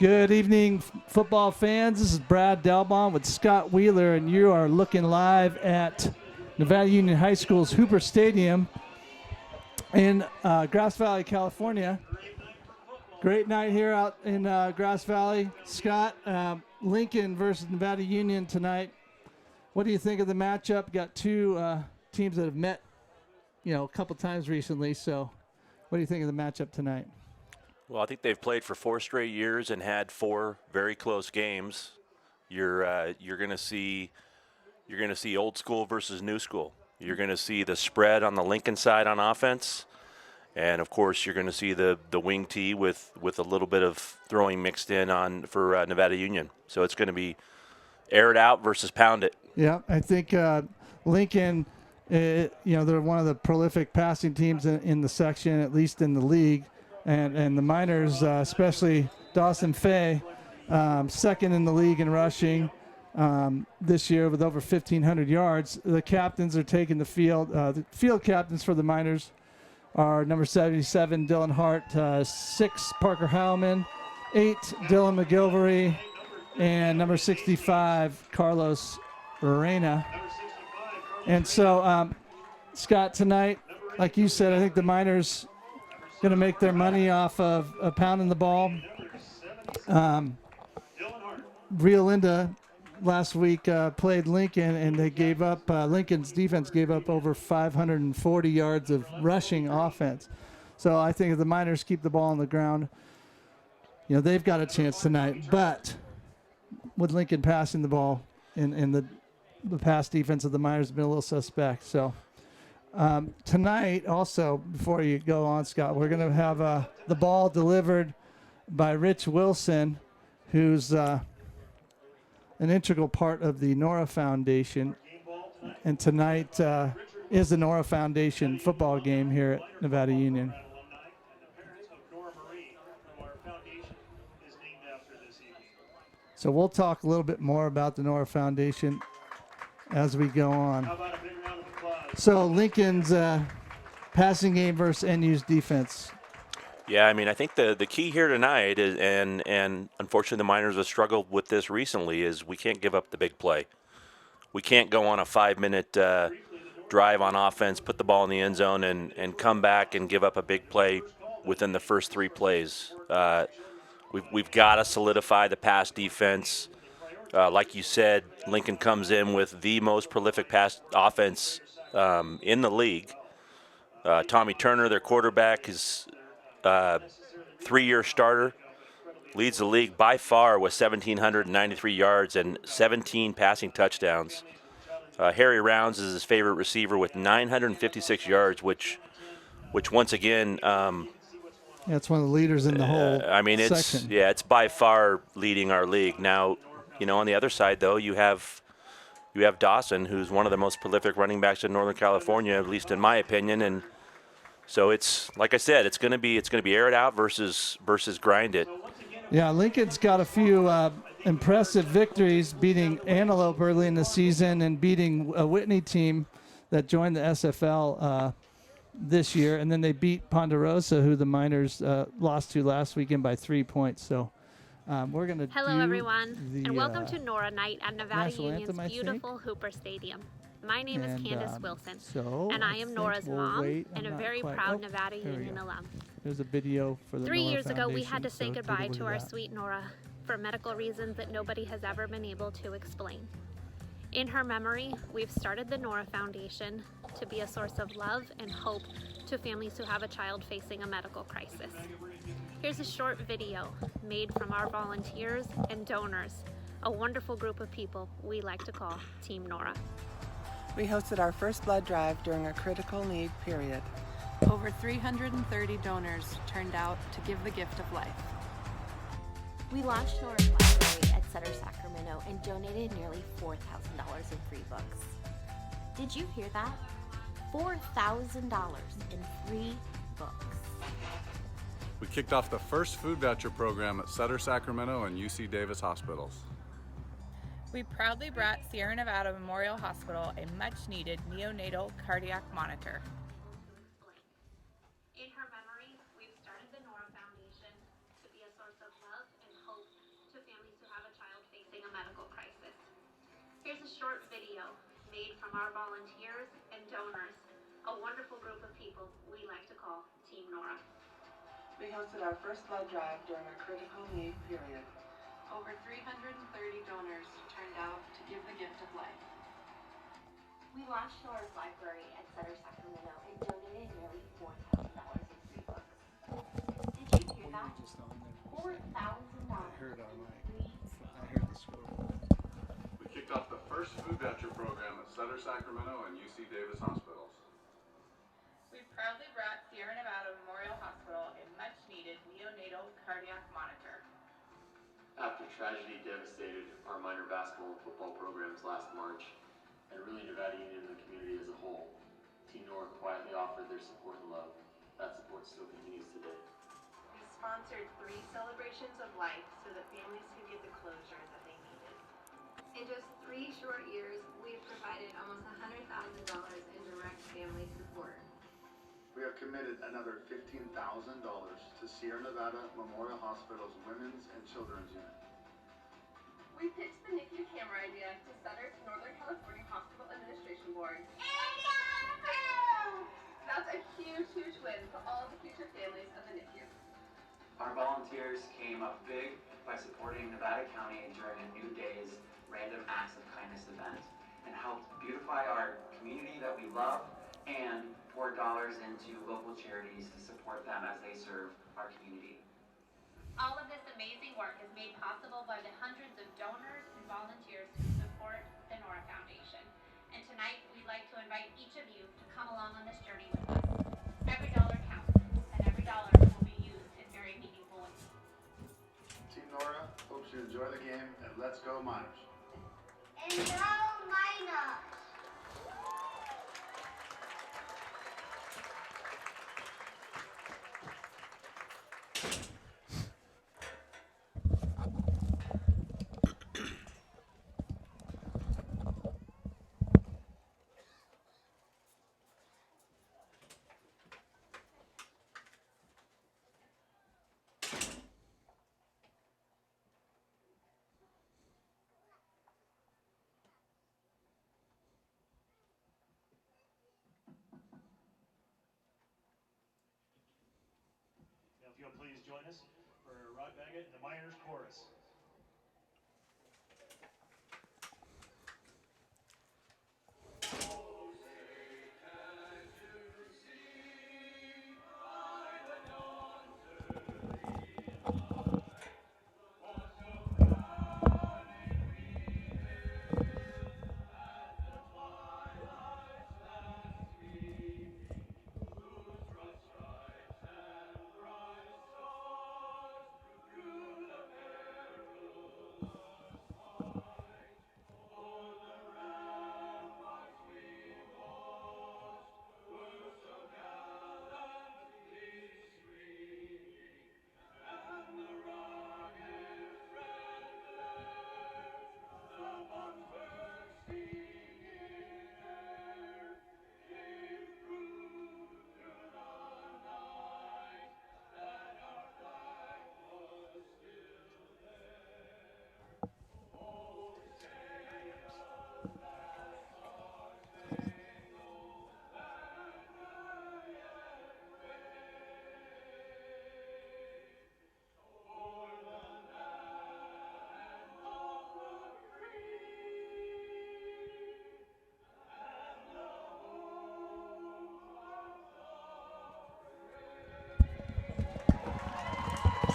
Good evening, football fans. This is Brad Delbon with Scott Wheeler, and you are looking live at Nevada Union High School's Hooper Stadium in Grass Valley, California. Great night here out in Grass Valley. Scott, Lincoln versus Nevada Union tonight. What do you think of the matchup? Got two teams that have met, a couple times recently. So what do you think of the matchup tonight? Well, I think they've played for 4 straight years and had 4 very close games. You're going to see old school versus new school. You're going to see the spread on the Lincoln side on offense, and of course you're going to see the wing tee with a little bit of throwing mixed in on for Nevada Union. So it's going to be air it out versus pound it. Yeah, I think Lincoln, they're one of the prolific passing teams in the section, at least in the league. And the Miners, especially Dawson Fay, second in the league in rushing this year with over 1,500 yards. The captains are taking the field. The field captains for the Miners are number 77, Dylan Hart, 6, Parker Heilman, 8, Dylan McGilvery, and number 65, Carlos Reina. And so, Scott, tonight, like you said, I think the Miners going to make their money off of pounding the ball. Rio Linda last week played Lincoln, and they gave up, Lincoln's defense gave up over 540 yards of rushing offense. So I think if the Miners keep the ball on the ground, they've got a chance tonight. But with Lincoln passing the ball, and the pass defense of the Miners has been a little suspect. So tonight, also, before you go on, Scott, we're going to have the ball delivered by Rich Wilson, who's an integral part of the Nora Foundation. And tonight is the Nora Foundation football game here at Nevada Union. So we'll talk a little bit more about the Nora Foundation as we go on. So Lincoln's passing game versus NU's defense. Yeah, I think the key here tonight is, and unfortunately the Miners have struggled with this recently, is we can't give up the big play. We can't go on a 5-minute drive on offense, put the ball in the end zone, and come back and give up a big play within the first 3 plays. We've got to solidify the pass defense. Like you said, Lincoln comes in with the most prolific pass offense in the league. Tommy Turner, their quarterback, is 3-year starter, leads the league by far with 1,793 yards and 17 passing touchdowns. Harry Rounds is his favorite receiver with 956 yards, which once again, it's one of the leaders in the whole section. It's by far leading our league. Now, on the other side though, you have Dawson, who's one of the most prolific running backs in Northern California, at least in my opinion. And so it's, like I said, it's going to be air it out versus grind it. Yeah, Lincoln's got a few impressive victories, beating Antelope early in the season and beating a Whitney team that joined the SFL this year. And then they beat Ponderosa, who the Miners lost to last weekend by 3 points. So we're going to Hello, everyone, and welcome to Nora Night at Nevada Union's beautiful Hooper Stadium. My name is Candace Wilson, and I am Nora's mom and a very proud Nevada Union alum. There's a video for the 3 Nora years ago, we Foundation, had to say goodbye to our that. sweet Nora for medical reasons that nobody has ever been able to explain. In her memory, we've started the Nora Foundation to be a source of love and hope to families who have a child facing a medical crisis. Here's a short video made from our volunteers and donors, a wonderful group of people we like to call Team Nora. We hosted our first blood drive during a critical need period. Over 330 donors turned out to give the gift of life. We launched Nora's Library at Sutter, Sacramento, and donated nearly $4,000 in free books. Did you hear that? $4,000 in free books. We kicked off the first food voucher program at Sutter, Sacramento, and UC Davis hospitals. We proudly brought Sierra Nevada Memorial Hospital a much-needed neonatal cardiac monitor. In her memory, we've started the Nora Foundation to be a source of love and hope short video made from our volunteers and donors, a wonderful group of people we like to call Team Nora. We hosted our first blood drive during a critical need period. Over 330 donors turned out to give the gift of life. We launched Nora's library at Sutter, Sacramento, and donated nearly $4,000 in free books. Did you hear that? $4,000 heard our in mic. free I heard the score. We kicked off the first food voucher program at Sutter, Sacramento and UC Davis hospitals. We proudly brought Sierra Nevada Memorial Hospital a much-needed neonatal cardiac monitor. After tragedy devastated our minor basketball and football programs last March, and really dividing in the community as a whole, Team Nora quietly offered their support and love. That support still continues today. We sponsored 3 celebrations of life so that families could get the closure that they needed. In just 3 short years, we've provided almost $100,000 in direct family support. We have committed another $15,000 to Sierra Nevada Memorial Hospital's Women's and Children's Unit. We pitched the NICU camera idea to Sutter's Northern California Hospital Administration Board. That's a huge, huge win for all of the future families of the NICU. Our volunteers came up big by supporting Nevada County during a New Day's Random Acts of Kindness event and helped beautify our community that we love and pour dollars into local charities to support them as they serve our community. All of this amazing work is made possible by the hundreds of donors and volunteers who support the Nora Foundation. And tonight, we'd like to invite each of you to come along on this journey with us. Every dollar counts, and every dollar will be used in very meaningful ways. Team Nora hopes you enjoy the game, and let's go Miners. And go Miners! Now, if you'll please join us for Rod Baggett and the Miners Chorus.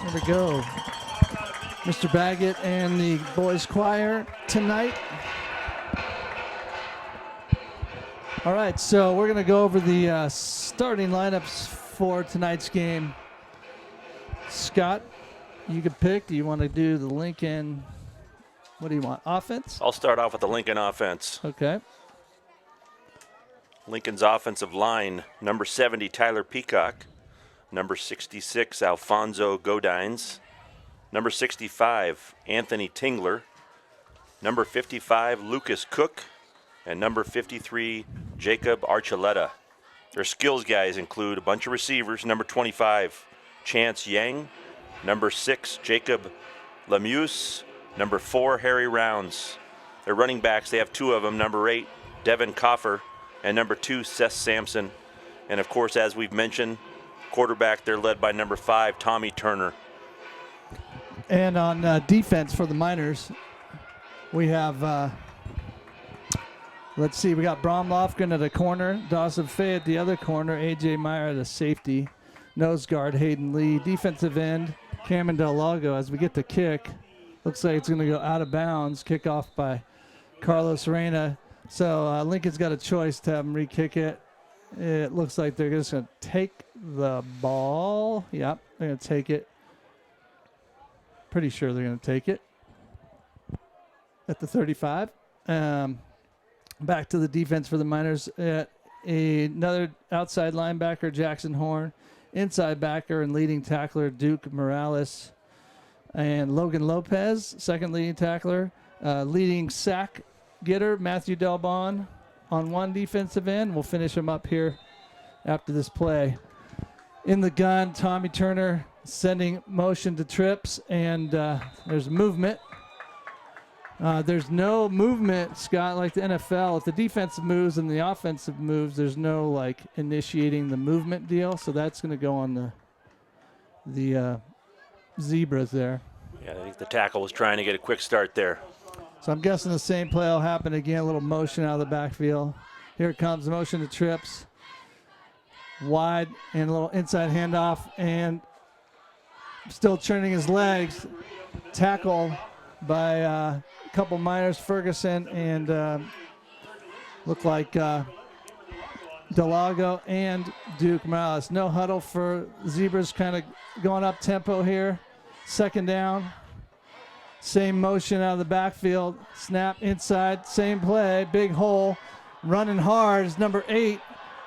There we go. Mr. Baggett and the boys choir tonight. All right, so we're going to go over the starting lineups for tonight's game. Scott, you can pick. Do you want to do the Lincoln? What do you want? Offense? I'll start off with the Lincoln offense. Okay. Lincoln's offensive line, number 70, Tyler Peacock. Number 66, Alfonso Godines. Number 65, Anthony Tingler. Number 55, Lucas Cook. And number 53, Jacob Archuleta. Their skills guys include a bunch of receivers. Number 25, Chance Yang. Number 6, Jacob Lemuse. Number 4, Harry Rounds. Their running backs, they have two of them, number 8, Devin Coffer, and number 2, Seth Sampson. And of course, as we've mentioned, quarterback, they're led by number 5, Tommy Turner. And on defense for the Miners, we have, let's see, we got Brom Lofgren at a corner, Dawson Fay at the other corner, A.J. Meyer at a safety, nose guard Hayden Lee, defensive end Cameron Del Lago. As we get the kick, looks like it's going to go out of bounds, kickoff by Carlos Reyna. So Lincoln's got a choice to have him re-kick it. It looks like they're just going to take the ball. Yep, they're going to take it. Pretty sure they're going to take it at the 35. Back to the defense for the Miners. Another outside linebacker, Jackson Horn. Inside backer and leading tackler, Duke Morales. And Logan Lopez, second leading tackler. Leading sack getter, Matthew Delbon on one defensive end. We'll finish him up here after this play. In the gun, Tommy Turner sending motion to trips, and there's movement. There's no movement, Scott, like the NFL. If the defensive moves and the offensive moves, there's no like initiating the movement deal. So that's going to go on the zebras there. Yeah, I think the tackle was trying to get a quick start there. So I'm guessing the same play will happen again. A little motion out of the backfield. Here it comes, motion to trips. Wide and a little inside handoff, and still churning his legs. Tackle by a couple Miners, Ferguson, and look like Delago and Duke Morales. No huddle for Zebras, kind of going up tempo here. Second down. Same motion out of the backfield. Snap inside, same play, big hole. Running hard is number 8.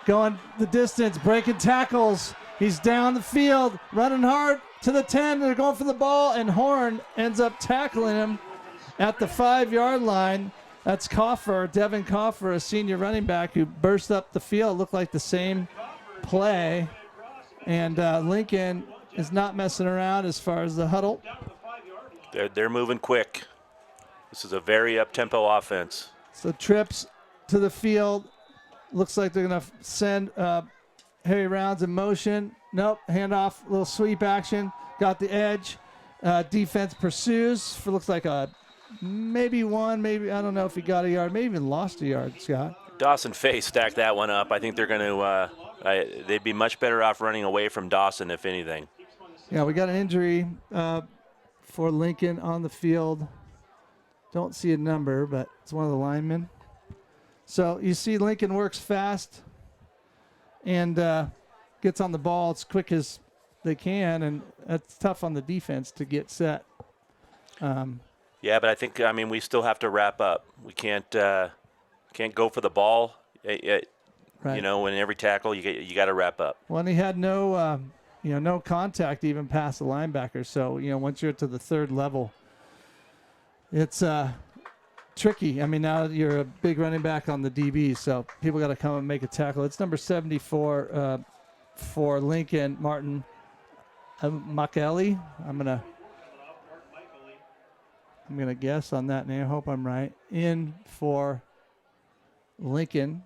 Going the distance, breaking tackles. He's down the field, running hard to the 10. They're going for the ball, and Horn ends up tackling him at the 5-yard line. That's Coffer, Devin Coffer, a senior running back who burst up the field. Looked like the same play. And Lincoln is not messing around as far as the huddle. They're moving quick. This is a very up-tempo offense. So trips to the field. Looks like they're going to send Harry Rounds in motion. Nope, handoff, little sweep action. Got the edge. Defense pursues for looks like a maybe one, maybe, I don't know if he got a yard, maybe even lost a yard, Scott. Dawson Fay stacked that one up. I think they're going to, they'd be much better off running away from Dawson, if anything. Yeah, we got an injury for Lincoln on the field. Don't see a number, but it's one of the linemen. So you see Lincoln works fast and gets on the ball as quick as they can, and that's tough on the defense to get set. Yeah, but I think, we still have to wrap up. We can't go for the ball. Right. You know, in every tackle, you got to wrap up. Well, and he had no, no contact even past the linebacker. So, once you're to the third level, it's tricky. Now you're a big running back on the DB, so people got to come and make a tackle. It's number 74 for Lincoln, Martin Makeli. I'm gonna guess on that name. I hope I'm right. In for Lincoln.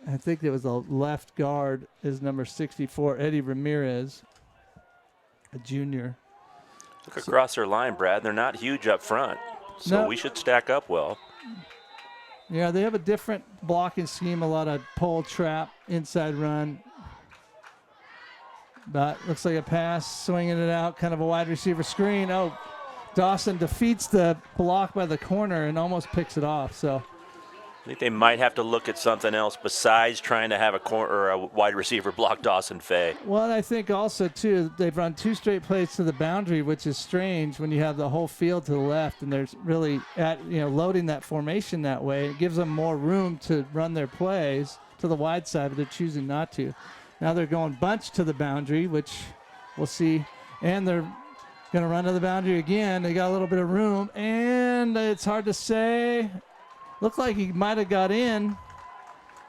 I think it was a left guard is number 64, Eddie Ramirez, a junior. Look across their line, Brad. They're not huge up front, so we should stack up well. Yeah, they have a different blocking scheme, a lot of pull, trap, inside run. But looks like a pass, swinging it out, kind of a wide receiver screen. Oh, Dawson defeats the block by the corner and almost picks it off. So I think they might have to look at something else besides trying to have a corner or a wide receiver block Dawson Fay. Well, and I think also, too, they've run 2 straight plays to the boundary, which is strange when you have the whole field to the left, and they're really loading that formation that way. It gives them more room to run their plays to the wide side, but they're choosing not to. Now they're going bunch to the boundary, which we'll see, and they're going to run to the boundary again. They got a little bit of room, and it's hard to say. Looked like he might have got in,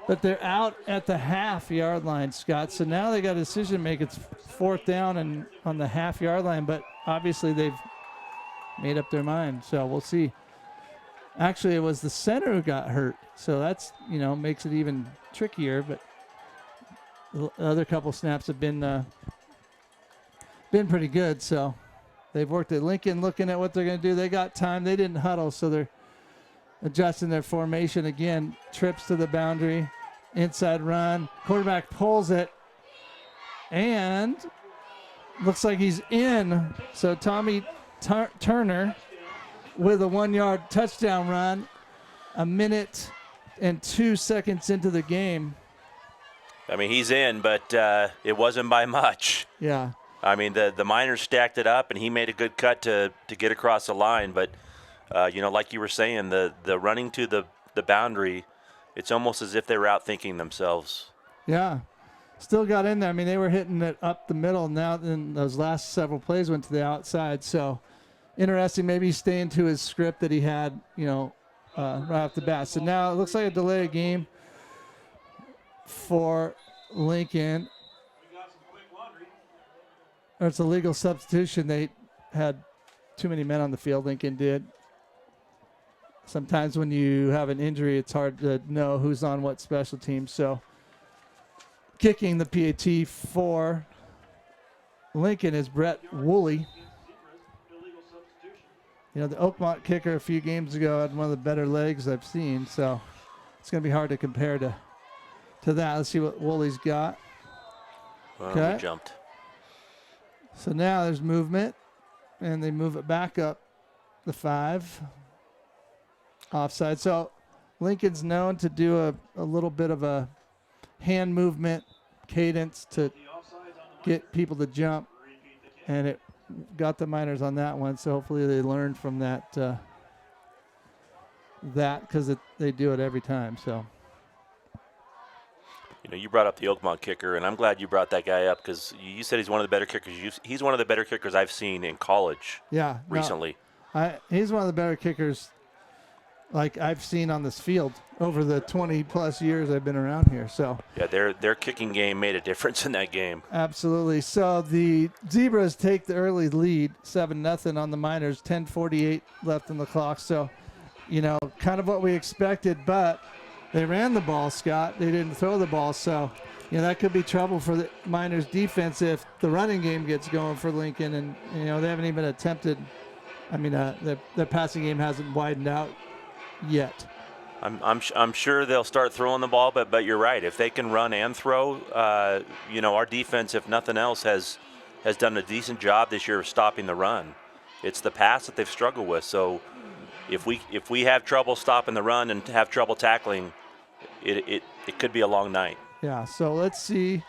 but they're out at the half-yard line, Scott. So now they got a decision to make. It's 4th down and on the half-yard line, but obviously they've made up their mind. So we'll see. Actually, it was the center who got hurt. So that's, makes it even trickier. But the other couple snaps have been pretty good. So they've worked at Lincoln looking at what they're going to do. They got time. They didn't huddle, so they're adjusting their formation again. Trips to the boundary, inside run. Quarterback pulls it, and looks like he's in. So Tommy Turner with a 1-yard touchdown run, 1 minute and 2 seconds into the game. I mean, he's in, but it wasn't by much. Yeah. I mean, the Miners stacked it up, and he made a good cut to get across the line. But, like you were saying, the running to the boundary, it's almost as if they were outthinking themselves. Yeah. Still got in there. I mean, they were hitting it up the middle. Now, in those last several plays went to the outside. So, interesting. Maybe he's staying to his script that he had, right off the bat. So now it looks like a delay of game for Lincoln. Or it's a legal substitution. They had too many men on the field. Lincoln did. Sometimes when you have an injury, it's hard to know who's on what special team. So kicking the PAT for Lincoln is Brett Woolley. The Oakmont kicker a few games ago had one of the better legs I've seen. So it's going to be hard to compare to that. Let's see what Woolley's got. Well, he jumped. So now there's movement, and they move it back up the 5. Offside. So Lincoln's known to do a little bit of a hand movement cadence to get people to jump, and it got the Miners on that one. So hopefully they learned from that because they do it every time. So. You brought up the Oakmont kicker, and I'm glad you brought that guy up because you said he's one of the better kickers. He's one of the better kickers I've seen in college. Yeah, recently. He's one of the better kickers like I've seen on this field over the 20-plus years I've been around here. So yeah, their kicking game made a difference in that game. Absolutely. So the Zebras take the early lead, 7-0 on the Miners, 10:48 left on the clock. So, kind of what we expected, but they ran the ball, Scott. They didn't throw the ball. So, that could be trouble for the Miners defense if the running game gets going for Lincoln. And, they haven't even attempted. I mean, their passing game hasn't widened out yet. I'm sure they'll start throwing the ball, but you're right. If they can run and throw, our defense, if nothing else, has done a decent job this year of stopping the run. It's the pass that they've struggled with. So if we have trouble stopping the run and have trouble tackling, it could be a long night. Yeah. So let's see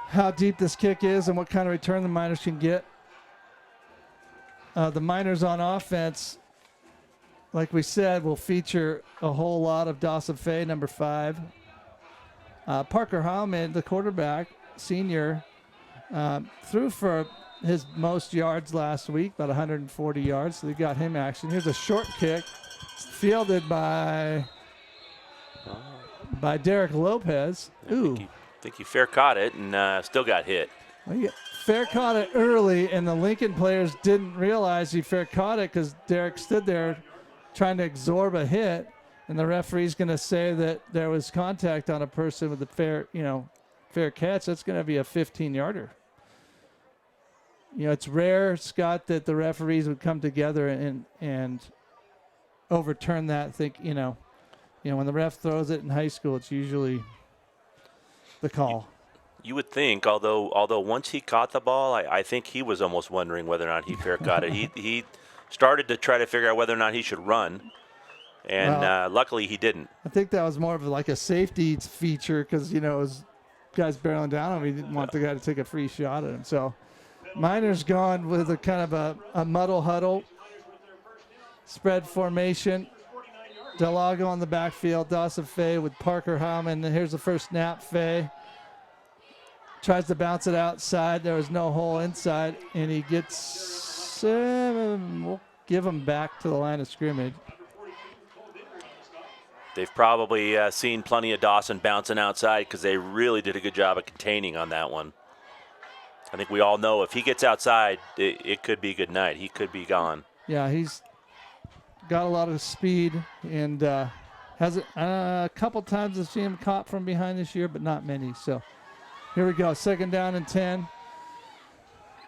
how deep this kick is and what kind of return the Miners can get. The Miners on offense, like we said, will feature a whole lot of Dawson Fay, number 5. Parker Hallman, the quarterback, senior, threw for his most yards last week, about 140 yards. So they got him action. Here's a short kick, fielded by Derek Lopez. I think he fair caught it and still got hit. Well, fair caught it early, and the Lincoln players didn't realize he fair caught it because Derek stood there trying to absorb a hit, and the referee's going to say that there was contact on a person with a fair catch. That's going to be a 15-yarder. It's rare, Scott, that the referees would come together and overturn that. When the ref throws it in high school, it's usually the call. You would think, although once he caught the ball, I think he was almost wondering whether or not he fair caught it. He started to try to figure out whether or not he should run, and luckily he didn't. I think that was more of like a safety feature because, it was guys barreling down on him. He didn't want the guy to take a free shot at him. So Miners gone with a kind of a muddle huddle, spread formation. Delago on the backfield, Dawson Fay with Parker Hallman. And here's the first snap. Fay tries to bounce it outside. There was no hole inside, and he gets, we'll give him back to the line of scrimmage. They've probably seen plenty of Dawson bouncing outside because they really did a good job of containing on that one. I think we all know if he gets outside, it could be good night. He could be gone. Yeah, he's got a lot of speed, and has a couple times I've seen him caught from behind this year, but not many. So here we go, 2nd down and 10.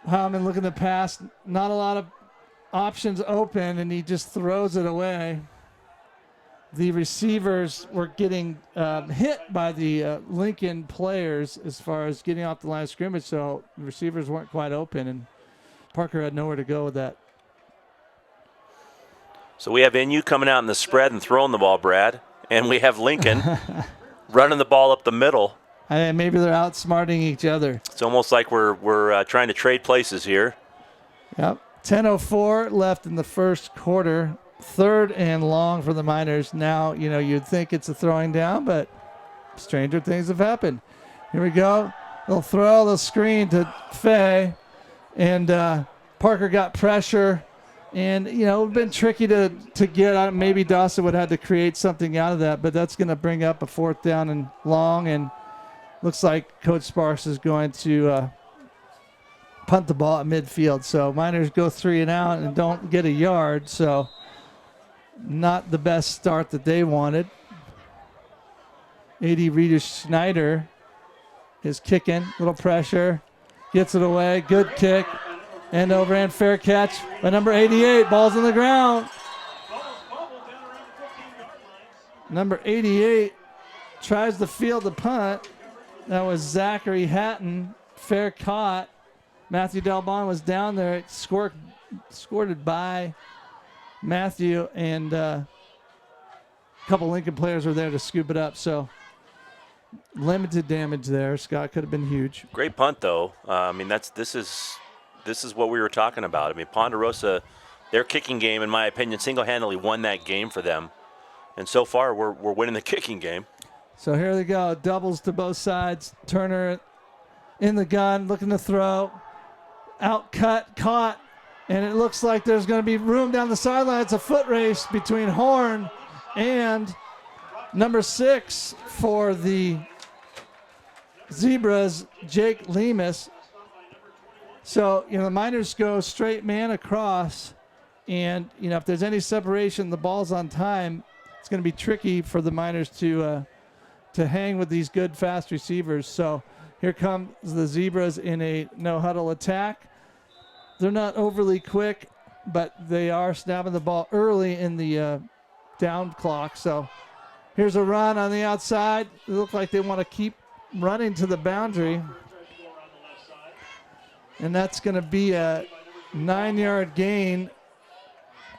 Heilman looking to pass, not a lot of options open, and he just throws it away. The receivers were getting hit by the Lincoln players as far as getting off the line of scrimmage, so the receivers weren't quite open, and Parker had nowhere to go with that. So we have NU coming out in the spread and throwing the ball, Brad, and we have Lincoln running the ball up the middle. And maybe they're outsmarting each other. It's almost like we're trying to trade places here. Yep. 10:04 left in the first quarter. 3rd and long for the Miners. Now, you'd think it's a throwing down, but stranger things have happened. Here we go. They'll throw the screen to Fay, and Parker got pressure. And, it would have been tricky to get out. Maybe Dawson would have had to create something out of that, but that's going to bring up a 4th down and long, and looks like Coach Sparks is going to punt the ball at midfield. So Miners go 3 and out and don't get a yard, so not the best start that they wanted. AD Rita Schneider is kicking, little pressure, gets it away, good kick, and over and fair catch by number 88, ball's on the ground. Number 88 tries to field the punt. That was Zachary Hatton, fair caught. Matthew Delbon was down there, scored by Matthew, and a couple Lincoln players were there to scoop it up. So limited damage there. Scott, could have been huge. Great punt, though. This is what we were talking about. Ponderosa, their kicking game, in my opinion, single-handedly won that game for them. And so far, we're winning the kicking game. So here they go. Doubles to both sides. Turner in the gun, looking to throw. Out cut, caught. And it looks like there's going to be room down the sideline. It's a foot race between Horn and number 6 for the Zebras, Jake Lemus. So, the Miners go straight man across. And, if there's any separation, the ball's on time. It's going to be tricky for the Miners to hang with these good, fast receivers. So here comes the Zebras in a no-huddle attack. They're not overly quick, but they are snapping the ball early in the down clock. So here's a run on the outside. It looks like they want to keep running to the boundary. And that's going to be a 9-yard gain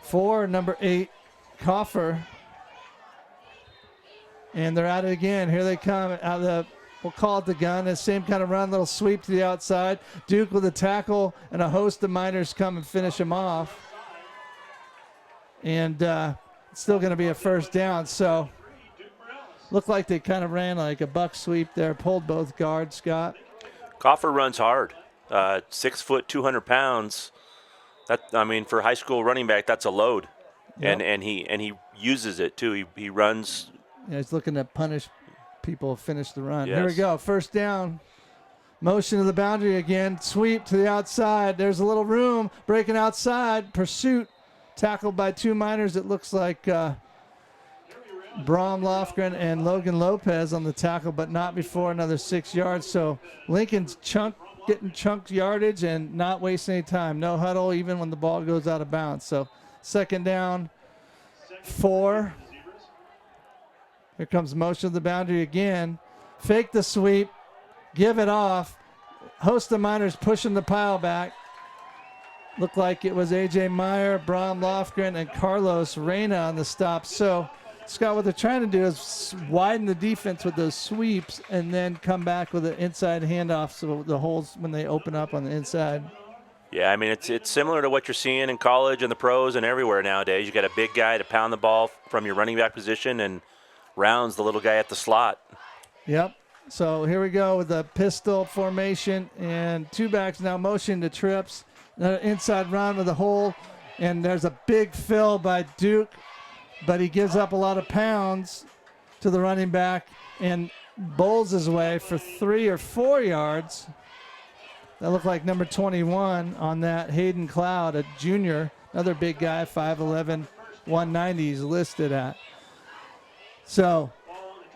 for number 8, Coffer. And they're at it again. Here they come out of the, we'll call it the gun. The same kind of run, little sweep to the outside. Duke with a tackle, and a host of Miners come and finish him off. And it's still going to be a first down. So looked like they kind of ran like a buck sweep there, pulled both guards, Scott. Coffer runs hard. 6 foot, 200 pounds. For a high school running back, that's a load. Yep. And he uses it too. He runs. Yeah, he's looking to punish people, finish the run. Yes. Here we go, first down. Motion to the boundary again. Sweep to the outside. There's a little room. Breaking outside. Pursuit. Tackled by 2 Miners. It looks like Brom Lofgren and Logan Lopez on the tackle, but not before another 6 yards. So Lincoln's getting chunked yardage and not wasting any time. No huddle even when the ball goes out of bounds. So second down, 4. Here comes motion to the boundary again. Fake the sweep. Give it off. Host of Miners pushing the pile back. Looked like it was A.J. Meyer, Brom Lofgren, and Carlos Reyna on the stop. So, Scott, what they're trying to do is widen the defense with those sweeps and then come back with an inside handoff so the holes when they open up on the inside. Yeah, it's similar to what you're seeing in college and the pros and everywhere nowadays. You got a big guy to pound the ball from your running back position and rounds the little guy at the slot. Yep. So here we go with the pistol formation, and 2 backs now motion to trips. Another inside run with a hole, and there's a big fill by Duke, but he gives up a lot of pounds to the running back and bowls his way for 3 or 4 yards. That looked like number 21 on that, Hayden Cloud, a junior, another big guy, 5'11", 190 he's listed at. So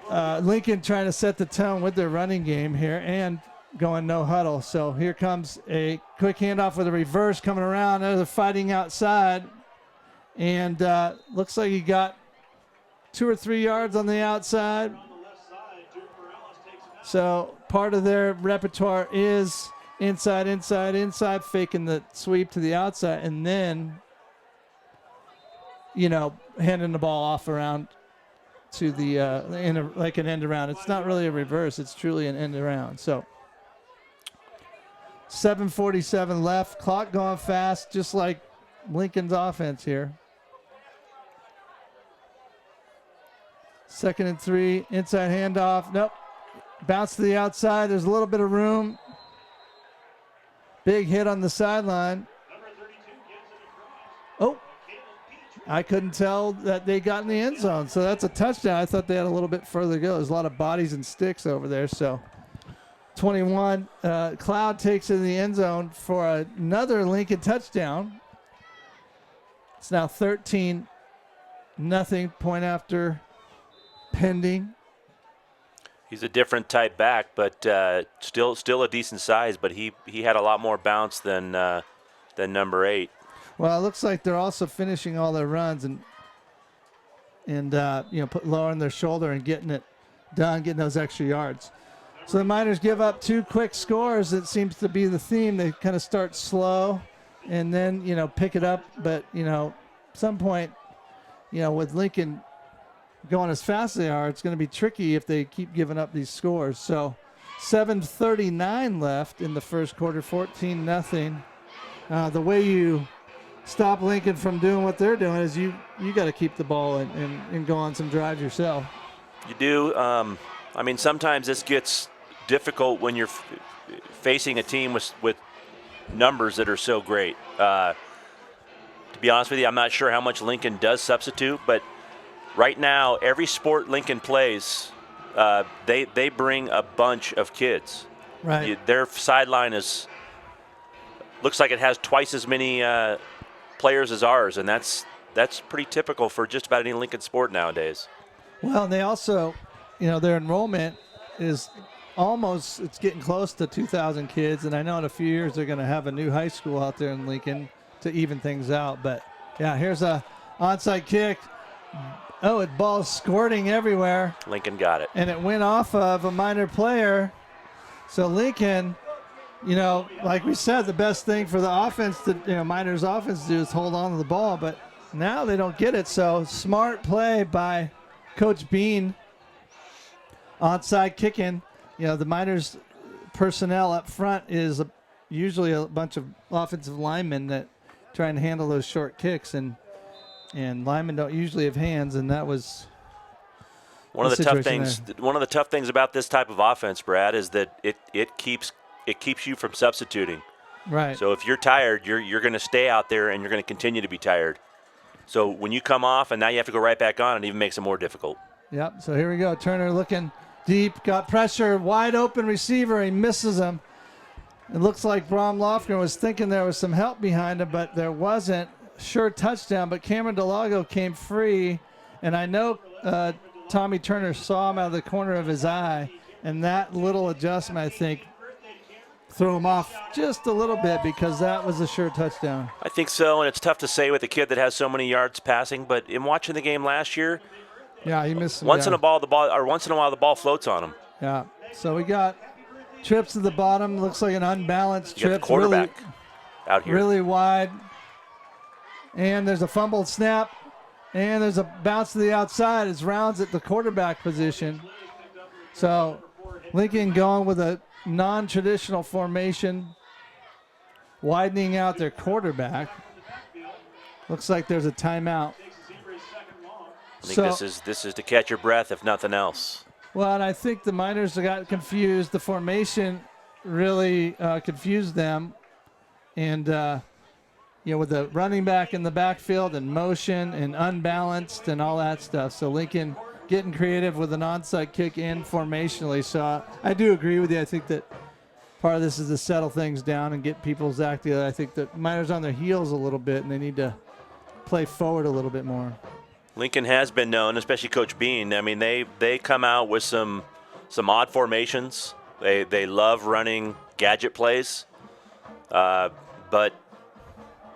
Lincoln trying to set the tone with their running game here and going no huddle. So here comes a quick handoff with a reverse coming around. They're fighting outside. And looks like he got 2 or 3 yards on the outside. So part of their repertoire is inside, inside, inside, faking the sweep to the outside, and then, handing the ball off around to the like an end around. It's not really a reverse. It's truly an end around. So 7:47 left. Clock going fast, just like Lincoln's offense here. 2nd and 3. Inside handoff. Nope. Bounce to the outside. There's a little bit of room. Big hit on the sideline. Oh, I couldn't tell that they got in the end zone. So that's a touchdown. I thought they had a little bit further to go. There's a lot of bodies and sticks over there. So 21. Cloud takes it in the end zone for another Lincoln touchdown. It's now 13-0. Point after pending. He's a different type back, but still a decent size. But he had a lot more bounce than number 8. Well, it looks like they're also finishing all their runs and lowering their shoulder and getting it done, getting those extra yards. So the Miners give up 2 quick scores. It seems to be the theme. They kind of start slow and then pick it up. But some point, with Lincoln going as fast as they are, it's going to be tricky if they keep giving up these scores. So 7:39 left in the first quarter, 14-0. The way you stop Lincoln from doing what they're doing is you got to keep the ball and go on some drives yourself. You do. Sometimes this gets difficult when you're facing a team with numbers that are so great. To be honest with you, I'm not sure how much Lincoln does substitute, but right now, every sport Lincoln plays, they bring a bunch of kids. Right. Their sideline looks like it has twice as many players as ours, and that's pretty typical for just about any Lincoln sport nowadays. Well, they also, their enrollment is it's getting close to 2,000 kids, and I know in a few years they're going to have a new high school out there in Lincoln to even things out. But, yeah, here's a onside kick. Oh, it ball's squirting everywhere. Lincoln got it. And it went off of a Miner player. So Lincoln, like we said, the best thing for the offense Miners offense to do is hold on to the ball. But now they don't get it. So smart play by Coach Bean. Onside kicking. The Miners personnel up front is usually a bunch of offensive linemen that try and handle those short kicks. And linemen don't usually have hands, and that was one of the tough things. One of the tough things about this type of offense, Brad, is that it keeps you from substituting. Right. So if you're tired, you're going to stay out there, and you're going to continue to be tired. So when you come off, and now you have to go right back on, it even makes it more difficult. Yep. So here we go. Turner looking deep, got pressure, wide open receiver. He misses him. It looks like Brom Lofgren was thinking there was some help behind him, but there wasn't. Sure touchdown, but Cameron Delago came free, and I know Tommy Turner saw him out of the corner of his eye, and that little adjustment, I think, threw him off just a little bit because that was a sure touchdown. I think so, and it's tough to say with a kid that has so many yards passing, but in watching the game last year, yeah, he missed some once in a while the ball floats on him. Yeah. So we got trips to the bottom, looks like an unbalanced trip. The quarterback out here. Really wide. And there's a fumbled snap, and there's a bounce to the outside. It's Rounds at the quarterback position. So Lincoln going with a non-traditional formation, widening out their quarterback. Looks like there's a timeout. I think this is to catch your breath, if nothing else. Well, and I think the Miners got confused. The formation really confused them, and with the running back in the backfield and motion and unbalanced and all that stuff. So Lincoln getting creative with an onside kick and formationally. So I do agree with you. I think that part of this is to settle things down and get people's act together. I think that Miners on their heels a little bit, and they need to play forward a little bit more. Lincoln has been known, especially Coach Bean. I mean, they come out with some odd formations. They love running gadget plays, but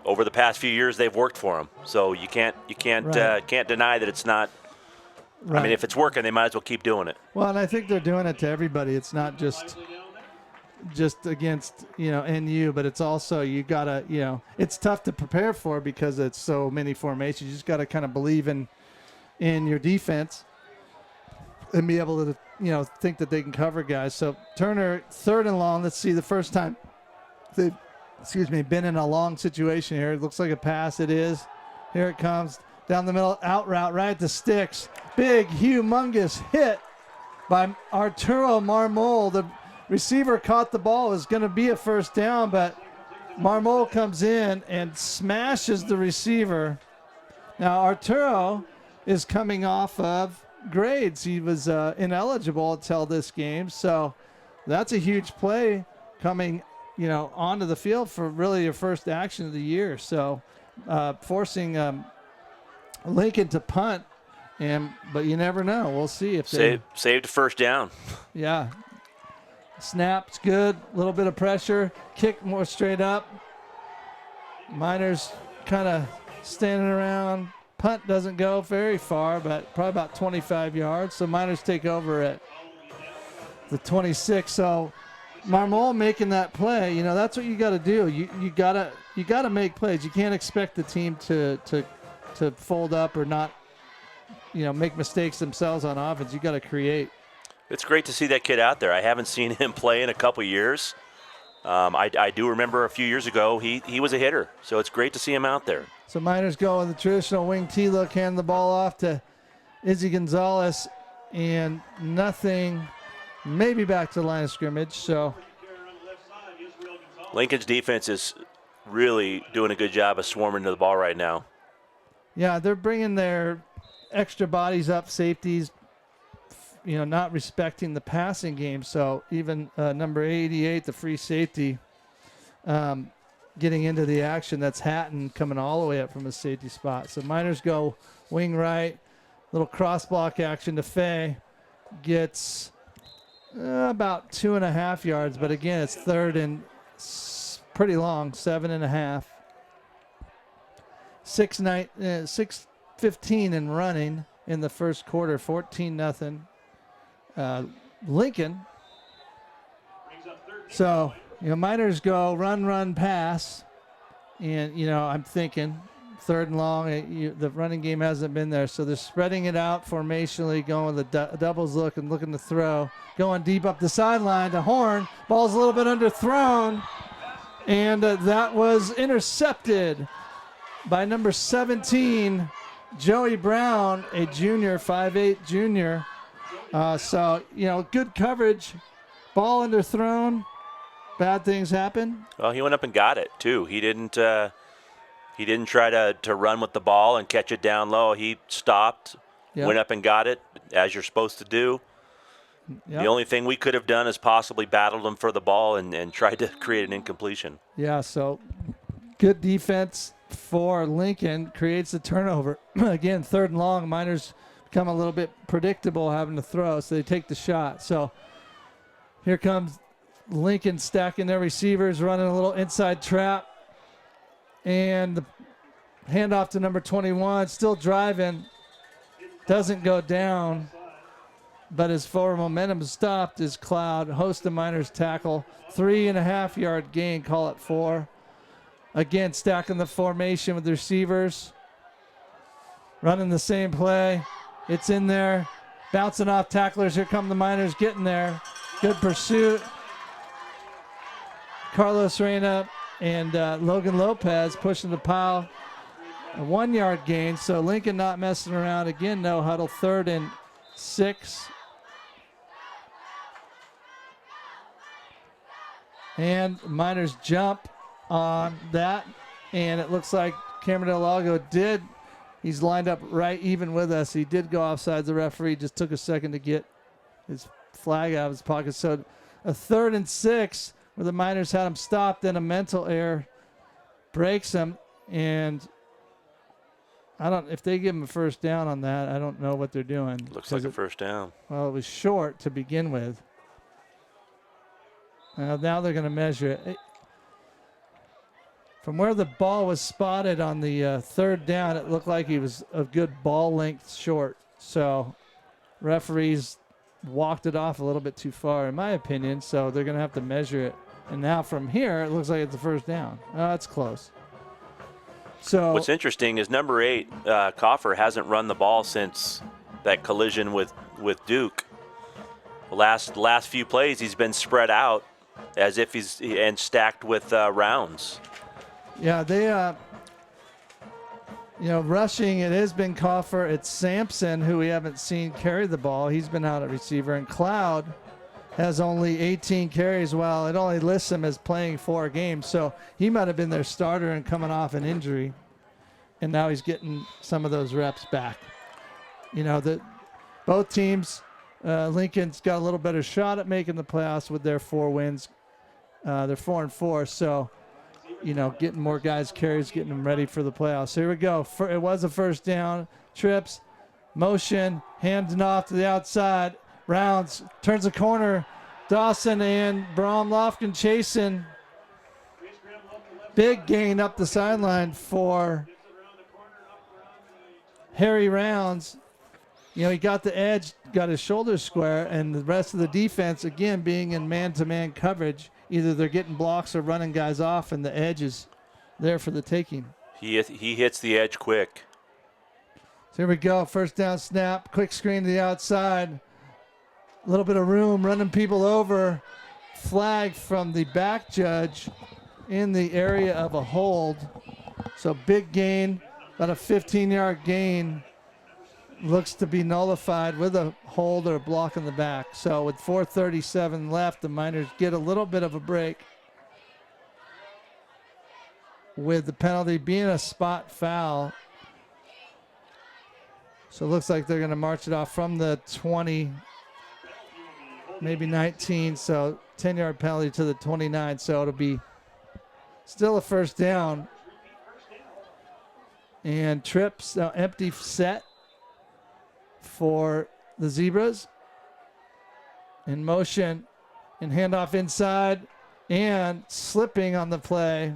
over the past few years they've worked for them. So you can't Right. can't deny that it's not. Right. I mean, if it's working, they might as well keep doing it. Well, and I think they're doing it to everybody. It's not just against, NU, but it's also, you gotta, it's tough to prepare for because it's so many formations. You just gotta kind of believe in your defense and be able to, think that they can cover guys. So Turner, 3rd and long. Let's see, the first time they've, been in a long situation here. It looks like a pass. It is. Here it comes down the middle, out route, right at the sticks. Big, humongous hit by Arturo Marmol. The receiver caught the ball. It was going to be a first down, but Marmol comes in and smashes the receiver. Now, Arturo is coming off of grades. He was ineligible until this game, so that's a huge play coming, onto the field for really your first action of the year. So forcing Lincoln to punt, but you never know. We'll see if they saved a first down. Yeah. Snap's good. A little bit of pressure. Kick more straight up. Miners kind of standing around. Punt doesn't go very far, but probably about 25 yards. So Miners take over at the 26. So Marmol making that play, that's what you got to do. You gotta make plays. You can't expect the team to fold up or not, make mistakes themselves on offense. You got to create. It's great to see that kid out there. I haven't seen him play in a couple years. I do remember a few years ago he was a hitter, so it's great to see him out there. So Miners go with the traditional wing T look, hand the ball off to Izzy Gonzalez, and nothing, maybe back to the line of scrimmage. So Lincoln's defense is really doing a good job of swarming to the ball right now. Yeah, they're bringing their extra bodies up, safeties, not respecting the passing game. So even number 88, the free safety, getting into the action. That's Hatton coming all the way up from a safety spot. So Miners go wing right, little cross block action to Fay. Gets about 2.5 yards, but again, it's 3rd and pretty long, 7.5. 6:15 and running in the first quarter, 14-0. Lincoln. So, Miners go run, pass. And, I'm thinking 3rd and long, the running game hasn't been there. So they're spreading it out formationally, going with a doubles look and looking to throw. Going deep up the sideline to Horn. Ball's a little bit underthrown. And that was intercepted by number 17, Joey Brown, a junior, 5'8" junior. So, good coverage. Ball underthrown. Bad things happen. Well, he went up and got it too. He didn't try to run with the ball and catch it down low. He stopped, went up and got it, as you're supposed to do. Yep. The only thing we could have done is possibly battled him for the ball and tried to create an incompletion. Yeah, so good defense for Lincoln, creates the turnover. Again, 3rd and long. Miners become a little bit predictable having to throw, so they take the shot. So here comes Lincoln stacking their receivers, running a little inside trap. And the handoff to number 21, still driving, doesn't go down. But his forward momentum stopped as Cloud host the Miners tackle. 3.5 yard gain, call it 4. Again, stacking the formation with the receivers. Running the same play. It's in there. Bouncing off tacklers. Here come the Miners getting there. Good pursuit. Carlos Reyna and Logan Lopez pushing the pile. A 1 yard gain. So Lincoln not messing around. Again, no huddle. 3rd and 6. And Miners jump on that. And it looks like Cameron Del Lago did. He's lined up right even with us. He did go offside. The referee just took a second to get his flag out of his pocket. So a 3rd and 6 where the Miners had him stopped. Then a mental error breaks him. And If they give him a first down on that, I don't know what they're doing. Looks like a first down. Well, it was short to begin with. Now they're going to measure it. From where the ball was spotted on the third down, it looked like he was a good ball length short. So referees walked it off a little bit too far, in my opinion, so they're going to have to measure it. And now from here, it looks like it's a first down. It's close. So what's interesting is number 8, Coffer, hasn't run the ball since that collision with Duke. The last few plays, he's been spread out as if he's stacked with rounds. Yeah, they, rushing, it has been Coffer. It's Sampson, who we haven't seen carry the ball. He's been out at receiver. And Cloud has only 18 carries. Well, it only lists him as playing 4 games. So he might have been their starter and coming off an injury. And now he's getting some of those reps back. Both teams, Lincoln's got a little better shot at making the playoffs with their 4 wins. They're 4-4. So, getting more guys carries, getting them ready for the playoffs. Here we go. It was a first down. Trips, motion, handing off to the outside. Rounds, turns the corner. Dawson and Brom Lofkin chasing. Big gain up the sideline for Harry Rounds. He got the edge, got his shoulders square, and the rest of the defense, again, being in man-to-man coverage. Either they're getting blocks or running guys off, and the edge is there for the taking. He hits the edge quick. So here we go. First down snap. Quick screen to the outside. A little bit of room, running people over. Flag from the back judge in the area of a hold. So big gain, about a 15-yard gain. Looks to be nullified with a hold or a block in the back. So with 4:37 left, the Miners get a little bit of a break, with the penalty being a spot foul. So it looks like they're going to march it off from the 20, maybe 19. So 10-yard penalty to the 29. So it'll be still a first down. And Trips, empty set for the Zebras. In motion and handoff inside, and slipping on the play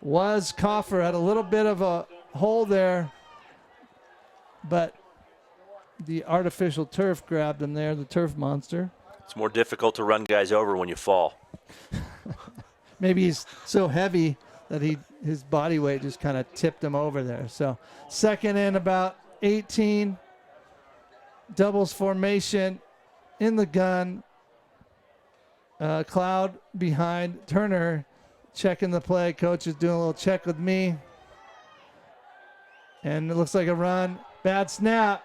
was Coffer. Had a little bit of a hole there, but the artificial turf grabbed him there, the turf monster. It's more difficult to run guys over when you fall. Maybe he's so heavy that his body weight just kind of tipped him over there. So second and about 18. Doubles formation in the gun. Cloud behind Turner, checking the play. Coach is doing a little check with me. And it looks like a run. Bad snap.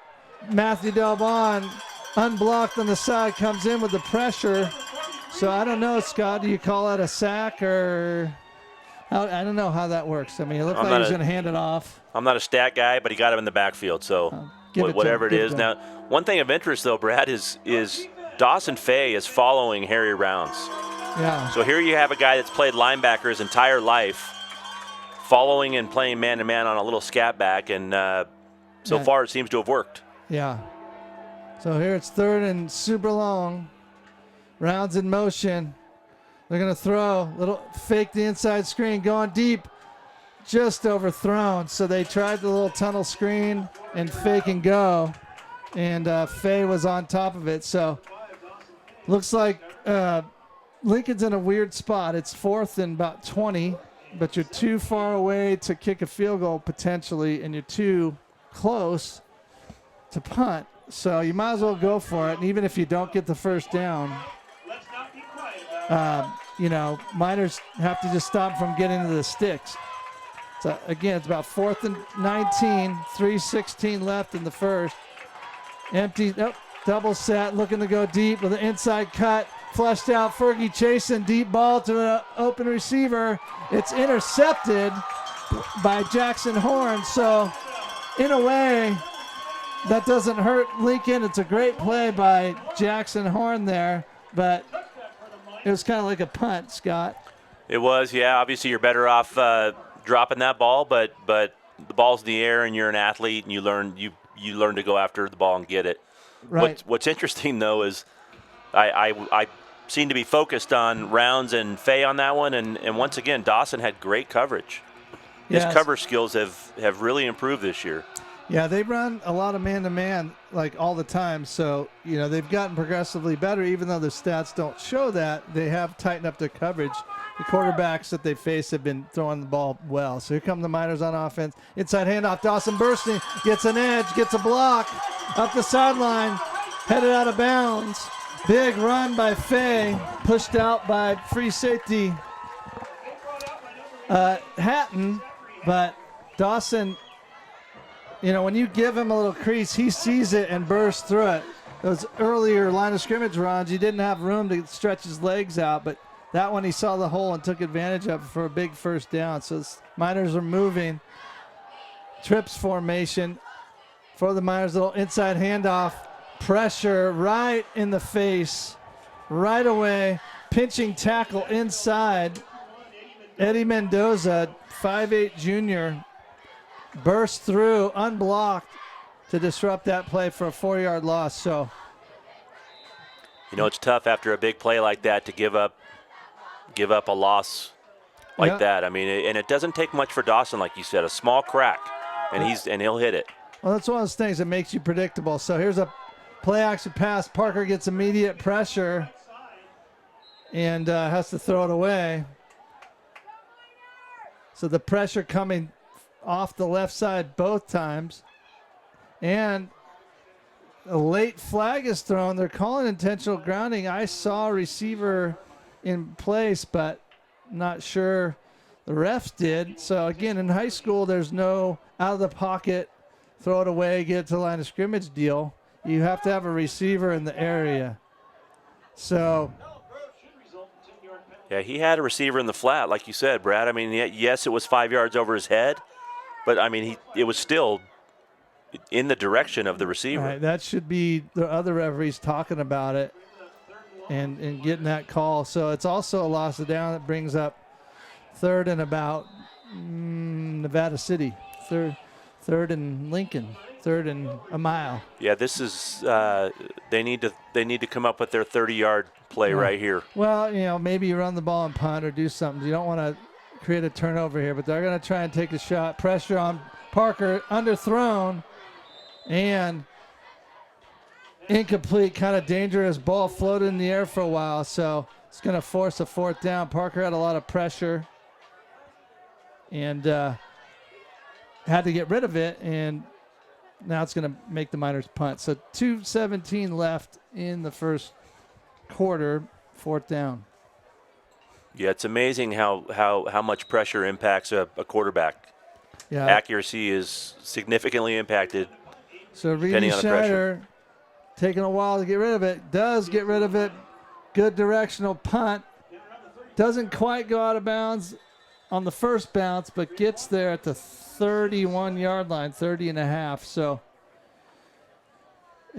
Matthew Delbon, unblocked on the side, comes in with the pressure. So I don't know, Scott, do you call it a sack or... I don't know how that works. I mean, it looked like he was going to hand it off. I'm not a stat guy, but he got him in the backfield, so whatever it is. Now, one thing of interest, though, Brad, is Dawson Fay is following Harry Rounds. Yeah. So here you have a guy that's played linebacker his entire life, following and playing man-to-man on a little scat back, and so far it seems to have worked. Yeah. So here it's third and super long. Rounds in motion. They're going to throw. Little fake the inside screen, going deep. Just overthrown. So they tried the little tunnel screen and fake and go. And Fay was on top of it. So looks like Lincoln's in a weird spot. It's 4th and about 20, but you're too far away to kick a field goal potentially, and you're too close to punt. So you might as well go for it. And even if you don't get the first down, Miners have to just stop from getting to the sticks. So again, it's about 4th and 19, 3:16 left in the first. Empty, double set, looking to go deep with an inside cut. Flushed out, Fergie chasing, deep ball to an open receiver. It's intercepted by Jackson Horn. So in a way, that doesn't hurt Lincoln. It's a great play by Jackson Horn there, but it was kind of like a punt, Scott. It was, yeah. Obviously, you're better off dropping that ball, but the ball's in the air and you're an athlete and you learn to go after the ball and get it. Right. What's interesting though is I seem to be focused on Rounds and Fay on that one, and once again Dawson had great coverage. His Yes. cover skills have really improved this year. Yeah, they run a lot of man-to-man like all the time. So, they've gotten progressively better, even though the stats don't show that. They have tightened up their coverage. The quarterbacks that they face have been throwing the ball well. So here come the Miners on offense. Inside handoff, Dawson bursting, gets an edge, gets a block, up the sideline, headed out of bounds. Big run by Fay, pushed out by free safety Hatton, but Dawson, when you give him a little crease, he sees it and bursts through it. Those earlier line of scrimmage runs, he didn't have room to stretch his legs out, but that one he saw the hole and took advantage of it for a big first down. So Miners are moving. Trips formation for the Miners, little inside handoff. Pressure right in the face, right away. Pinching tackle inside. Eddie Mendoza, 5'8" junior, bursts through unblocked to disrupt that play for a 4-yard loss. So, it's tough after a big play like that to give up a loss like that. I mean, and it doesn't take much for Dawson, like you said, a small crack, and he'll hit it. Well, that's one of those things that makes you predictable. So here's a play action pass. Parker gets immediate pressure and has to throw it away. So the pressure coming off the left side both times. And a late flag is thrown. They're calling intentional grounding. I saw a receiver in place, but not sure the refs did. So, again, in high school, there's no out-of-the-pocket, throw it away, get it to the line of scrimmage deal. You have to have a receiver in the area. So, yeah, he had a receiver in the flat, like you said, Brad. I mean, yes, it was 5 yards over his head, but, I mean, it was still in the direction of the receiver. Right, that should be the other referees talking about it and getting that call. So it's also a loss of down that brings up third and about Nevada City, third and Lincoln, third and a mile. Yeah, this is they need to come up with their 30-yard play right here. Well, maybe you run the ball and punt or do something. You don't want to create a turnover here, but they're going to try and take a shot. Pressure on Parker, underthrown, and incomplete, kind of dangerous ball, floated in the air for a while, so it's going to force a fourth down. Parker had a lot of pressure and had to get rid of it, and now it's going to make the Miners punt. So 2:17 left in the first quarter, fourth down. Yeah, it's amazing how much pressure impacts a quarterback. Yeah. Accuracy is significantly impacted. So Reedy Schneider taking a while to get rid of it. Does get rid of it. Good directional punt. Doesn't quite go out of bounds on the first bounce, but gets there at the 31-yard line, 30 and a half. So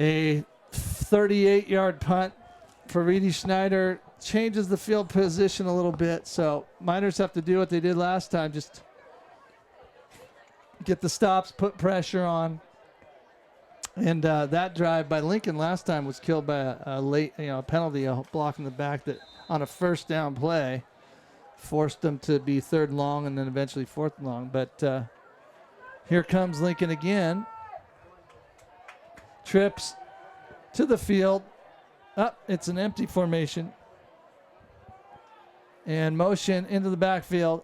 a 38-yard punt for Reedy Schneider. Changes the field position a little bit. So Miners have to do what they did last time, just get the stops, put pressure on. And that drive by Lincoln last time was killed by a late, penalty, a block in the back that on a first down play forced them to be third and long and then eventually fourth and long. But here comes Lincoln again. Trips to the field. It's an empty formation. And motion into the backfield.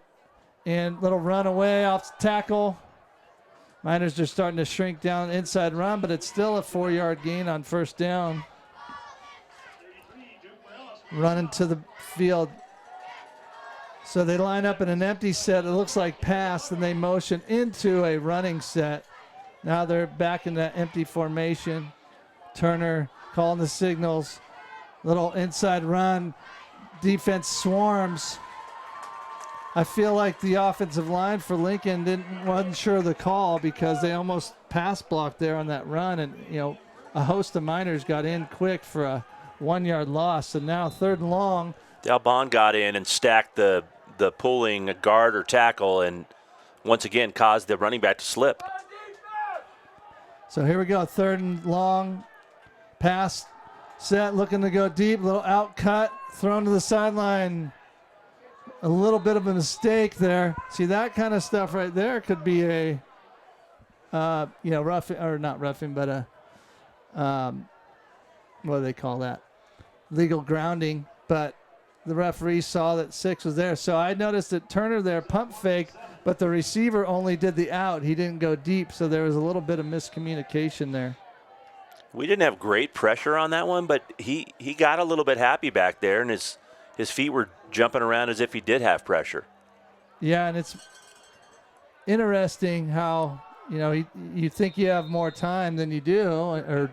And little run away off the tackle. Miners are starting to shrink down inside run, but it's still a 4-yard gain on first down. Running to the field. So they line up in an empty set. It looks like pass, and they motion into a running set. Now they're back in that empty formation. Turner calling the signals. Little inside run. Defense swarms. I feel like the offensive line for Lincoln wasn't sure of the call because they almost pass blocked there on that run, and a host of Miners got in quick for a 1-yard loss. So now third and long. Dalbon got in and stacked the pulling guard or tackle, and once again caused the running back to slip. So here we go, 3rd and long, pass, set, looking to go deep, little out cut, thrown to the sideline. A little bit of a mistake there. See, that kind of stuff right there could be a, rough, or not roughing, but a, what do they call that? Legal grounding. But the referee saw that 6 was there. So I noticed that Turner there pump fake, but the receiver only did the out. He didn't go deep, so there was a little bit of miscommunication there. We didn't have great pressure on that one, but he got a little bit happy back there, and his feet were jumping around as if he did have pressure. Yeah, and it's interesting how, you think you have more time than you do,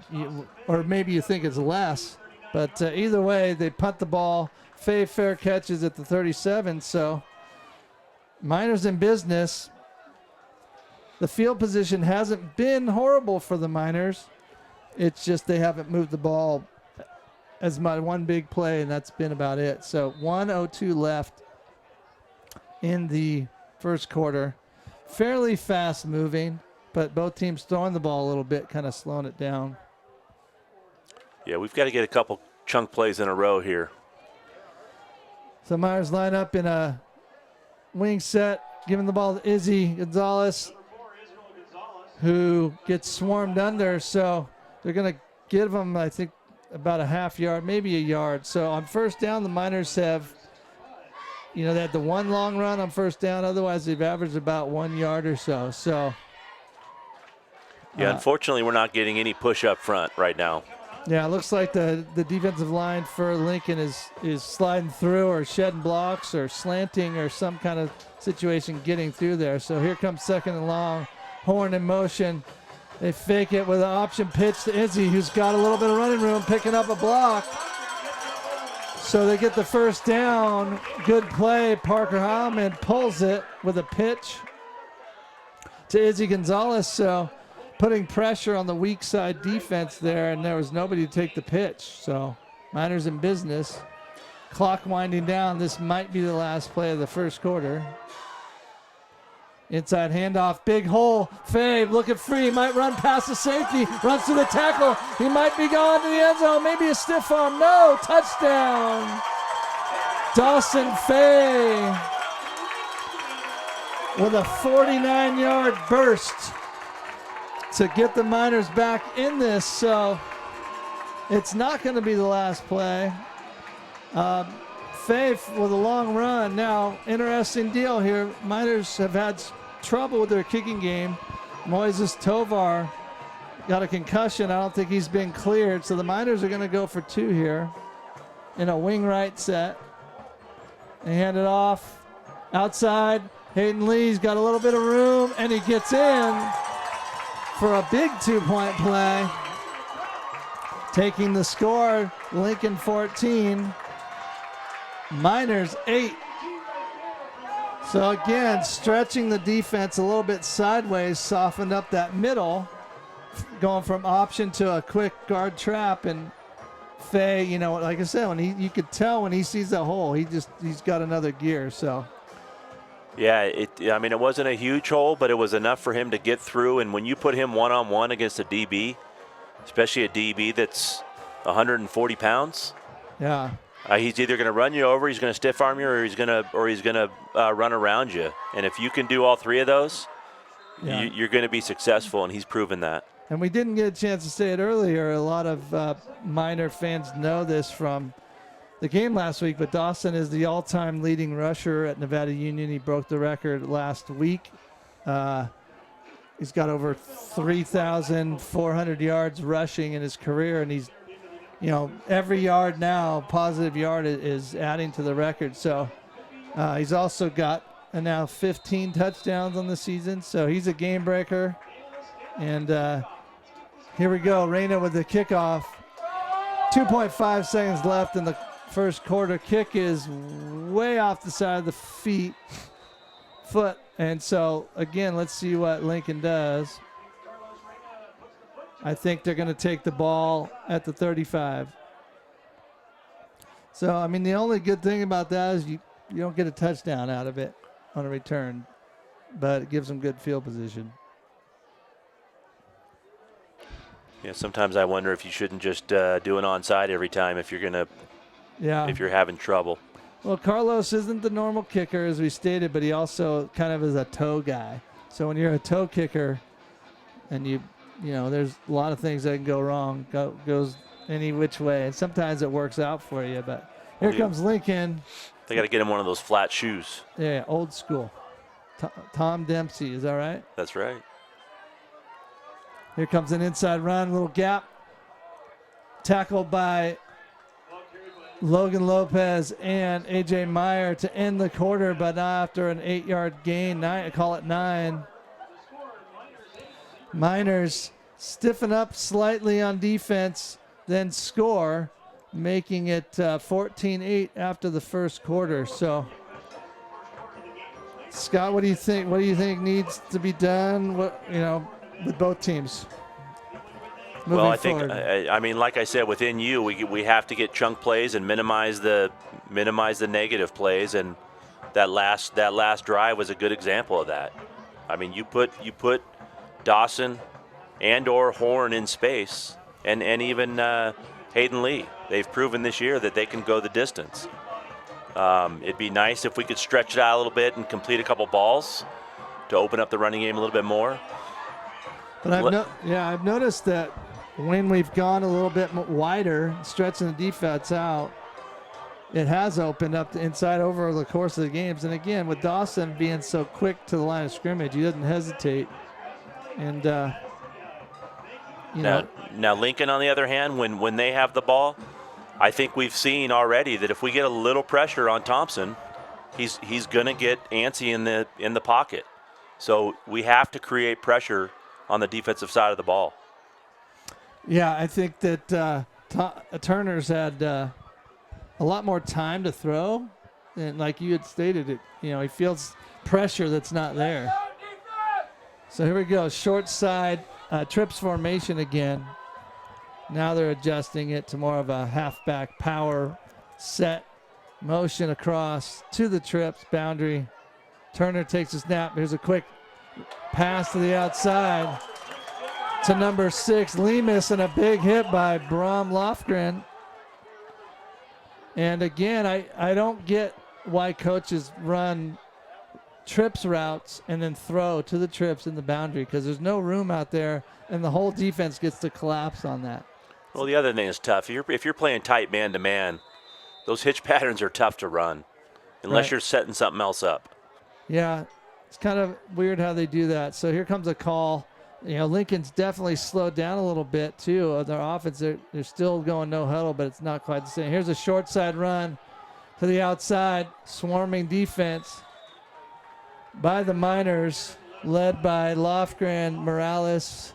or maybe you think it's less. But either way, they punt the ball. Fair catches at the 37, so Miners in business. The field position hasn't been horrible for the Miners. It's just they haven't moved the ball as much. One big play, and that's been about it. So 1:02 left in the first quarter. Fairly fast moving, but both teams throwing the ball a little bit, kind of slowing it down. Yeah, we've got to get a couple chunk plays in a row here. So Myers line up in a wing set, giving the ball to Izzy Gonzalez, who gets swarmed under. So they're going to give him, I think, about a half yard, maybe a yard. So on first down, the Miners have, they had the one long run on first down. Otherwise, they've averaged about 1 yard or so. So, yeah, unfortunately, we're not getting any push up front right now. Yeah, it looks like the defensive line for Lincoln is sliding through or shedding blocks or slanting or some kind of situation getting through there. So here comes 2nd and long. Horn in motion. They fake it with an option pitch to Izzy, who's got a little bit of running room, picking up a block. So they get the first down. Good play. Parker Heilman pulls it with a pitch to Izzy Gonzalez. So putting pressure on the weak side defense there, and there was nobody to take the pitch. So Miners in business. Clock winding down. This might be the last play of the first quarter. Inside handoff, big hole. Fabe looking free, might run past the safety, runs to the tackle. He might be going to the end zone, maybe a stiff arm. No, touchdown. Dawson Fay with a 49-yard burst to get the Miners back in this. So it's not going to be the last play. Faith with a long run. Now, interesting deal here. Miners have had trouble with their kicking game. Moises Tovar got a concussion. I don't think he's been cleared. So the Miners are going to go for 2 here in a wing right set. They hand it off outside. Hayden Lee's got a little bit of room, and he gets in for a big 2-point play. Taking the score, Lincoln 14. Miners 8. So again, stretching the defense a little bit sideways, softened up that middle, going from option to a quick guard trap. And Fay, like I said, when you could tell when he sees that hole, he's got another gear. So yeah, it wasn't a huge hole, but it was enough for him to get through. And when you put him one-on-one against a DB, especially a DB that's 140 pounds, yeah. He's either going to run you over, he's going to stiff arm you, or he's going to run around you. And if you can do all 3 of those, yeah, you're going to be successful, and he's proven that. And we didn't get a chance to say it earlier. A lot of Miner fans know this from the game last week, but Dawson is the all-time leading rusher at Nevada Union. He broke the record last week. He's got over 3,400 yards rushing in his career, and he's every yard now, positive yard, is adding to the record. So he's also got now 15 touchdowns on the season. So he's a game breaker. And here we go. Reyna with the kickoff. 2.5 seconds left in the first quarter. Kick is way off the side of the foot. And so, again, let's see what Lincoln does. I think they're going to take the ball at the 35. So, the only good thing about that is you don't get a touchdown out of it on a return. but it gives them good field position. Yeah, sometimes I wonder if you shouldn't just do an onside every time if you're having trouble. Well, Carlos isn't the normal kicker, as we stated, but he also kind of is a toe guy. So when you're a toe kicker, and there's a lot of things that can go wrong, goes any which way, and sometimes it works out for you. But here comes Lincoln. They got to get him one of those flat shoes. Yeah, old school. Tom Dempsey, is that right? That's right. Here comes an inside run, little gap. Tackled by Logan Lopez and A.J. Meyer to end the quarter, but not after an 8-yard gain. Call it 9. Miners stiffen up slightly on defense, then score, making it 14-8 after the first quarter. So, Scott, what do you think? What do you think needs to be done? With both teams? Well, I think like I said, within we have to get chunk plays and minimize the negative plays, and that last drive was a good example of that. I mean, you put Dawson and or Horn in space, and even Hayden Lee. They've proven this year that they can go the distance. It'd be nice if we could stretch it out a little bit and complete a couple balls to open up the running game a little bit more. But I've noticed that when we've gone a little bit wider, stretching the defense out, it has opened up the inside over the course of the games. And again, with Dawson being so quick to the line of scrimmage, he doesn't hesitate. And now Lincoln, on the other hand, when they have the ball, I think we've seen already that if we get a little pressure on Thompson, he's going to get antsy in the pocket. So we have to create pressure on the defensive side of the ball. Yeah, I think that Turner's had a lot more time to throw, and like you had stated, he feels pressure that's not there. So here we go, short side trips formation again. Now they're adjusting it to more of a halfback power set motion across to the trips boundary. Turner takes a snap. Here's a quick pass to the outside to number 6, Lemus, and a big hit by Bram Lofgren. And again, I don't get why coaches run trips routes and then throw to the trips in the boundary, because there's no room out there, and the whole defense gets to collapse on that. Well, the other thing is tough. If you're playing tight man-to-man, those hitch patterns are tough to run unless you're setting something else up. Yeah, it's kind of weird how they do that. So here comes a call. Lincoln's definitely slowed down a little bit, too. Their offense, they're still going no huddle, but it's not quite the same. Here's a short side run to the outside, swarming defense by the Miners, led by Lofgren, Morales,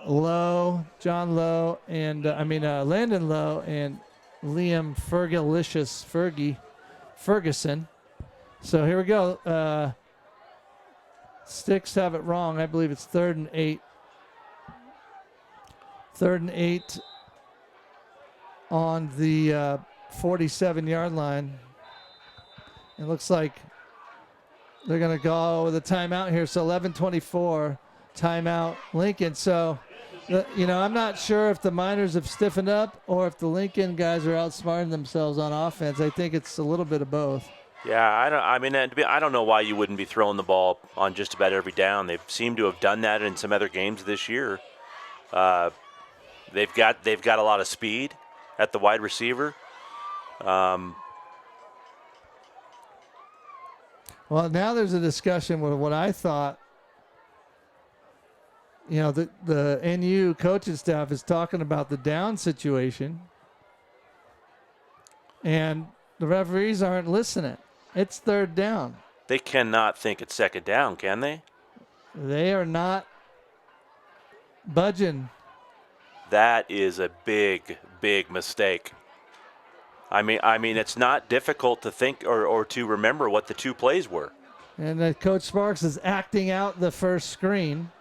Landon Lowe, and Liam Ferguson. So here we go. Sticks have it wrong. I believe it's 3rd and 8. 3rd and 8 on the 47-yard line. It looks like they're going to go with a timeout here. So 11:24, timeout Lincoln. So, I'm not sure if the Miners have stiffened up or if the Lincoln guys are outsmarting themselves on offense. I think it's a little bit of both. Yeah, I don't know why you wouldn't be throwing the ball on just about every down. They seem to have done that in some other games this year. They've got a lot of speed at the wide receiver. Well, now there's a discussion with what I thought. The NU coaching staff is talking about the down situation, and the referees aren't listening. It's 3rd down. They cannot think it's 2nd down, can they? They are not budging. That is a big, big mistake. I mean, it's not difficult to think or to remember what the two plays were. And Coach Sparks is acting out the first screen.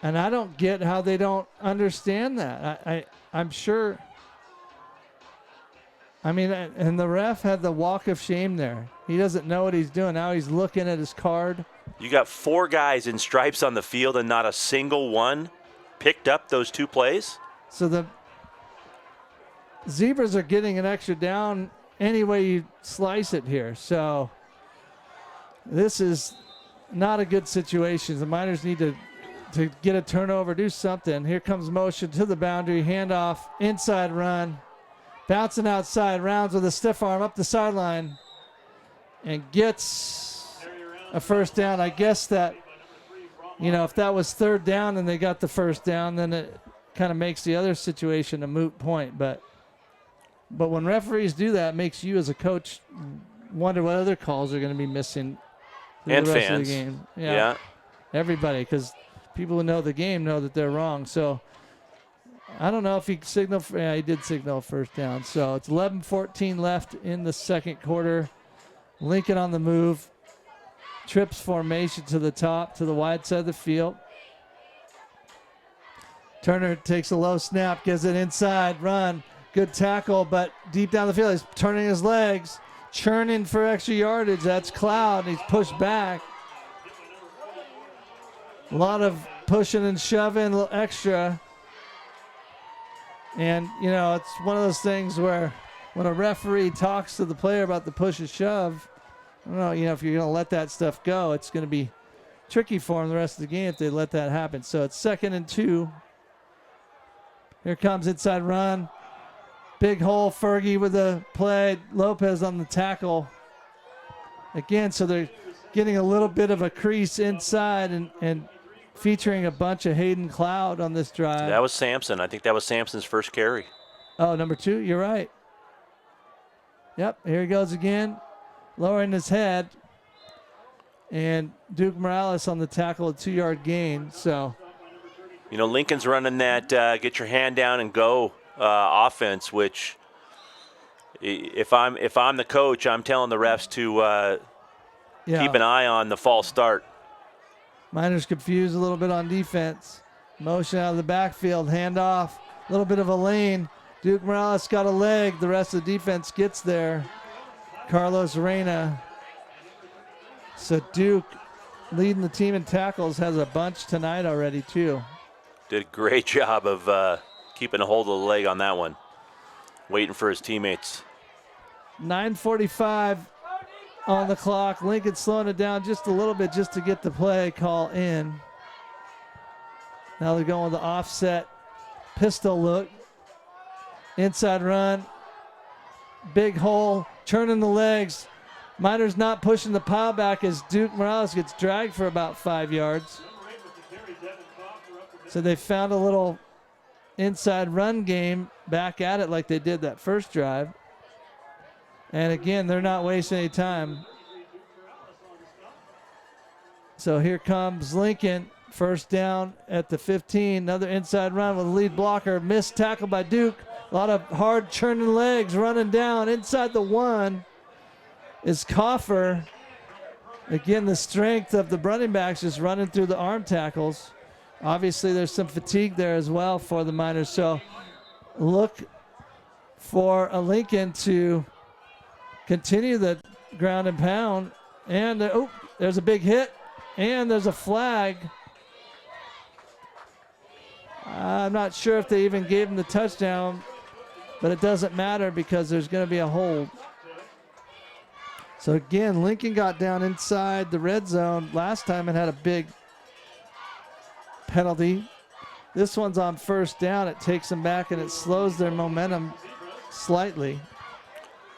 And I don't get how they don't understand that. I'm sure. I mean, and the ref had the walk of shame there. He doesn't know what he's doing. Now he's looking at his card. You got 4 guys in stripes on the field and not a single one picked up those 2 plays? So the Zebras are getting an extra down any way you slice it here. So this is not a good situation. The Miners need to get a turnover, do something. Here comes motion to the boundary, handoff, inside run. Bouncing outside, rounds with a stiff arm up the sideline and gets a first down. I guess that, if that was 3rd down and they got the first down, then it kind of makes the other situation a moot point. But when referees do that, it makes you as a coach wonder what other calls are going to be missing through And the rest fans. of the game. Yeah. Everybody, because people who know the game know that they're wrong. So I don't know if he signaled. Yeah, he did signal first down. So it's 11:14 left in the second quarter. Lincoln on the move. Trips formation to the top, to the wide side of the field. Turner takes a low snap, gives it inside, run. Good tackle, but deep down the field, he's turning his legs, churning for extra yardage. That's Cloud. He's pushed back. A lot of pushing and shoving, a little extra. And, it's one of those things where when a referee talks to the player about the push and shove, I don't know, if you're going to let that stuff go, it's going to be tricky for them the rest of the game if they let that happen. So it's 2nd and 2. Here comes inside run. Big hole, Fergie with the play. Lopez on the tackle. Again, so they're getting a little bit of a crease inside and featuring a bunch of Hayden Cloud on this drive. That was Sampson. I think that was Sampson's first carry. Oh, number 2, you're right. Yep, here he goes again, lowering his head. And Duke Morales on the tackle, a 2-yard gain. So, Lincoln's running that get your hand down and go offense, which if I'm the coach, I'm telling the refs to keep an eye on the false start. Miners confused a little bit on defense. Motion out of the backfield, handoff, a little bit of a lane. Duke Morales got a leg. The rest of the defense gets there. Carlos Reyna. So Duke, leading the team in tackles, has a bunch tonight already too. Did a great job of keeping a hold of the leg on that one, waiting for his teammates. 9:45 on the clock. Lincoln slowing it down just a little bit just to get the play call in. Now they're going with the offset pistol look. Inside run. Big hole. Churning the legs. Miners not pushing the pile back as Duke Morales gets dragged for about 5 yards. So they found a little inside run game back at it like they did that first drive. And again, they're not wasting any time. So here comes Lincoln. First down at the 15. Another inside run with a lead blocker. Missed tackle by Duke. A lot of hard churning legs running down. Inside the 1 is Coffer. Again, the strength of the running backs just running through the arm tackles. Obviously, there's some fatigue there as well for the Miners. So look for a Lincoln to continue the ground and pound. And there's a big hit. And there's a flag. I'm not sure if they even gave him the touchdown, but it doesn't matter because there's going to be a hold. So again, Lincoln got down inside the red zone last time and had a big penalty. This one's on first down. It takes them back and it slows their momentum slightly.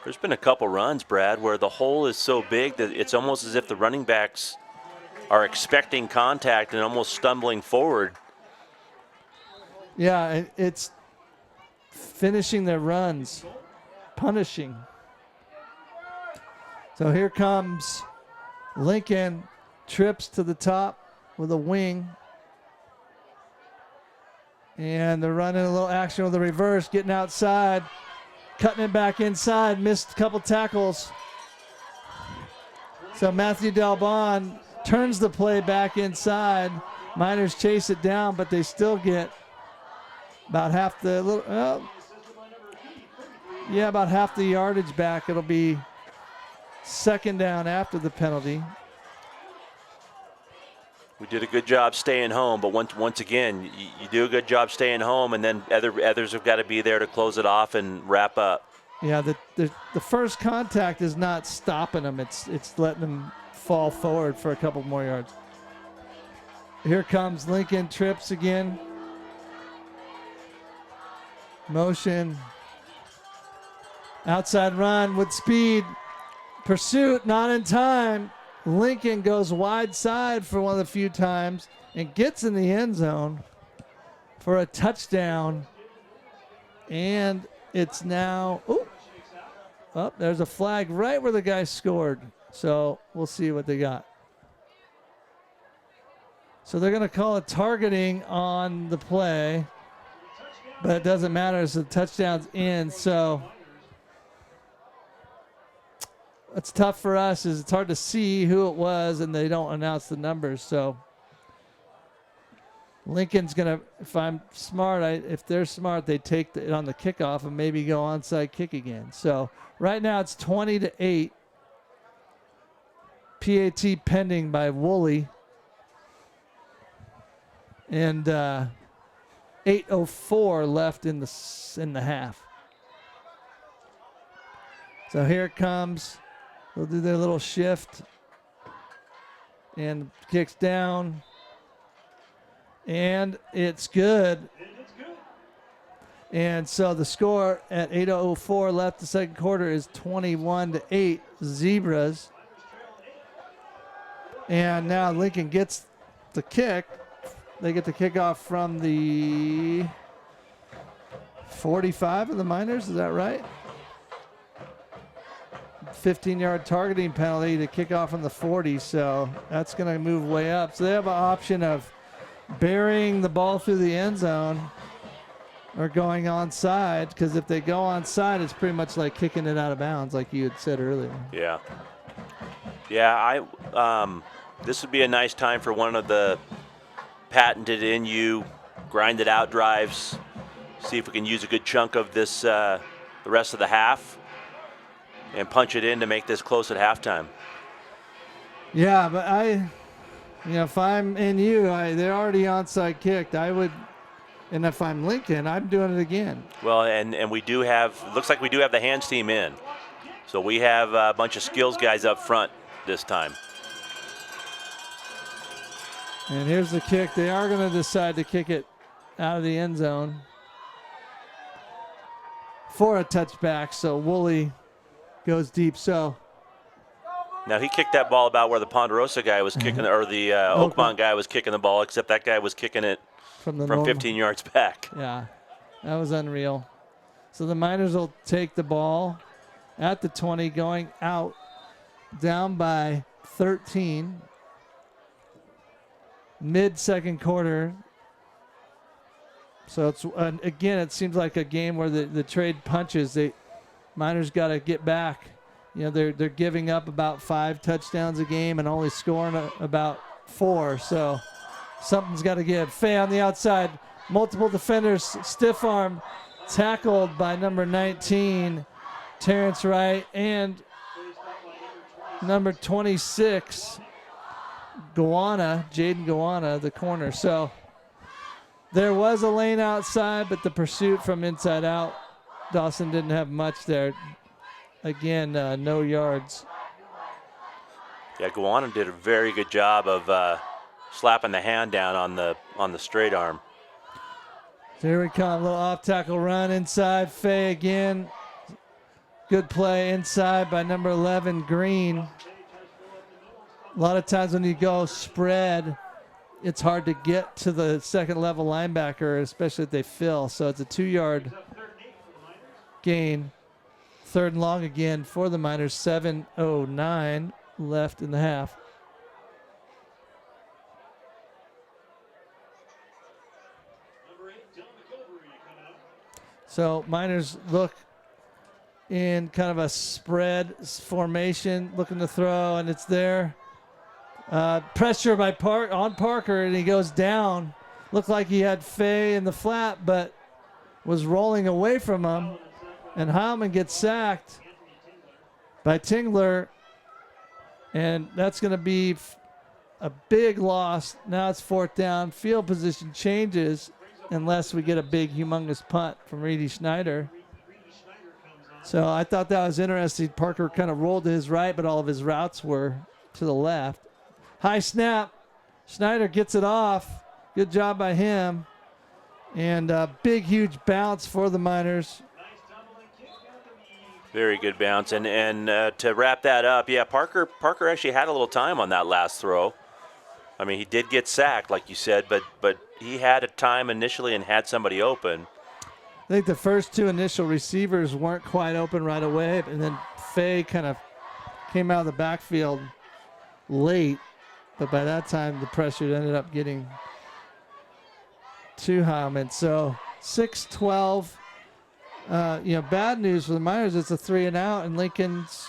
There's been a couple runs, Brad, where the hole is so big that it's almost as if the running backs are expecting contact and almost stumbling forward. Yeah, it's finishing their runs, punishing. So here comes Lincoln, trips to the top with a wing. And they're running a little action with a reverse, getting outside, cutting it back inside, missed a couple tackles. So Matthew Dalbon turns the play back inside. Miners chase it down, but they still get about half the little. Yeah, about half the yardage back. It'll be second down after the penalty. We did a good job staying home, but once again, you do a good job staying home, and then others have got to be there to close it off and wrap up. Yeah, the first contact is not stopping them. It's letting them fall forward for a couple more yards. Here comes Lincoln, trips again. Motion. Outside run with speed. Pursuit, not in time. Lincoln goes wide side for one of the few times and gets in the end zone for a touchdown. And it's now, there's a flag right where the guy scored. So we'll see what they got. So they're going to call it targeting on the play, but it doesn't matter. So the touchdown's in. So it's tough for us. It's hard to see who it was, and they don't announce the numbers. So Lincoln's going to, if I'm smart, if they're smart, they take it on the kickoff and maybe go onside kick again. So right now it's 20-8. PAT pending by Woolley. And 8:04 left in the half. So here it comes. They'll do their little shift. And kicks down. And it's good. And so the score at 8:04 left the second quarter is 21-8 Zebras. And now Lincoln gets the kick. They get the kickoff from the 45 of the Miners. Is that right? 15-yard targeting penalty to kick off from the 40. So that's going to move way up. So they have an option of burying the ball through the end zone or going onside, because if they go onside, it's pretty much like kicking it out of bounds, like you had said earlier. Yeah. Yeah, this would be a nice time for one of the patented in-you, grinded out drives. See if we can use a good chunk of this the rest of the half and punch it in to make this close at halftime. Yeah, but if I'm in you, they're already onside kicked. I would, and if I'm Lincoln, I'm doing it again. Well, and we do have, looks like we do have the hands team in. So we have a bunch of skills guys up front this time. And here's the kick. They are going to decide to kick it out of the end zone for a touchback. So Woolley goes deep. So now he kicked that ball about where the Ponderosa guy was kicking, or the Oakmont guy was kicking the ball, except that guy was kicking it from 15 yards back. Yeah, that was unreal. So the Miners will take the ball at the 20, going out, down by 13. Mid-second quarter. So it's again, it seems like a game where the trade punches. Miners got to get back. They're giving up about 5 touchdowns a game and only scoring about 4. So something's got to give. Fay on the outside, multiple defenders, stiff arm, tackled by number 19, Terrence Wright, and number 26. Jaden Gowana, the corner. So there was a lane outside, but the pursuit from inside out, Dawson didn't have much there. Again, no yards. Yeah, Gowana did a very good job of slapping the hand down on the straight arm. So here we come, a little off tackle run inside. Fay again. Good play inside by number 11, Green. A lot of times when you go spread, it's hard to get to the second level linebacker, especially if they fill. So it's a 2-yard gain. Third and long again for the Miners. 7:09 left in the half. So Miners look in kind of a spread formation, looking to throw, and it's there. Pressure by on Parker, and he goes down. Looked like he had Fay in the flat, but was rolling away from him. And Heilman gets sacked by Tingler, and that's going to be a big loss. Now it's 4th down. Field position changes unless we get a big, humongous punt from Reedy Schneider. So I thought that was interesting. Parker kind of rolled to his right, but all of his routes were to the left. High snap. Schneider gets it off. Good job by him. And a big, huge bounce for the Miners. Very good bounce. And to wrap that up, yeah, Parker actually had a little time on that last throw. I mean, he did get sacked, like you said, but he had a time initially and had somebody open. I think the first 2 initial receivers weren't quite open right away, and then Fay kind of came out of the backfield late, but by that time the pressure ended up getting to Heilman. So 6-12. Bad news for the Miners. It's a 3-and-out, and Lincoln's,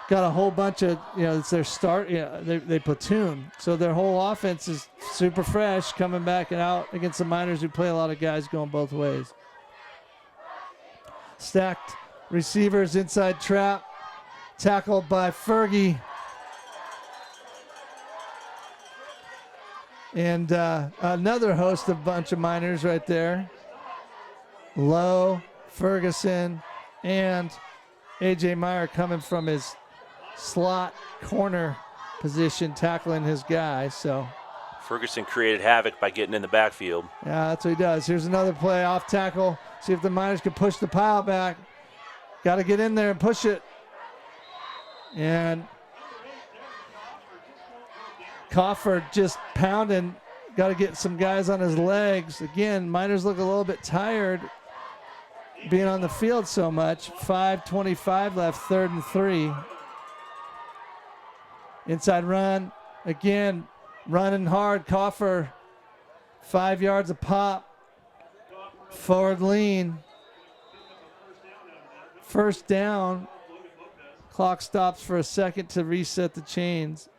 got a whole bunch of, it's their start. They platoon. So their whole offense is super fresh coming back and out against the Miners who play a lot of guys going both ways. Stacked receivers, inside trap, tackled by Fergie. And another host of bunch of Miners right there. Lowe, Ferguson, and A.J. Meyer coming from his slot corner position, tackling his guy. So Ferguson created havoc by getting in the backfield. yeah, that's what he does. Here's another play off tackle. See if the Miners can push the pile back. Got to get in there and push it. And Coffer just pounding. Got to get some guys on his legs. Again, Miners look a little bit tired being on the field so much. 5:25 left, 3rd and 3. Inside run. Again, running hard. Coffer, 5 yards a pop. Forward lean. 1st down. Clock stops for a second to reset the chains.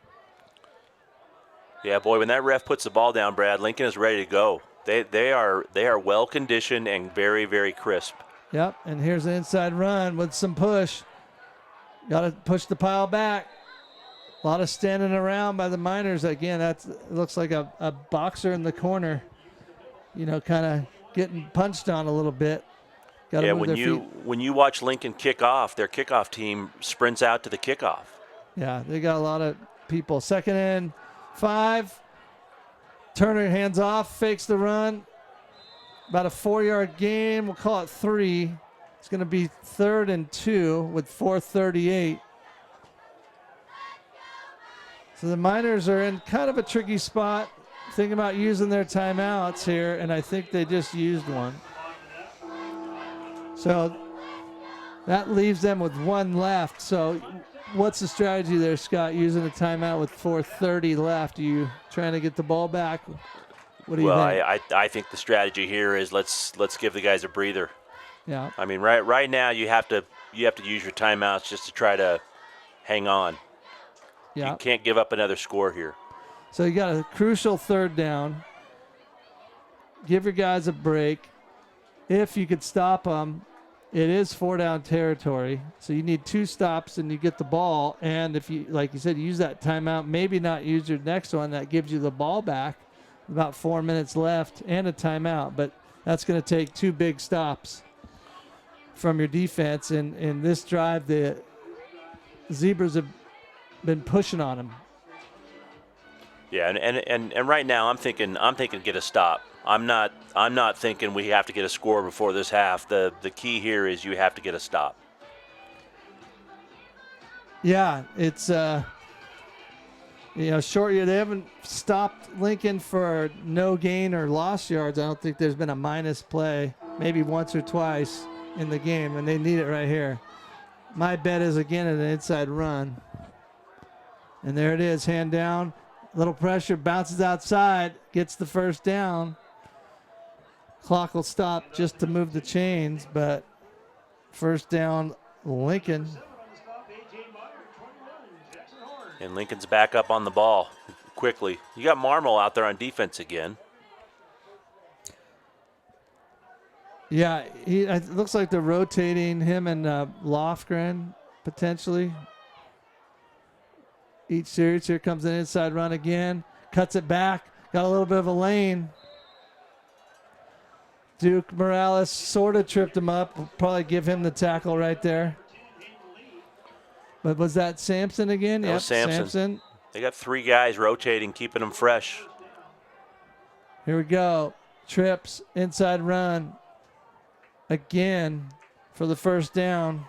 Yeah, boy, when that ref puts the ball down, Brad, Lincoln is ready to go. They are well conditioned and very, very crisp. Yep, and here's an inside run with some push. Got to push the pile back. A lot of standing around by the Miners. Again, it looks like a boxer in the corner, kind of getting punched on a little bit. Yeah, when you watch Lincoln kick off, their kickoff team sprints out to the kickoff. Yeah, they got a lot of people. 2nd and 5. Turner hands off, fakes the run. About a 4-yard gain. We'll call it 3. It's going to be 3rd and 2 with 4:38. So the Miners are in kind of a tricky spot, thinking about using their timeouts here, and I think they just used one. So that leaves them with 1 left. So what's the strategy there, Scott, using a timeout with 4:30 left? Are you trying to get the ball back? What do you think? I think the strategy here is let's give the guys a breather. Yeah. I mean, right now you have to use your timeouts just to try to hang on. Yeah. You can't give up another score here. So you got a crucial 3rd down. Give your guys a break. If you could stop them, it is 4-down territory. So you need 2 stops and you get the ball. And if you, like you said, use that timeout, maybe not use your next one, that gives you the ball back. About 4 minutes left and a timeout. But that's going to take 2 big stops from your defense. And in this drive, the Zebras have been pushing on them. Yeah, and right now I'm thinking get a stop. I'm not thinking we have to get a score before this half. The key here is you have to get a stop. Yeah, it's short year. They haven't stopped Lincoln for no gain or loss yards. I don't think there's been a minus play, maybe once or twice in the game, and they need it right here. My bet is again an inside run. And there it is, hand down, little pressure, bounces outside, gets the 1st down. Clock will stop just to move the chains, but 1st down, Lincoln. And Lincoln's back up on the ball quickly. You got Marmol out there on defense again. Yeah, it looks like they're rotating him and Lofgren potentially. Each series. Here comes an inside run again. Cuts it back. Got a little bit of a lane. Duke Morales sort of tripped him up. We'll probably give him the tackle right there. But was that Sampson again? That Yep, was Sampson. They got 3 guys rotating, keeping them fresh. Here we go. Trips, inside run. Again for the first down.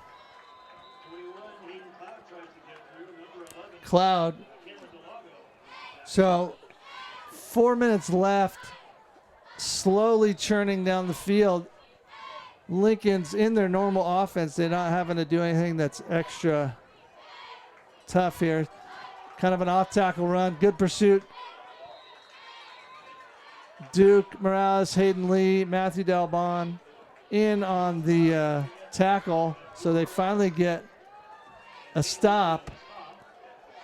Cloud. So 4 minutes left. Slowly churning down the field. Lincoln's in their normal offense. They're not having to do anything that's extra tough here. Kind of an off-tackle run. Good pursuit. Duke Morales, Hayden Lee, Matthew Dalbon in on the tackle. So they finally get a stop.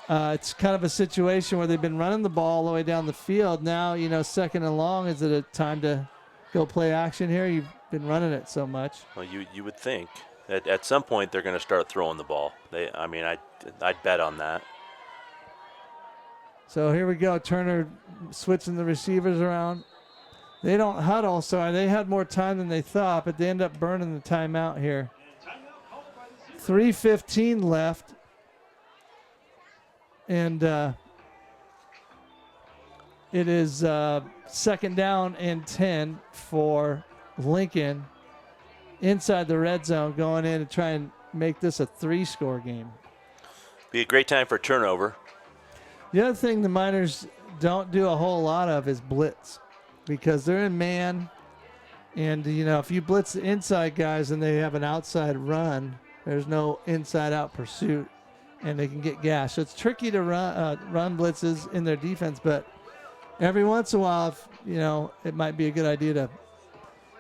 It's kind of a situation where they've been running the ball all the way down the field. Now, second and long, is it a time to go play action here? You've been running it so much. Well, you would think that at some point they're going to start throwing the ball. I'd bet on that. So here we go. Turner switching the receivers around. They don't huddle, so they had more time than they thought, but they end up burning the timeout here. 3:15 left. And it is second down and 10 for Lincoln inside the red zone, going in to try and make this a 3-score game. Be a great time for turnover. The other thing the Miners don't do a whole lot of is blitz, because they're in man. And, if you blitz the inside guys and they have an outside run, there's no inside-out pursuit, and they can get gashed. So it's tricky to run blitzes in their defense, but every once in a while, it might be a good idea to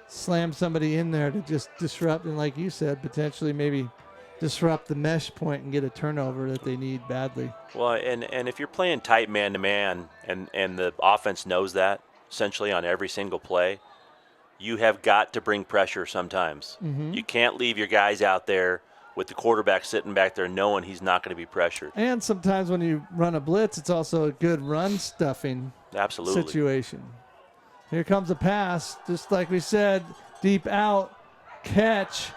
slam somebody in there to just disrupt, and like you said, potentially maybe disrupt the mesh point and get a turnover that they need badly. Well, and if you're playing tight man-to-man and the offense knows that essentially on every single play, you have got to bring pressure sometimes. Mm-hmm. You can't leave your guys out there with the quarterback sitting back there knowing he's not going to be pressured. And sometimes when you run a blitz, it's also a good run stuffing situation. Here comes a pass, just like we said, deep out, catch,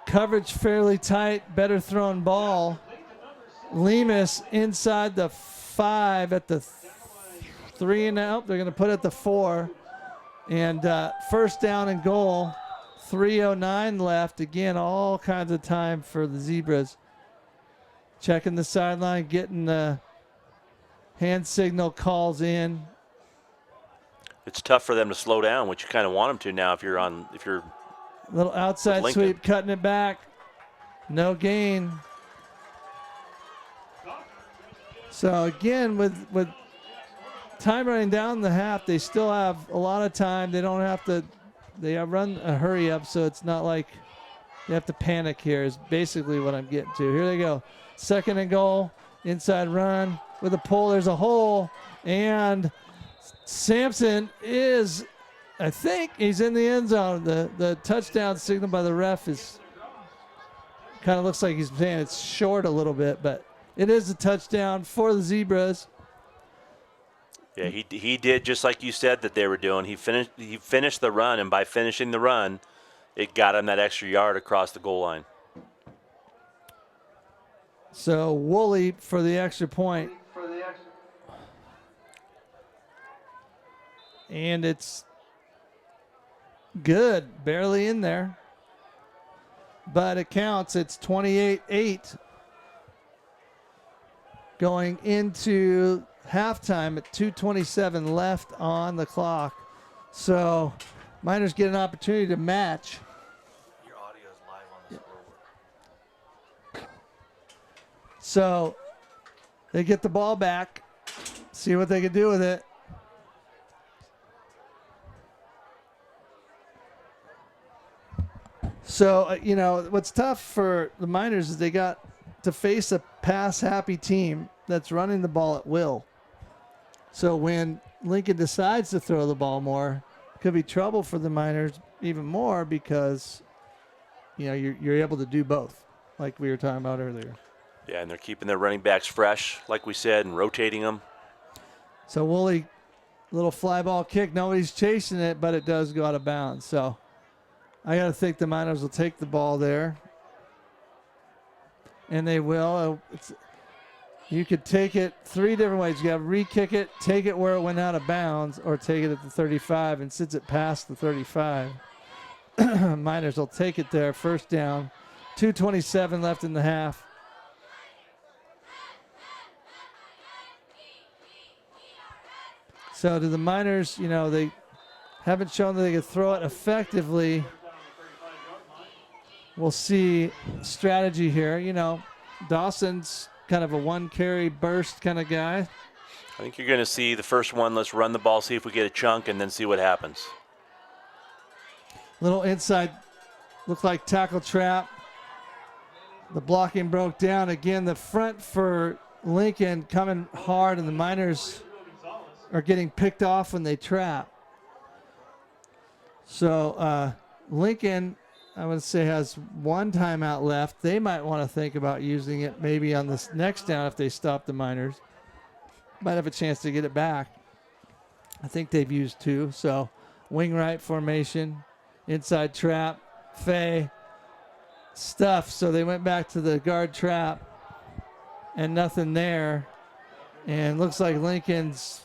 coverage fairly tight, better thrown ball. Lemus inside the 5 at the 3 and out. They're going to put it at the 4. And first down and goal. 3:09 left. Again, all kinds of time for the Zebras. Checking the sideline, getting the hand signal calls in. It's tough for them to slow down, which you kind of want them to now if you're little outside sweep, cutting it back. No gain. So again, with time running down the half, they still have a lot of time. They don't have to. They run a hurry up, so it's not like you have to panic here is basically what I'm getting to. Here they go. Second and goal. Inside run with a pull. There's a hole. And Sampson is, I think, he's in the end zone. The touchdown signal by the ref is kind of looks like he's saying it's short a little bit, but it is a touchdown for the Zebras. Yeah, he did just like you said that they were doing. He finished the run, and by finishing the run, it got him that extra yard across the goal line. So Woolley for the extra point. And it's good, barely in there. But it counts. It's 28-8 going into halftime at 2:27 left on the clock. So Miners get an opportunity to match. Your audio is live on the scoreboard. So they get the ball back, see what they can do with it. So, what's tough for the Miners is they got to face a pass-happy team that's running the ball at will. So when Lincoln decides to throw the ball more, it could be trouble for the Miners. even more because, you're able to do both, like we were talking about earlier. Yeah, and they're keeping their running backs fresh, like we said, and rotating them. So Woolley, little fly ball kick. Nobody's chasing it, but it does go out of bounds. So I got to think the Miners will take the ball there. And they will. You could take it 3 different ways. You got to re-kick it, take it where it went out of bounds, or take it at the 35. And since it passed the 35, Miners will take it there. First down. 2:27 left in the half. So to the Miners, they haven't shown that they can throw it effectively. We'll see strategy here. Dawson's kind of a one-carry burst kind of guy. I think you're going to see the first one. Let's run the ball, see if we get a chunk, and then see what happens. Little inside, looked like tackle trap. The blocking broke down. Again, the front for Lincoln coming hard, and the Miners are getting picked off when they trap. So Lincoln, I would say, has 1 timeout left. They might want to think about using it maybe on this next down if they stop the Miners. Might have a chance to get it back. I think they've used 2. So wing right formation, inside trap, Fay, stuff. So they went back to the guard trap and nothing there. And looks like Lincoln's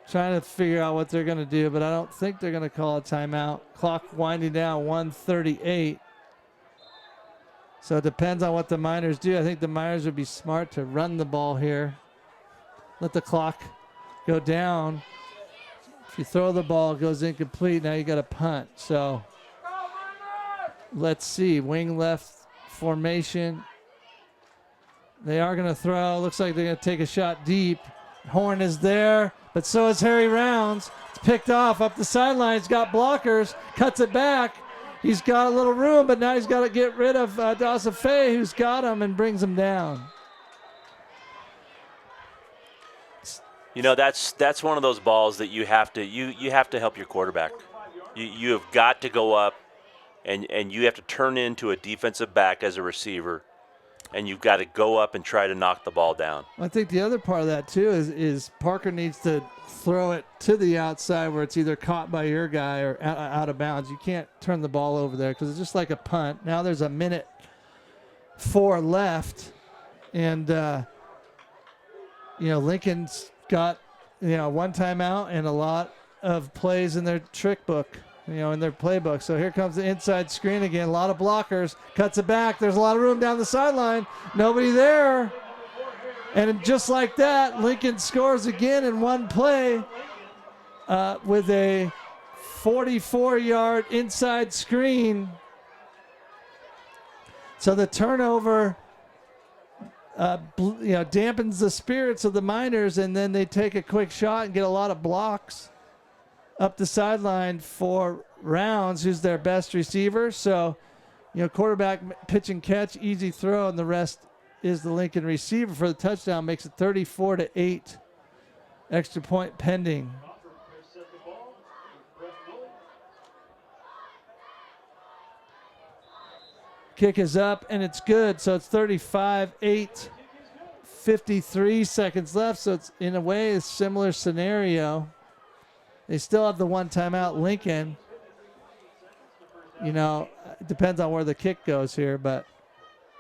trying to figure out what they're going to do, but I don't think they're going to call a timeout. Clock winding down, 1:38. So it depends on what the Miners do. I think the Miners would be smart to run the ball here. Let the clock go down. If you throw the ball, it goes incomplete. Now you got to punt. So let's see. Wing left formation. They are going to throw. Looks like they're going to take a shot deep. Horn is there, but so is Harry Rounds. It's picked off up the sideline. He's got blockers, cuts it back. He's got a little room, but now he's got to get rid of Dawson Fay, who's got him and brings him down. That's one of those balls that you have to help your quarterback. You have got to go up, and you have to turn into a defensive back as a receiver. And you've got to go up and try to knock the ball down. I think the other part of that, too, is Parker needs to throw it to the outside where it's either caught by your guy or out of bounds. You can't turn the ball over there because it's just like a punt. Now there's 1:04 left. And, Lincoln's got, 1 timeout and a lot of plays in their trick book. In their playbook. So here comes the inside screen again. A lot of blockers. Cuts it back. There's a lot of room down the sideline. Nobody there. And just like that, Lincoln scores again in one play with a 44-yard inside screen. So the turnover dampens the spirits of the Miners, and then they take a quick shot and get a lot of blocks up the sideline for Rounds, who's their best receiver. So, quarterback pitch and catch, easy throw, and the rest is the Lincoln receiver for the touchdown. Makes it 34-8. Extra point pending. Kick is up, and it's good. So it's 35-8. 53 seconds left. So it's, in a way, a similar scenario. They still have the 1 timeout. Lincoln, it depends on where the kick goes here, but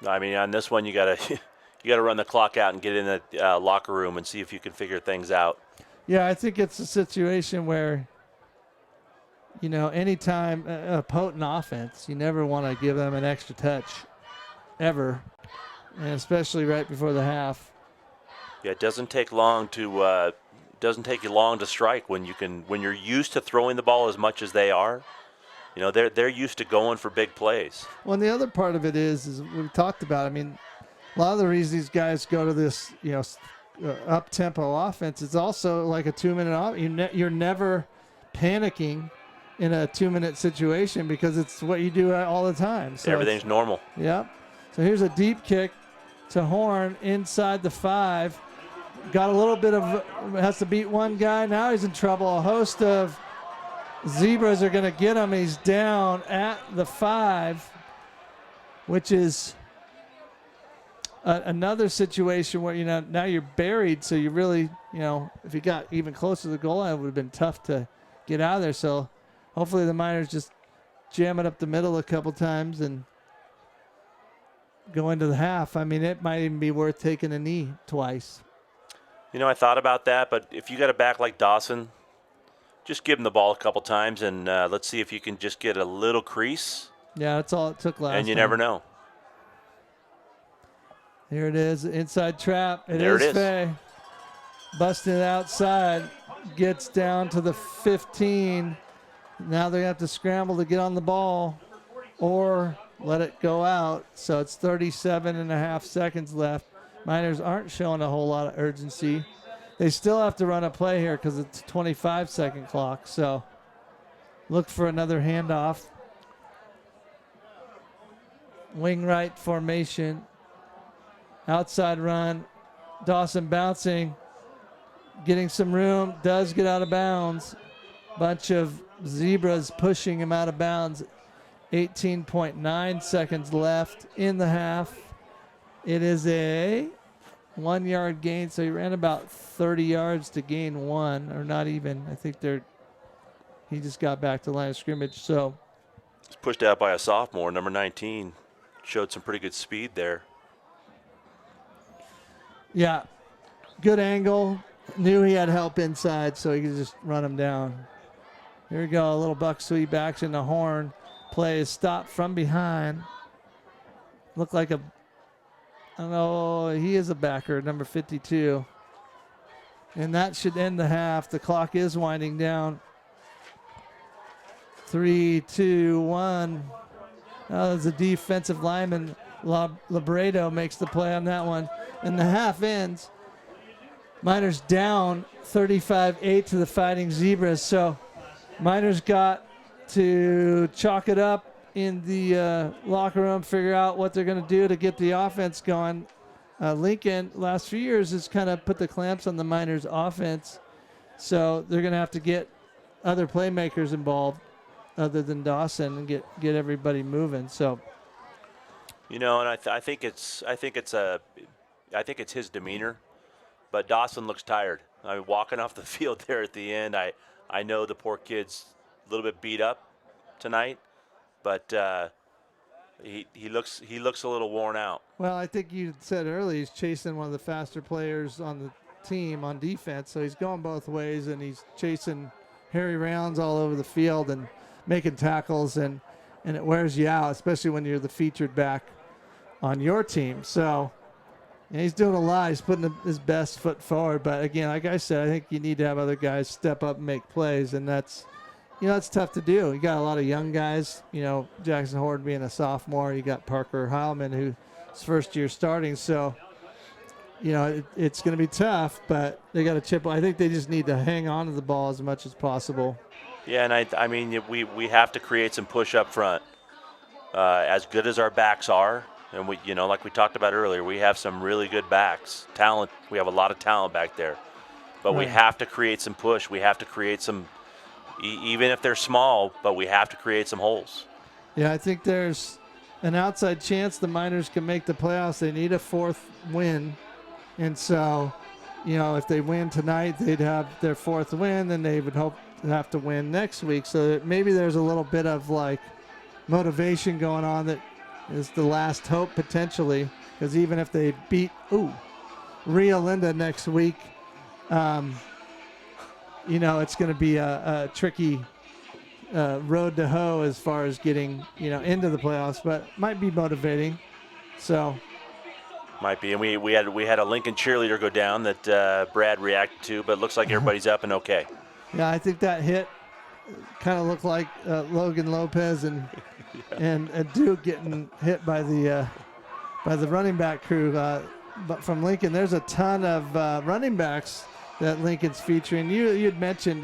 I mean, on this one, you gotta run the clock out and get in the locker room and see if you can figure things out. Yeah, I think it's a situation where, anytime a potent offense, you never want to give them an extra touch, ever, and especially right before the half. Yeah, it doesn't take long to. Doesn't take you long to strike when you're used to throwing the ball as much as they are. They're used to going for big plays. Well, and the other part of it is we've talked about. I mean, a lot of the reason these guys go to this up tempo offense is also like a 2-minute off. You're never panicking in a 2-minute situation because it's what you do all the time. So everything's normal. Yep. So here's a deep kick to Horn inside the 5. Got a little bit of, has to beat one guy. Now he's in trouble. A host of Zebras are going to get him. He's down at the 5, which is another situation where, now you're buried. So you really, if you got even closer to the goal line, it would have been tough to get out of there. So hopefully the Miners just jam it up the middle a couple times and go into the half. I mean, it might even be worth taking a knee twice. I thought about that, but if you got a back like Dawson, just give him the ball a couple times and let's see if you can just get a little crease. Yeah, that's all it took last time. And you never know. Here it is, inside trap. There it is. Faye. Busting it outside. Gets down to the 15. Now they have to scramble to get on the ball or let it go out. So it's 37.5 seconds left. Miners aren't showing a whole lot of urgency. They still have to run a play here because it's a 25-second clock. So look for another handoff. Wing right formation. Outside run. Dawson bouncing. Getting some room. Does get out of bounds. Bunch of Zebras pushing him out of bounds. 18.9 seconds left in the half. It is a 1 yard gain. So he ran about 30 yards to gain 1, or not even. I think he just got back to the line of scrimmage. So it's pushed out by a sophomore, number 19. Showed some pretty good speed there. Yeah, good angle. Knew he had help inside, so he could just run him down. Here we go, a little buck sweep action. The horn play is stopped from behind. Looked like he is a backer, number 52. And that should end the half. The clock is winding down. 3, 2, 1. There's a defensive lineman. Labredo makes the play on that one. And the half ends. Miners down 35-8 to the Fighting Zebras. So Miners got to chalk it up in the locker room, figure out what they're going to do to get the offense going. Lincoln, last few years, has kind of put the clamps on the Miners' offense. So they're going to have to get other playmakers involved other than Dawson and get everybody moving. So, and I think it's his demeanor, but Dawson looks tired. I mean, walking off the field there at the end, I know the poor kid's a little bit beat up tonight, but he looks a little worn out. Well, I think you said earlier he's chasing one of the faster players on the team on defense, so he's going both ways, and he's chasing hairy rounds all over the field and making tackles, and it wears you out, especially when you're the featured back on your team. So he's doing a lot. He's putting his best foot forward. But, again, like I said, I think you need to have other guys step up and make plays, and that's tough to do. You got a lot of young guys, Jackson Horde being a sophomore. You got Parker Heilman, who's first year starting. So, it's going to be tough, but they got to chip. I think they just need to hang on to the ball as much as possible. Yeah, and I mean, we have to create some push up front. As good as our backs are, and we, like we talked about earlier, we have some really good backs. Talent. We have a lot of talent back there, but we have to create some push. We have to create some, even if they're small, but we have to create some holes. Yeah, I think there's an outside chance the Miners can make the playoffs. They need a 4th win, and so, if they win tonight, they'd have their 4th win, then they would hope to have to win next week. So maybe there's a little bit of motivation going on that is the last hope potentially, because even if they beat Rio Linda next week, it's going to be a tricky road to hoe as far as getting into the playoffs, but might be motivating. So might be, and we had a Lincoln cheerleader go down that Brad reacted to, but it looks like everybody's up and okay. Yeah, I think that hit kind of looked like Logan Lopez and Duke getting hit by the running back crew. But from Lincoln, there's a ton of running backs that Lincoln's featuring. You'd mentioned,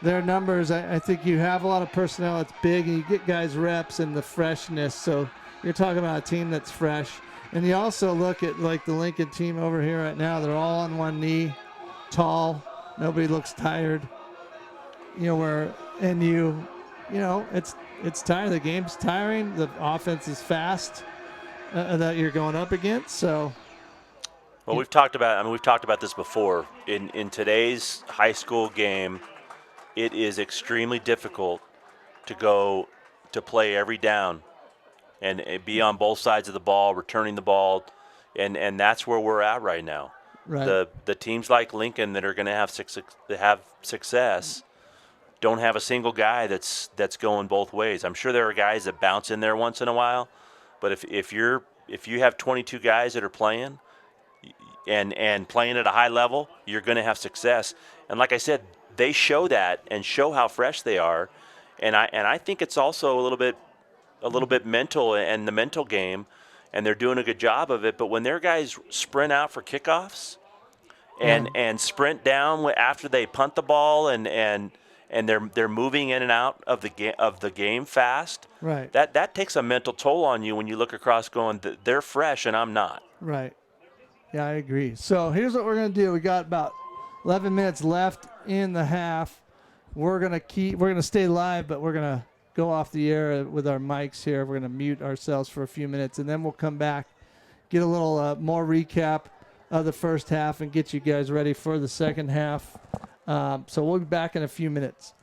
their numbers. I think you have a lot of personnel that's big, and you get guys reps and the freshness. So you're talking about a team that's fresh. And you also look at the Lincoln team over here right now. They're all on one knee, tall. Nobody looks tired. it's tiring. The game's tiring. The offense is fast that you're going up against. So, Well, we've talked about this before. In today's high school game, it is extremely difficult to go to play every down and be on both sides of the ball, returning the ball, and that's where we're at right now. right. The teams like Lincoln that are going to have success don't have a single guy that's going both ways. I'm sure there are guys that bounce in there once in a while, but if you have 22 guys that are playing and playing at a high level, you're going to have success. And like I said, they show that and show how fresh they are, and I think it's also a little bit mental and the mental game, and they're doing a good job of it. But when their guys sprint out for kickoffs and sprint down after they punt the ball and they're moving in and out of the game fast, Right. that takes a mental toll on you when you look across going, they're fresh and I'm not. Right. Yeah, I agree. So here's what we're going to do. We got about 11 minutes left in the half. We're going to stay live, but we're going to go off the air with our mics here. We're going to mute ourselves for a few minutes, and then we'll come back, get a little more recap of the first half, and get you guys ready for the second half. So we'll be back in a few minutes.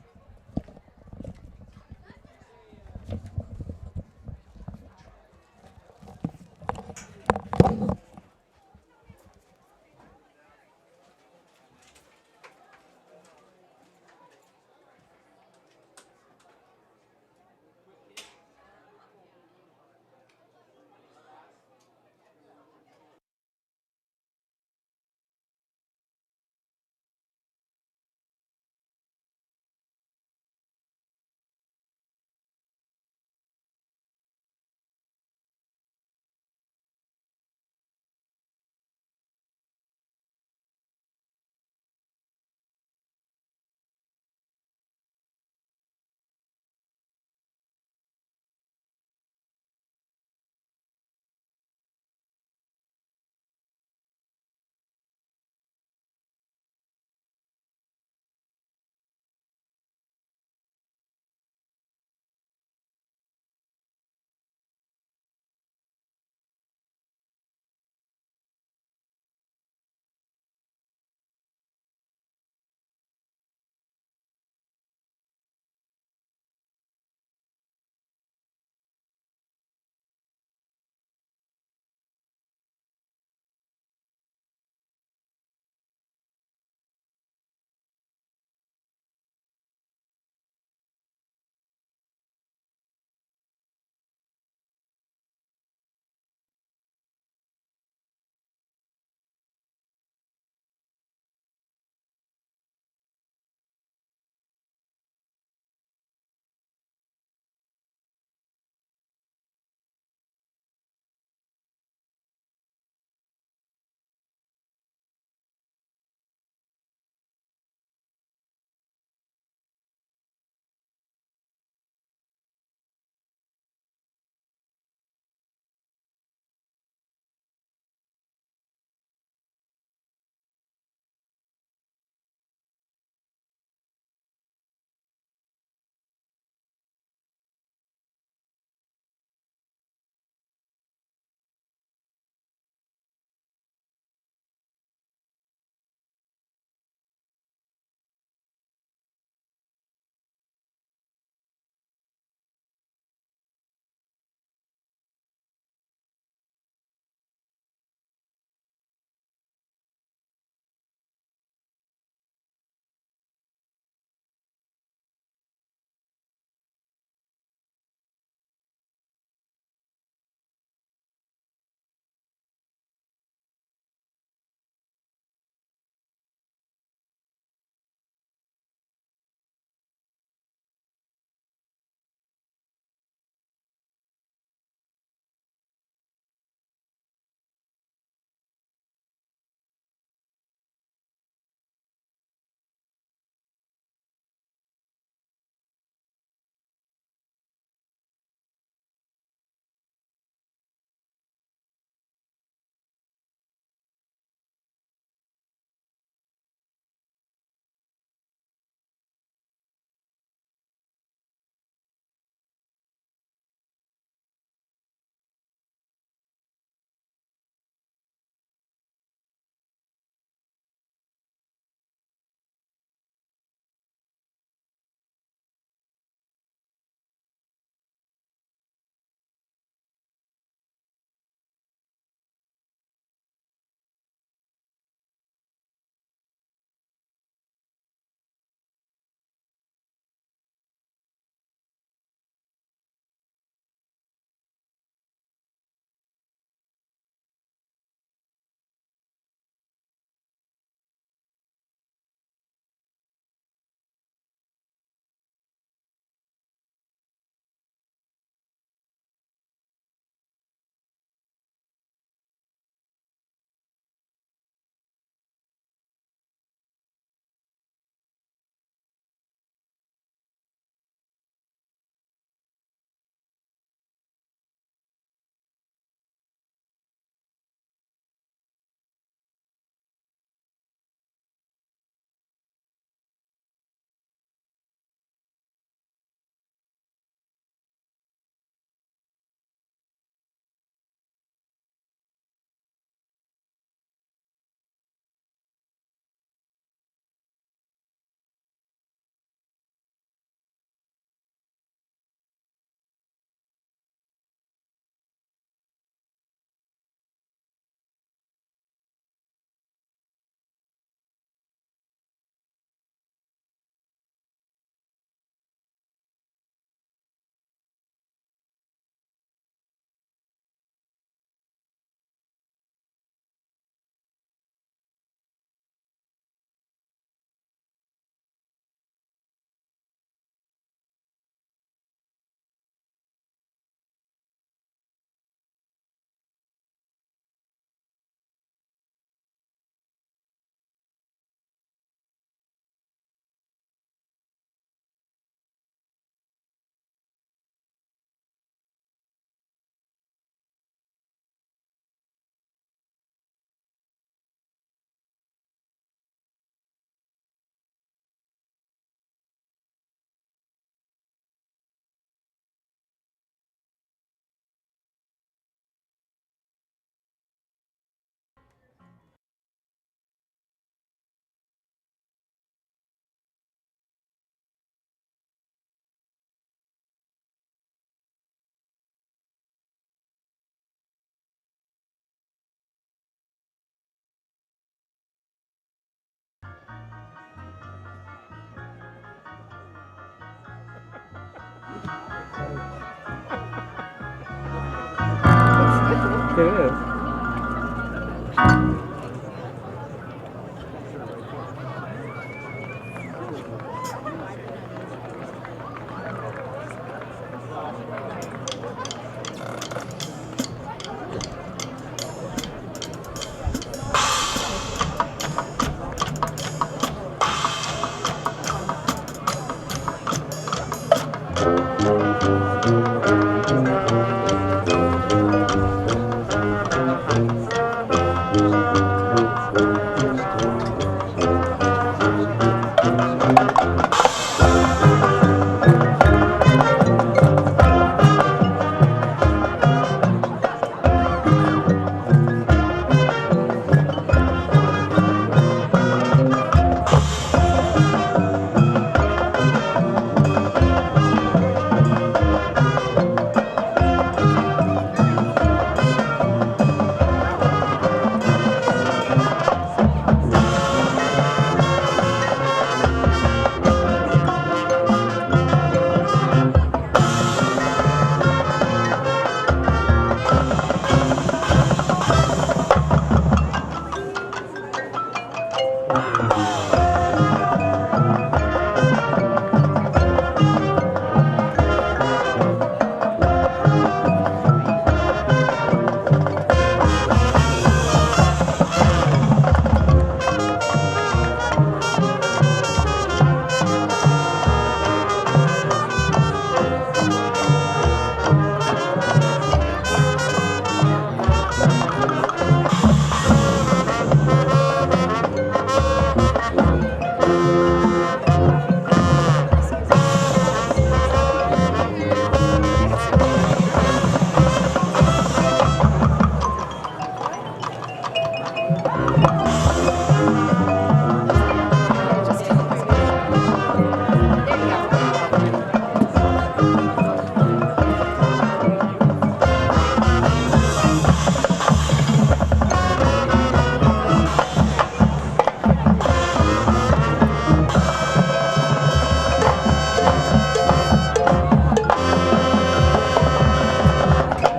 It is.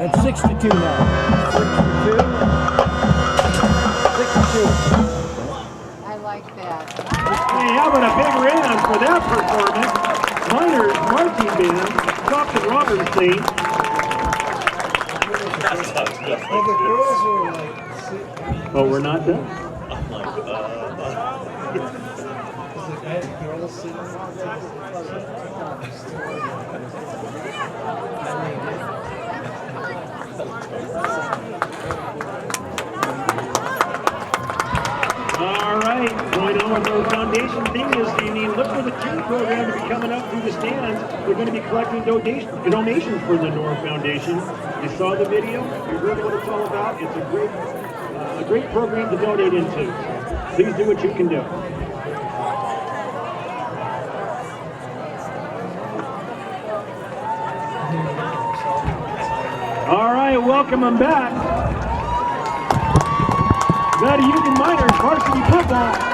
That's 62 now. 62. 62. I like that. Hey, how about a big round for that performance? Miners marching band, Dr. Robert State. Well, the girls were like, Oh, we're not done. I had girls sitting All right, going on with our foundation thing this evening. Look for the team program to be coming up through the stands. We're going to be collecting donations for the Nora Foundation. You saw the video. You heard what it's all about. It's a great program to donate into. Please do what you can do. All right, welcome them back. Got a Union Miners varsity football.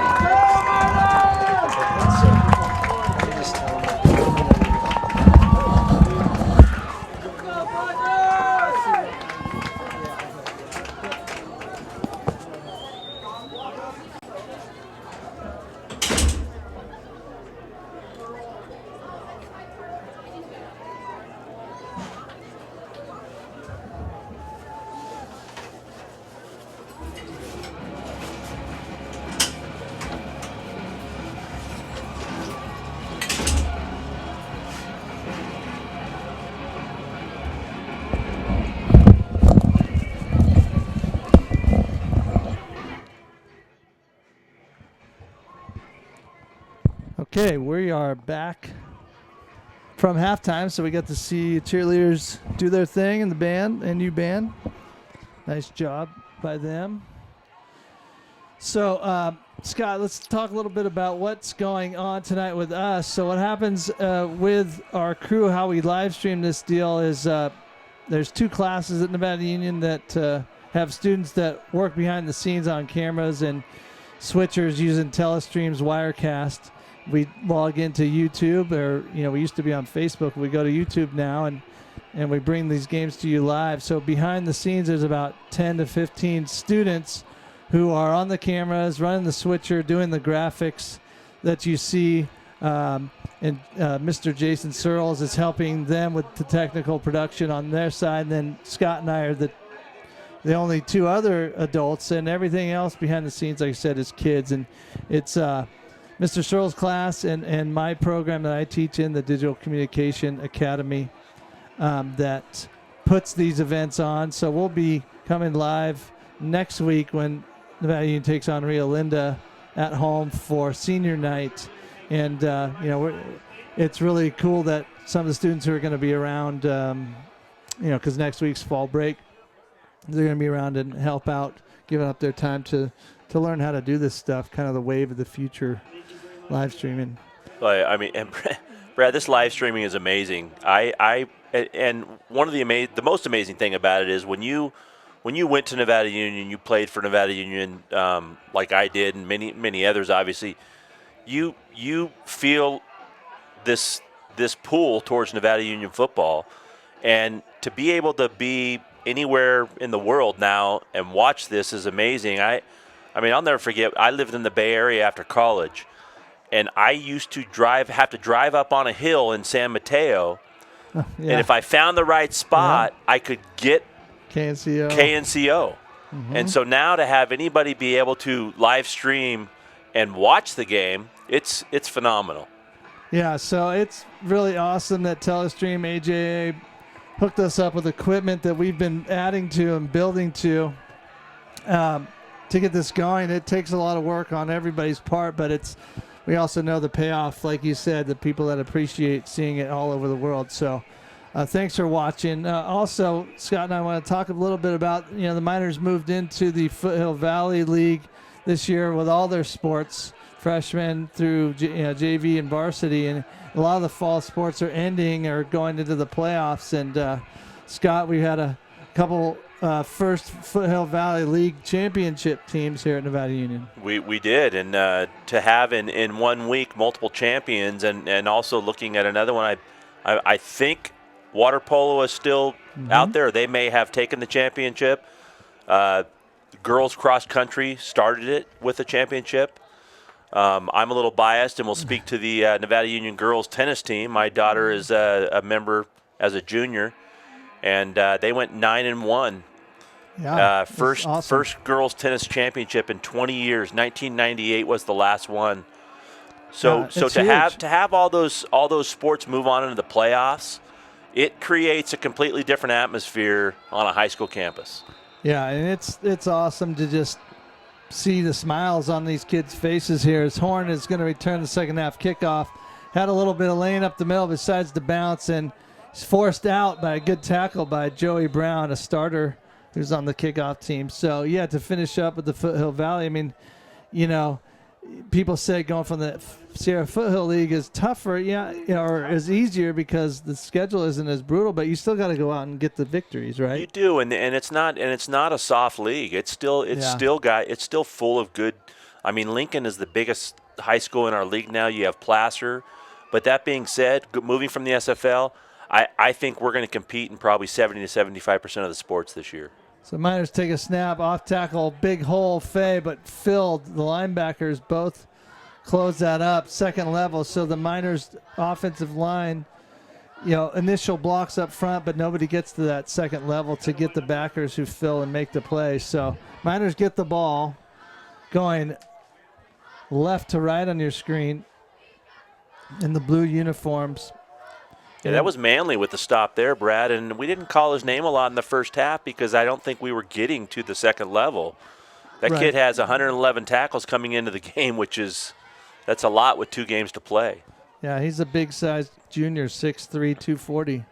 Okay, we are back from halftime, so we got to see cheerleaders do their thing in the band, NU band. Nice job by them. So, Scott, let's talk a little bit about what's going on tonight with us. So what happens with our crew, how we live stream this deal is there's two classes at Nevada Union that have students that work behind the scenes on cameras and switchers using Telestream's Wirecast. We log into YouTube, or we used to be on Facebook. We go to YouTube now, and and we bring these games to you live. So behind the scenes, there's about 10 to 15 students who are on the cameras, running the switcher, doing the graphics that you see. And Mr. Jason Searles is helping them with the technical production on their side. And then Scott and I are the only two other adults, and everything else behind the scenes, like I said, is kids. And it's Mr. Searles' class and my program that I teach in, the Digital Communication Academy, that puts these events on. So we'll be coming live next week when Nevada Union takes on Rio Linda at home for senior night. And, it's really cool that some of the students who are going to be around, because next week's fall break, they're going to be around and help out, giving up their time to learn how to do this stuff, kind of the wave of the future, live streaming. Well, I mean, and Brad, this live streaming is amazing. And one of the most amazing thing about it is when you went to Nevada Union, you played for Nevada Union, like I did, and many others, obviously. You feel this pull towards Nevada Union football, and to be able to be anywhere in the world now and watch this is amazing. I mean, I'll never forget. I lived in the Bay Area after college, and I used to have to drive up on a hill in San Mateo, and if I found the right spot, I could get KNCO. Mm-hmm. And so now to have anybody be able to live stream and watch the game, it's phenomenal. Yeah, so it's really awesome that Telestream AJA hooked us up with equipment that we've been adding to and building to get this going. It takes a lot of work on everybody's part, but we also know the payoff, like you said, the people that appreciate seeing it all over the world. So thanks for watching. Also, Scott and I want to talk a little bit about, the Miners moved into the Foothill Valley League this year with all their sports, freshmen through JV and varsity, and a lot of the fall sports are ending or going into the playoffs. And Scott, we had a couple first Foothill Valley League championship teams here at Nevada Union. We did, and to have in 1 week multiple champions, and also looking at another one, I think water polo is still out there. They may have taken the championship. Girls cross country started it with a championship. I'm a little biased, and we'll speak to the Nevada Union girls tennis team. My daughter is a member as a junior, and they went 9-1. Yeah, first girls tennis championship in 20 years. 1998 was the last one. So to have all those sports move on into the playoffs, it creates a completely different atmosphere on a high school campus. Yeah, and it's awesome to just see the smiles on these kids' faces here as Horn is going to return the second half kickoff. Had a little bit of lane up the middle besides the bounce, and he's forced out by a good tackle by Joey Brown, a starter who's on the kickoff team. So, yeah, to finish up with the Foothill Valley, I mean, people say going from the Sierra Foothill League is tougher, or is easier because the schedule isn't as brutal, but you still got to go out and get the victories, right? You do, and it's not a soft league. It's still full of good. I mean, Lincoln is the biggest high school in our league now. You have Placer, but that being said, moving from the SFL, I think we're going to compete in probably 70 to 75% of the sports this year. So Miners take a snap, off tackle, big hole, Fay, but filled. The linebackers both close that up, second level. So the Miners offensive line, initial blocks up front, but nobody gets to that second level to get the backers who fill and make the play. So Miners get the ball going left to right on your screen in the blue uniforms. Yeah, that was Manley with the stop there, Brad, and we didn't call his name a lot in the first half because I don't think we were getting to the second level. That kid has 111 tackles coming into the game, that's a lot with 2 games to play. Yeah, he's a big-sized junior, 6'3", 240.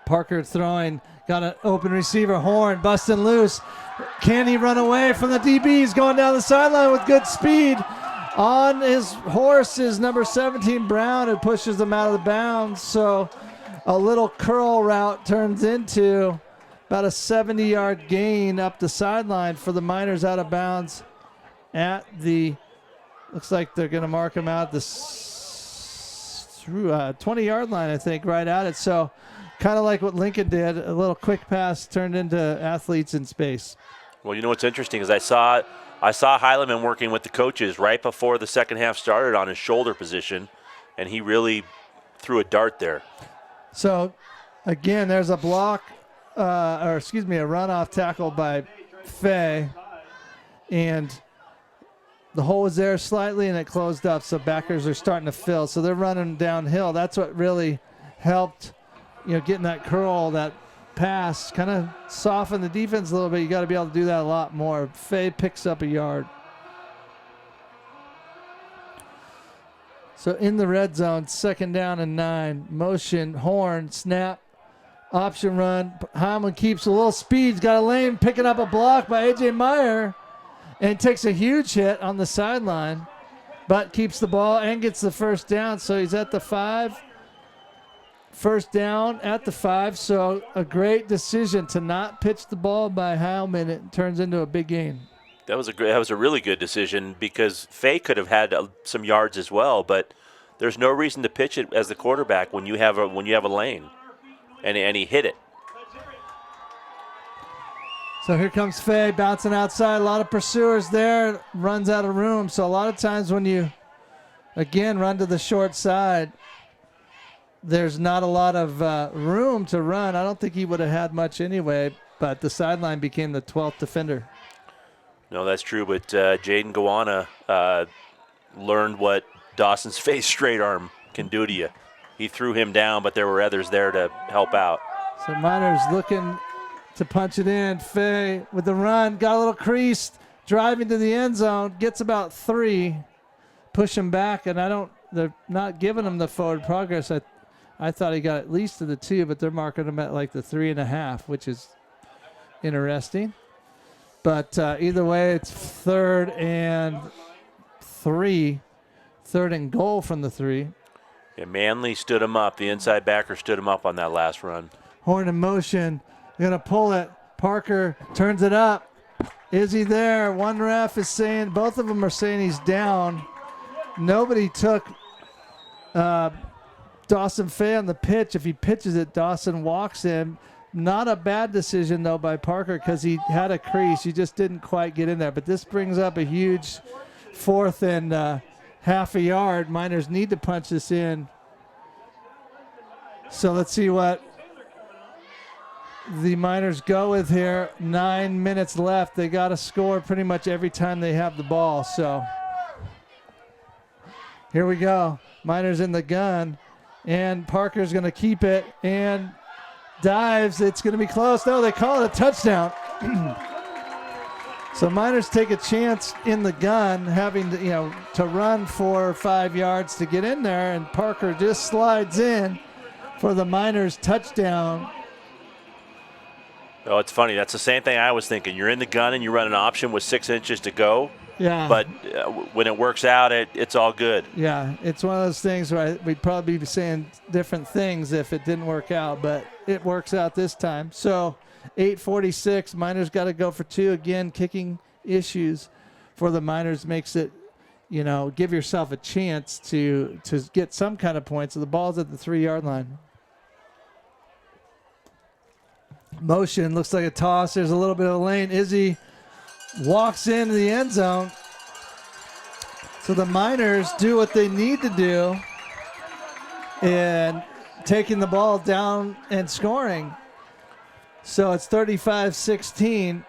Parker throwing, got an open receiver, Horn, busting loose. Can he run away from the DB? He's going down the sideline with good speed. On his horse is number 17, Brown, who pushes them out of the bounds. So a little curl route turns into about a 70-yard gain up the sideline for the Miners out of bounds at looks like they're going to mark him out the 20-yard line, I think, right at it. So kind of like what Lincoln did. A little quick pass turned into athletes in space. Well, you know what's interesting is I saw Heileman working with the coaches right before the second half started on his shoulder position, and he really threw a dart there. So, again, there's a block, a runoff tackle by Fay, and the hole was there slightly, and it closed up, so backers are starting to fill. So they're running downhill. That's what really helped, getting that curl, that pass, kind of soften the defense a little bit. You got to be able to do that a lot more. Fay picks up a yard. So in the red zone, 2nd down and 9. Motion, horn, snap, option run. Heilman keeps a little speed. He's got a lane, picking up a block by A.J. Meyer. And takes a huge hit on the sideline, but keeps the ball and gets the first down. So he's at the 5. First down at the 5. So a great decision to not pitch the ball by Heilman. It turns into a big gain. That was a really good decision because Fay could have had some yards as well, but there's no reason to pitch it as the quarterback when you have a lane, and he hit it. So here comes Fay bouncing outside. A lot of pursuers there. Runs out of room. So a lot of times when you, again, run to the short side, there's not a lot of room to run. I don't think he would have had much anyway, but the sideline became the 12th defender. No, that's true, but Jaden Gowana learned what Dawson's face straight arm can do to you. He threw him down, but there were others there to help out. So Miners looking to punch it in. Fay with the run, got a little creased, driving to the end zone, gets about 3, push him back, and they're not giving him the forward progress. I thought he got at least to the 2, but they're marking him at like the 3.5, which is interesting. But either way, it's 3rd and 3, 3rd and goal from the 3. Yeah, Manley stood him up. The inside backer stood him up on that last run. Horn in motion. Going to pull it. Parker turns it up. Is he there? One ref is saying, both of them are saying he's down. Nobody took Dawson Fay on the pitch. If he pitches it, Dawson walks him. Not a bad decision, though, by Parker because he had a crease. He just didn't quite get in there. But this brings up a huge 4th and half a yard. Miners need to punch this in. So let's see what the Miners go with here. 9 minutes left. They got to score pretty much every time they have the ball. So here we go. Miners in the gun. And Parker's going to keep it and dives. It's going to be close. No, they call it a touchdown. So Miners take a chance in the gun, having to run 4 or 5 yards to get in there, and Parker just slides in for the Miners touchdown. Oh, it's funny. That's the same thing I was thinking. You're in the gun and you run an option with 6 inches to go. Yeah. But when it works out, it's all good. Yeah, it's one of those things where we'd probably be saying different things if it didn't work out, but it works out this time. So 8:46, Miners got to go for 2 again. Kicking issues for the Miners makes it, give yourself a chance to get some kind of points. So the ball's at the 3-yard line. Motion, looks like a toss. There's a little bit of a lane. Izzy walks into the end zone. So the Miners do what they need to do and taking the ball down and scoring. So it's 35-16.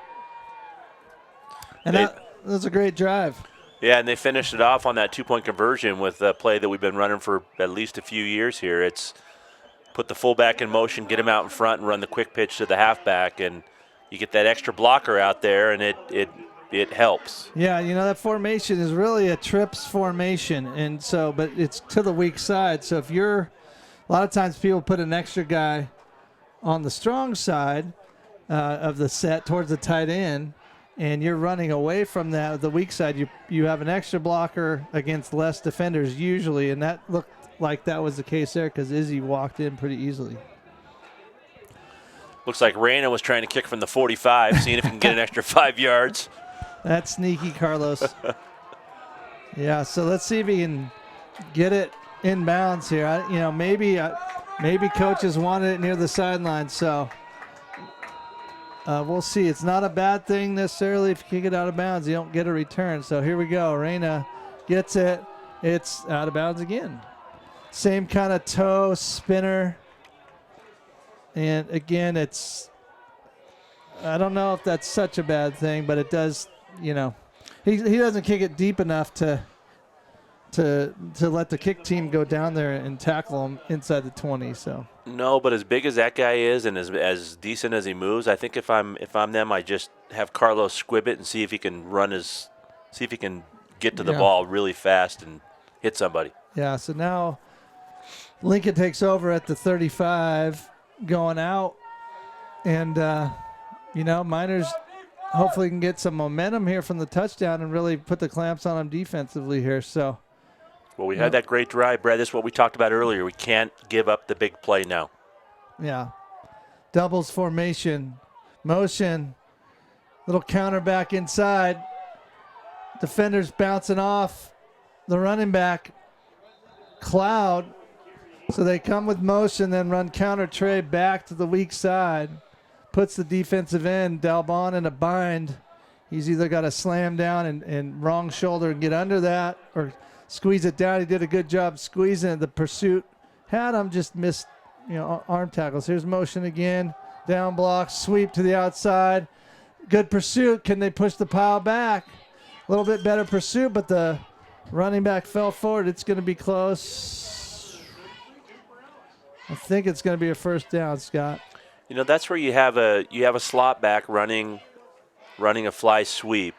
And that was a great drive. Yeah, and they finished it off on that 2-point conversion with a play that we've been running for at least a few years here. It's put the fullback in motion, get him out in front, and run the quick pitch to the halfback, and you get that extra blocker out there, and it helps. Yeah, that formation is really a trips formation, and so, but it's to the weak side. So if a lot of times people put an extra guy on the strong side of the set towards the tight end, and you're running away from the weak side. You have an extra blocker against less defenders usually, and that looked like that was the case there because Izzy walked in pretty easily. Looks like Reyna was trying to kick from the 45, seeing if he can get an extra 5 yards. That's sneaky, Carlos. Yeah, so let's see if he can get it in bounds here. Maybe Maybe coaches wanted it near the sideline, so we'll see. It's not a bad thing necessarily if you kick it out of bounds. You don't get a return. So here we go. Reyna gets it. It's out of bounds again. Same kind of toe spinner. And again, I don't know if that's such a bad thing, but it does, he doesn't kick it deep enough to let the kick team go down there and tackle him inside the 20. So no, but as big as that guy is and as decent as he moves, I think if I'm them, I just have Carlos squib it and see if he can get to the ball really fast and hit somebody. Yeah. So now Lincoln takes over at the 35, going out, and Miners hopefully can get some momentum here from the touchdown and really put the clamps on them defensively here. So. Well, we had that great drive, Brad. This is what we talked about earlier. We can't give up the big play now. Yeah. Doubles formation. Motion. Little counter back inside. Defenders bouncing off the running back. Cloud. So they come with motion, then run counter tray back to the weak side. Puts the defensive end, Dalbon, in a bind. He's either got to slam down and wrong shoulder and get under that or squeeze it down. He did a good job squeezing it. The pursuit had him, just missed, arm tackles. Here's motion again. Down block, sweep to the outside. Good pursuit. Can they push the pile back? A little bit better pursuit, but the running back fell forward. It's going to be close. I think it's going to be a first down, Scott. That's where you have a slot back running a fly sweep.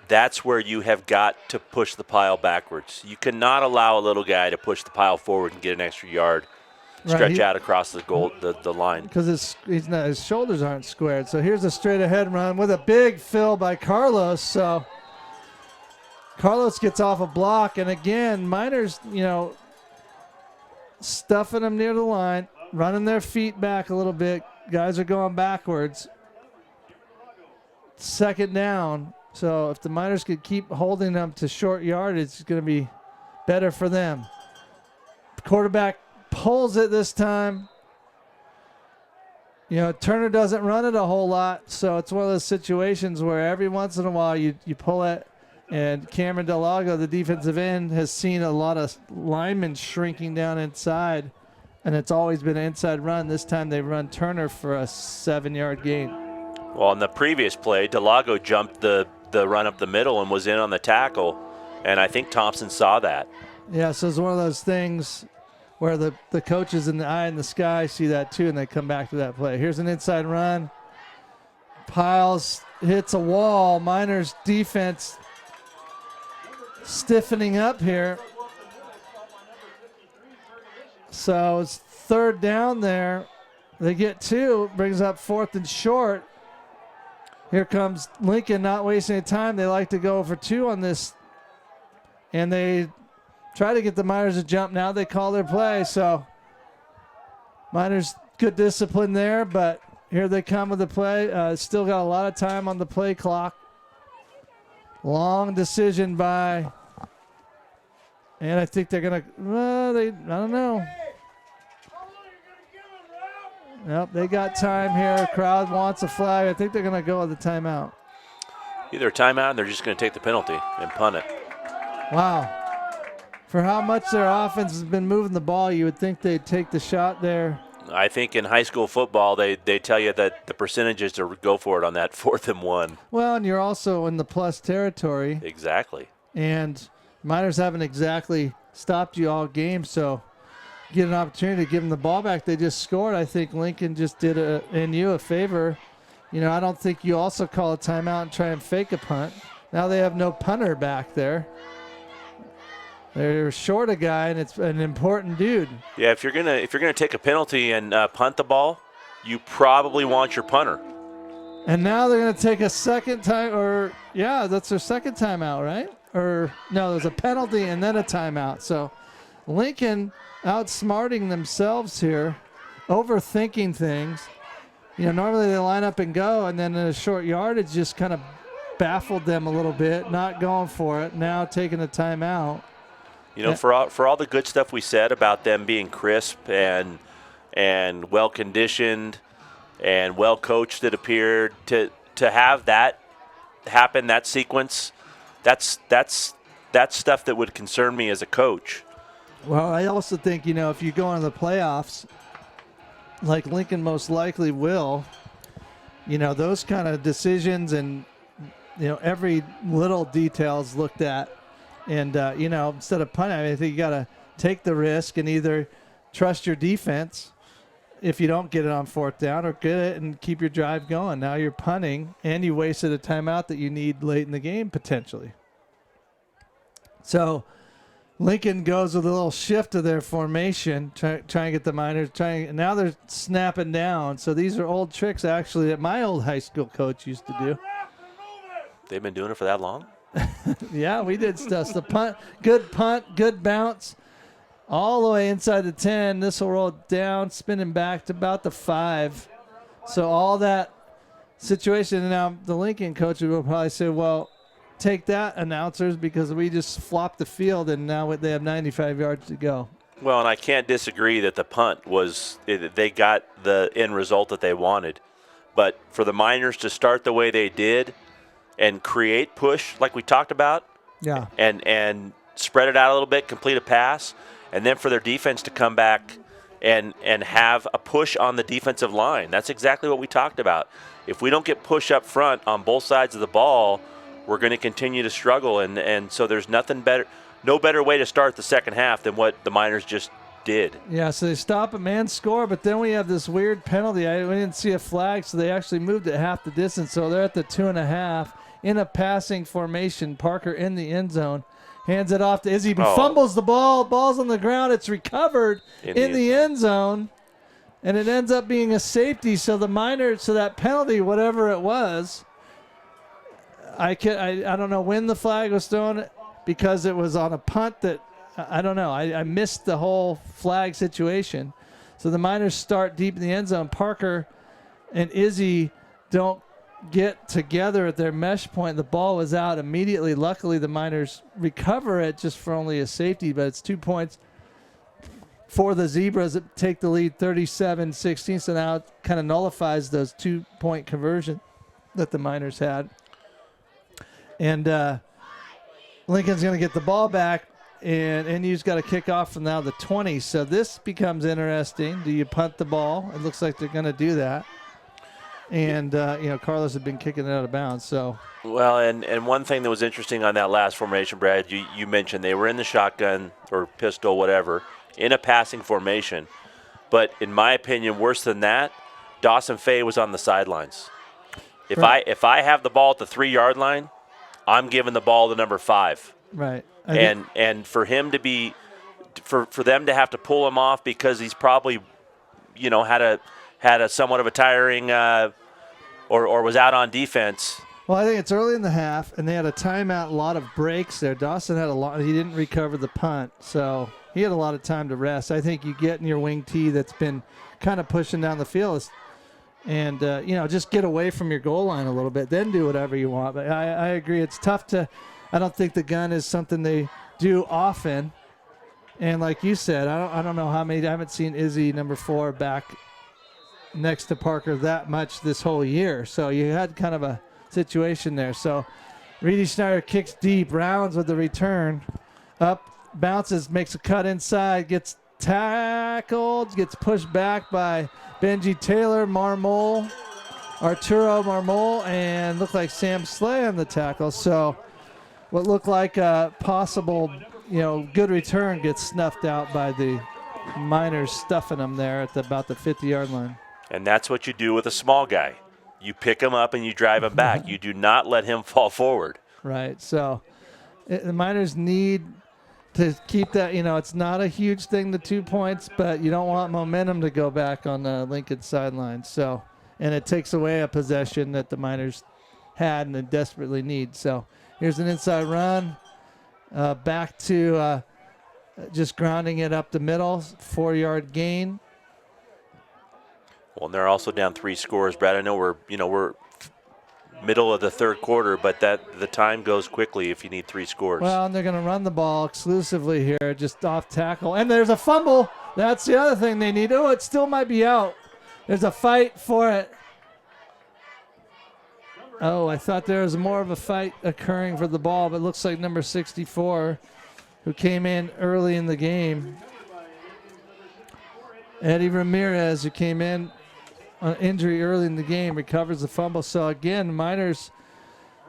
That's where you have got to push the pile backwards. You cannot allow a little guy to push the pile forward and get an extra yard, stretch out across the line. Because his shoulders aren't squared. So here's a straight ahead run with a big fill by Carlos. So Carlos gets off a block. And again, Miners, stuffing them near the line, running their feet back a little bit. Guys are going backwards. Second down. So if the Miners could keep holding them to short yardage, it's going to be better for them. Quarterback pulls it this time. Turner doesn't run it a whole lot, so it's one of those situations where every once in a while you pull it, and Cameron Delago, the defensive end, has seen a lot of linemen shrinking down inside, and it's always been an inside run. This time they run Turner for a 7-yard gain. Well, in the previous play, Delago jumped the run up the middle and was in on the tackle, and I think Thompson saw that. Yeah, so it's one of those things where the coaches in the eye in the sky see that too, and they come back to that play. Here's an inside run. Piles hits a wall. Miners defense stiffening up here. So it's third down there. They get 2, brings up 4th and short. Here comes Lincoln, not wasting any time. They like to go for 2 on this. And they try to get the Miners to jump. Now they call their play. So Miners, good discipline there. But here they come with the play. Still got a lot of time on the play clock. Long decision by. And I think they're going to, I don't know. Yep, they got time here. Crowd wants a flag. I think they're going to go with the timeout. Either a timeout, and they're just going to take the penalty and punt it. Wow. For how much their offense has been moving the ball, you would think they'd take the shot there. I think in high school football, they tell you that the percentage is to go for it on that 4th and 1. Well, and you're also in the plus territory. Exactly. And Miners haven't exactly stopped you all game, so get an opportunity to give them the ball back. They just scored. I think Lincoln just did NU a favor. I don't think you also call a timeout and try and fake a punt. Now they have no punter back there. They're short a guy, and it's an important dude. Yeah, if you're gonna take a penalty and punt the ball, you probably want your punter. And now they're gonna take a second time, that's their second timeout, right? Or no, there's a penalty and then a timeout. So Lincoln outsmarting themselves here, overthinking things. Normally they line up and go, and then in a short yardage just kind of baffled them a little bit, not going for it. Now taking a timeout. You know, for all the good stuff we said about them being crisp and well conditioned and well coached, it appeared to have that happen, that sequence, that's stuff that would concern me as a coach. Well, I also think, you know, if you go into the playoffs, like Lincoln most likely will, you know, those kind of decisions and, you know, every little detail is looked at. And, you know, instead of punting, I think you got to take the risk and either trust your defense if you don't get it on fourth down, or get it and keep your drive going. Now you're punting, and you wasted a timeout that you need late in the game potentially. So Lincoln goes with a little shift of their formation, trying to get the Miners. Now they're snapping down. So these are old tricks, actually, that my old high school coach used to do. They've been doing it for that long? Yeah, we did stuff. The punt, good bounce, all the way inside the 10. This will roll down, spinning back to about the 5. So all that situation. And now the Lincoln coach will probably say, well, take that, announcers, because we just flopped the field and now they have 95 yards to go. Well, and I can't disagree that the punt they got the end result that they wanted. But for the Miners to start the way they did and create push like we talked about, yeah, and spread it out a little bit, complete a pass, and then for their defense to come back and have a push on the defensive line. That's exactly what we talked about. If we don't get push up front on both sides of the ball, we're going to continue to struggle, and so there's no better way to start the second half than what the Miners just did. Yeah, so they stop a man score, but then we have this weird penalty. We didn't see a flag, so they actually moved it half the distance. So they're at the 2.5 in a passing formation. Parker in the end zone. Hands it off to Izzy. He fumbles the ball. Ball's on the ground. It's recovered in the end zone. And it ends up being a safety. So the Miners, so that penalty, whatever it was, I don't know when the flag was thrown, because it was on a punt that, I don't know. I missed the whole flag situation. So the Miners start deep in the end zone. Parker and Izzy don't get together at their mesh point. The ball was out immediately. Luckily, the Miners recover it just for only a safety, but it's 2 points for the Zebras that take the lead 37-16. So now it kind of nullifies those 2-point conversion that the Miners had. And Lincoln's going to get the ball back, and NU's got to kick off from now the 20. So this becomes interesting. Do you punt the ball? It looks like they're going to do that. And, Carlos had been kicking it out of bounds. So. Well, and one thing that was interesting on that last formation, Brad, you mentioned they were in the shotgun or pistol, whatever, in a passing formation. But in my opinion, worse than that, Dawson Fay was on the sidelines. If I have the ball at the 3-yard line, I'm giving the ball to number 5. Right. And for him to be, for them to have to pull him off because he's probably, had a somewhat of a tiring or was out on defense. Well, I think it's early in the half, and they had a timeout, a lot of breaks there. Dawson had a lot. He didn't recover the punt, so he had a lot of time to rest. I think you get in your wing tee that's been kind of pushing down the field, and just get away from your goal line a little bit, then do whatever you want. But I agree, it's tough to. I don't think the gun is something they do often, and like you said, I don't know how many. I haven't seen Izzy number 4 back next to Parker that much this whole year, so you had kind of a situation there. So Reedy Schneider kicks deep, rounds with the return, up, bounces, makes a cut inside, gets tackled, gets pushed back by Benji Taylor, Arturo Marmol, and looked like Sam Slay on the tackle. So what looked like a possible, good return gets snuffed out by the Miners stuffing them there at about the 50-yard line. And that's what you do with a small guy. You pick him up and you drive him back. You do not let him fall forward. Right. So the Miners need to keep that. It's not a huge thing, the 2 points, but you don't want momentum to go back on the Lincoln sideline. So, and it takes away a possession that the Miners had and they desperately need. So here's an inside run. Back to just grounding it up the middle, 4-yard gain. Well, and they're also down 3 scores, Brad. I know we're middle of the third quarter, but the time goes quickly if you need 3 scores. Well, and they're going to run the ball exclusively here, just off tackle. And there's a fumble. That's the other thing they need. Oh, it still might be out. There's a fight for it. Oh, I thought there was more of a fight occurring for the ball, but it looks like number 64, who came in early in the game, Eddie Ramirez, who came in on injury early in the game, recovers the fumble. So again, Miners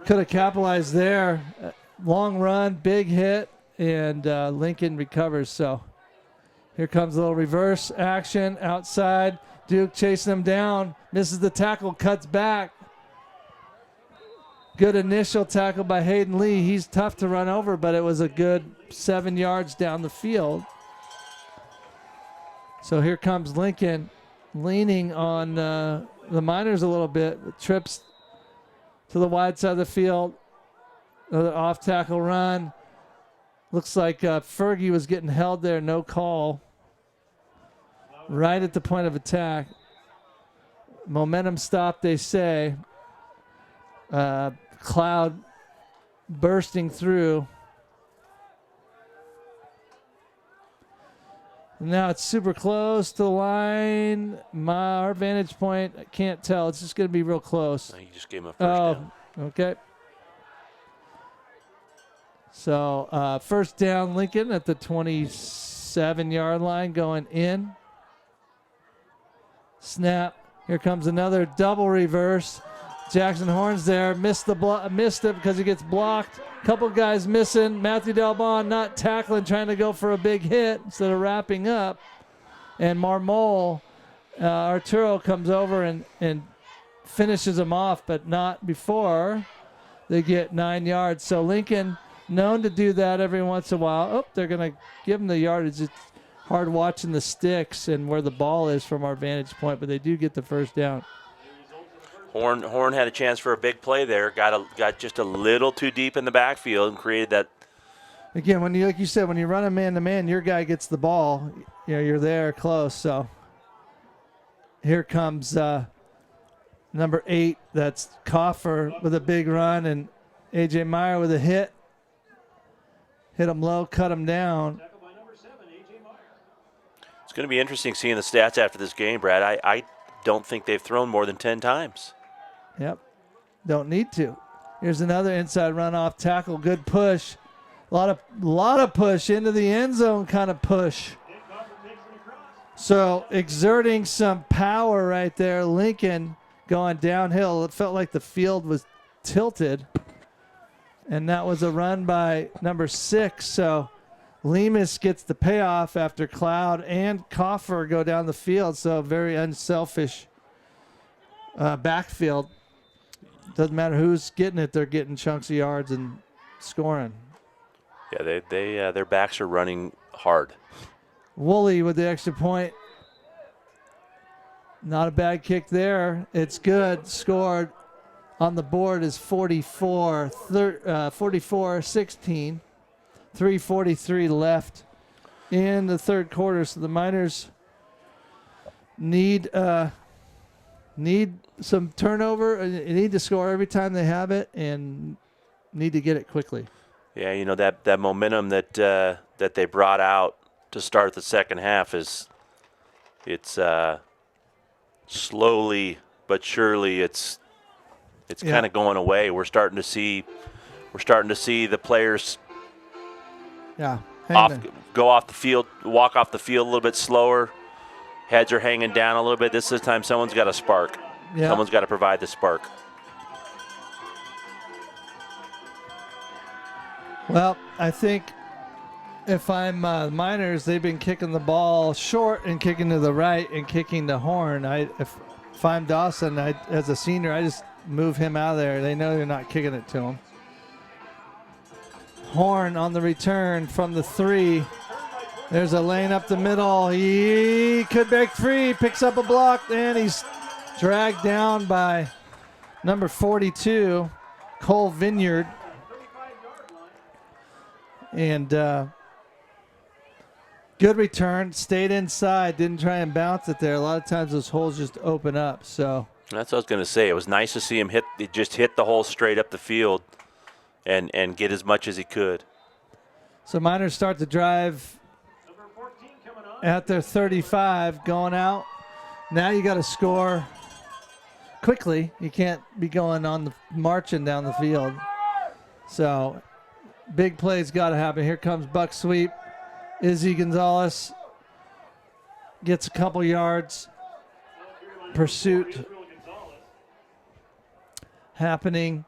could have capitalized there. Long run, big hit, and Lincoln recovers. So here comes a little reverse action outside. Duke chasing him down, misses the tackle, cuts back. Good initial tackle by Hayden Lee. He's tough to run over, but it was a good 7 yards down the field. So here comes Lincoln, leaning on the Miners a little bit. Trips to the wide side of the field. Another off tackle run. Looks like Fergie was getting held there. No call. Right at the point of attack. Momentum stop, they say. Cloud bursting through. Now it's super close to the line. Our vantage point, I can't tell. It's just going to be real close. No, you just gave him a first down. Okay. So first down, Lincoln at the 27-yard line going in. Snap. Here comes another double reverse. Jackson Horns there. Missed it because he gets blocked. Couple guys missing. Matthew Delbon not tackling, trying to go for a big hit instead of wrapping up. And Marmol, Arturo comes over and finishes him off, but not before they get 9 yards. So Lincoln known to do that every once in a while. Oh, they're going to give him the yardage. It's hard watching the sticks and where the ball is from our vantage point, but they do get the first down. Horn had a chance for a big play there. Got just a little too deep in the backfield and created that. Again, when you, like you said, when you run a man-to-man, your guy gets the ball. You know, you're there close. So here comes number 8. That's Coffer with a big run, and A.J. Meyer with a hit. Hit him low, cut him down. It's going to be interesting seeing the stats after this game, Brad. I don't think they've thrown more than 10 times. Yep. Don't need to. Here's another inside run off tackle. Good push. A lot of push into the end zone kind of push. So exerting some power right there. Lincoln going downhill. It felt like the field was tilted. And that was a run by number 6. So Lemus gets the payoff after Cloud and Coffer go down the field. So very unselfish backfield. Doesn't matter who's getting it, they're getting chunks of yards and scoring. Yeah, their backs are running hard. Woolley with the extra point. Not a bad kick there. It's good. Scored on the board is 44-16. 3:43 left in the third quarter. So the Miners need some turnover. They need to score every time they have it and need to get it quickly. Yeah, you know, that momentum that they brought out to start the second half it's slowly but surely it's kind of going away. We're starting to see the players go off the field, walk off the field a little bit slower. Heads are hanging down a little bit. This is the time someone's got to spark. Yeah. Someone's got to provide the spark. Well, I think if I'm Miners, they've been kicking the ball short and kicking to the right and kicking to Horn. If I'm Dawson, as a senior, I just move him out of there. They know they're not kicking it to him. Horn on the return from the 3. There's a lane up the middle. He could break free, picks up a block, and he's dragged down by number 42, Cole Vineyard. And good return, stayed inside, didn't try and bounce it there. A lot of times those holes just open up. So That's what I was going to say. It was nice to see him hit the hole straight up the field and get as much as he could. So Miners start the drive at their 35, going out. Now you got to score quickly. You can't be going on the marching down the field. So big plays got to happen. Here comes buck sweep. Izzy Gonzalez gets a couple yards. Pursuit happening.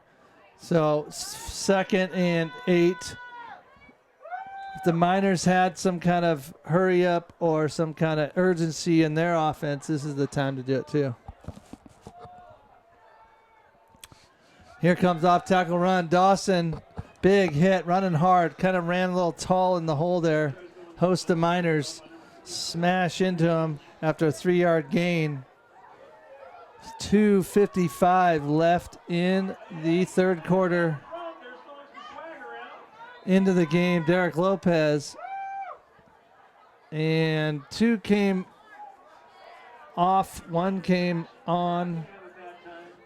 So 2nd and 8. If the Miners had some kind of hurry up or some kind of urgency in their offense, this is the time to do it too. Here comes off tackle run. Dawson, big hit, running hard. Kind of ran a little tall in the hole there. Host of Miners smash into him after a 3-yard gain. 2:55 left in the third quarter. Into the game, Derek Lopez. And 2 came off, 1 came on.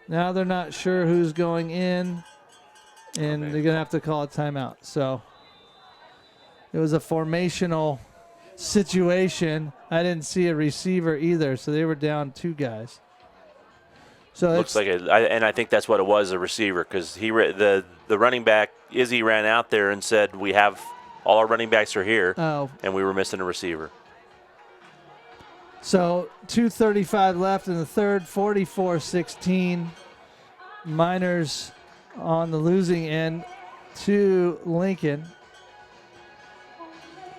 Now they're not sure who's going in, and they're going to have to call a timeout. So it was a formational situation. I didn't see a receiver either, so they were down 2 guys. So Looks like it, and I think that's what it was, a receiver, because the running back, Izzy, ran out there and said, we have all our running backs are here, and we were missing a receiver. So 2:35 left in the third, 44-16. Miners on the losing end to Lincoln.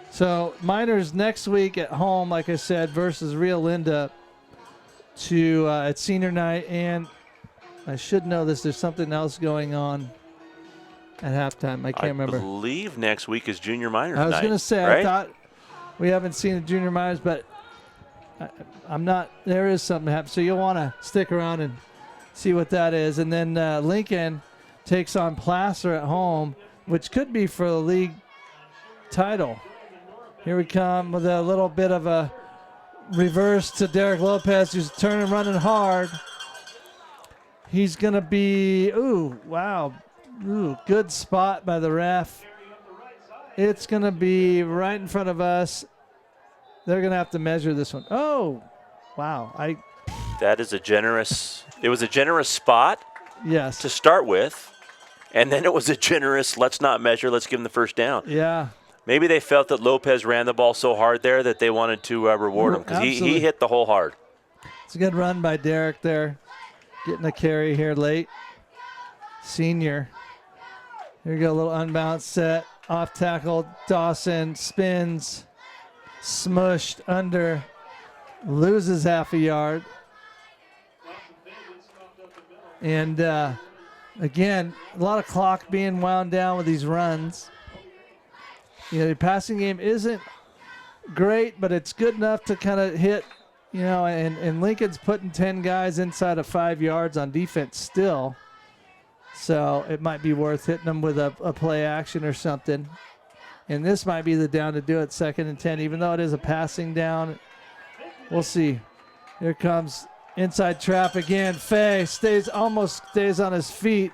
So Miners next week at home, like I said, versus Rio Linda at senior night. And I should know this, there's something else going on at halftime. I can't remember. I believe next week is junior minors night. I was going to say, right? I thought we haven't seen the junior minors, but I'm not. There is something happening, so you'll want to stick around and see what that is. And then Lincoln takes on Placer at home, which could be for the league title. Here we come with a little bit of a reverse to Derek Lopez, who's turning, running hard. He's going to be, good spot by the ref. It's going to be right in front of us. They're going to have to measure this one. Oh, wow. That is it was a generous spot. Yes. To start with, and then it was a generous, let's not measure, let's give him the first down. Yeah. Maybe they felt that Lopez ran the ball so hard there that they wanted to reward him, because he hit the hole hard. It's a good run by Derek there. Getting a carry here late. Senior. Here we go, a little unbalanced set. Off tackle, Dawson spins. Smushed under. Loses half a yard. And again, a lot of clock being wound down with these runs. The passing game isn't great, but it's good enough to kind of hit, and Lincoln's putting 10 guys inside of 5 yards on defense still. So it might be worth hitting them with a play action or something. And this might be the down to do it, 2nd and 10, even though it is a passing down. We'll see. Here comes inside trap again. Fay almost stays on his feet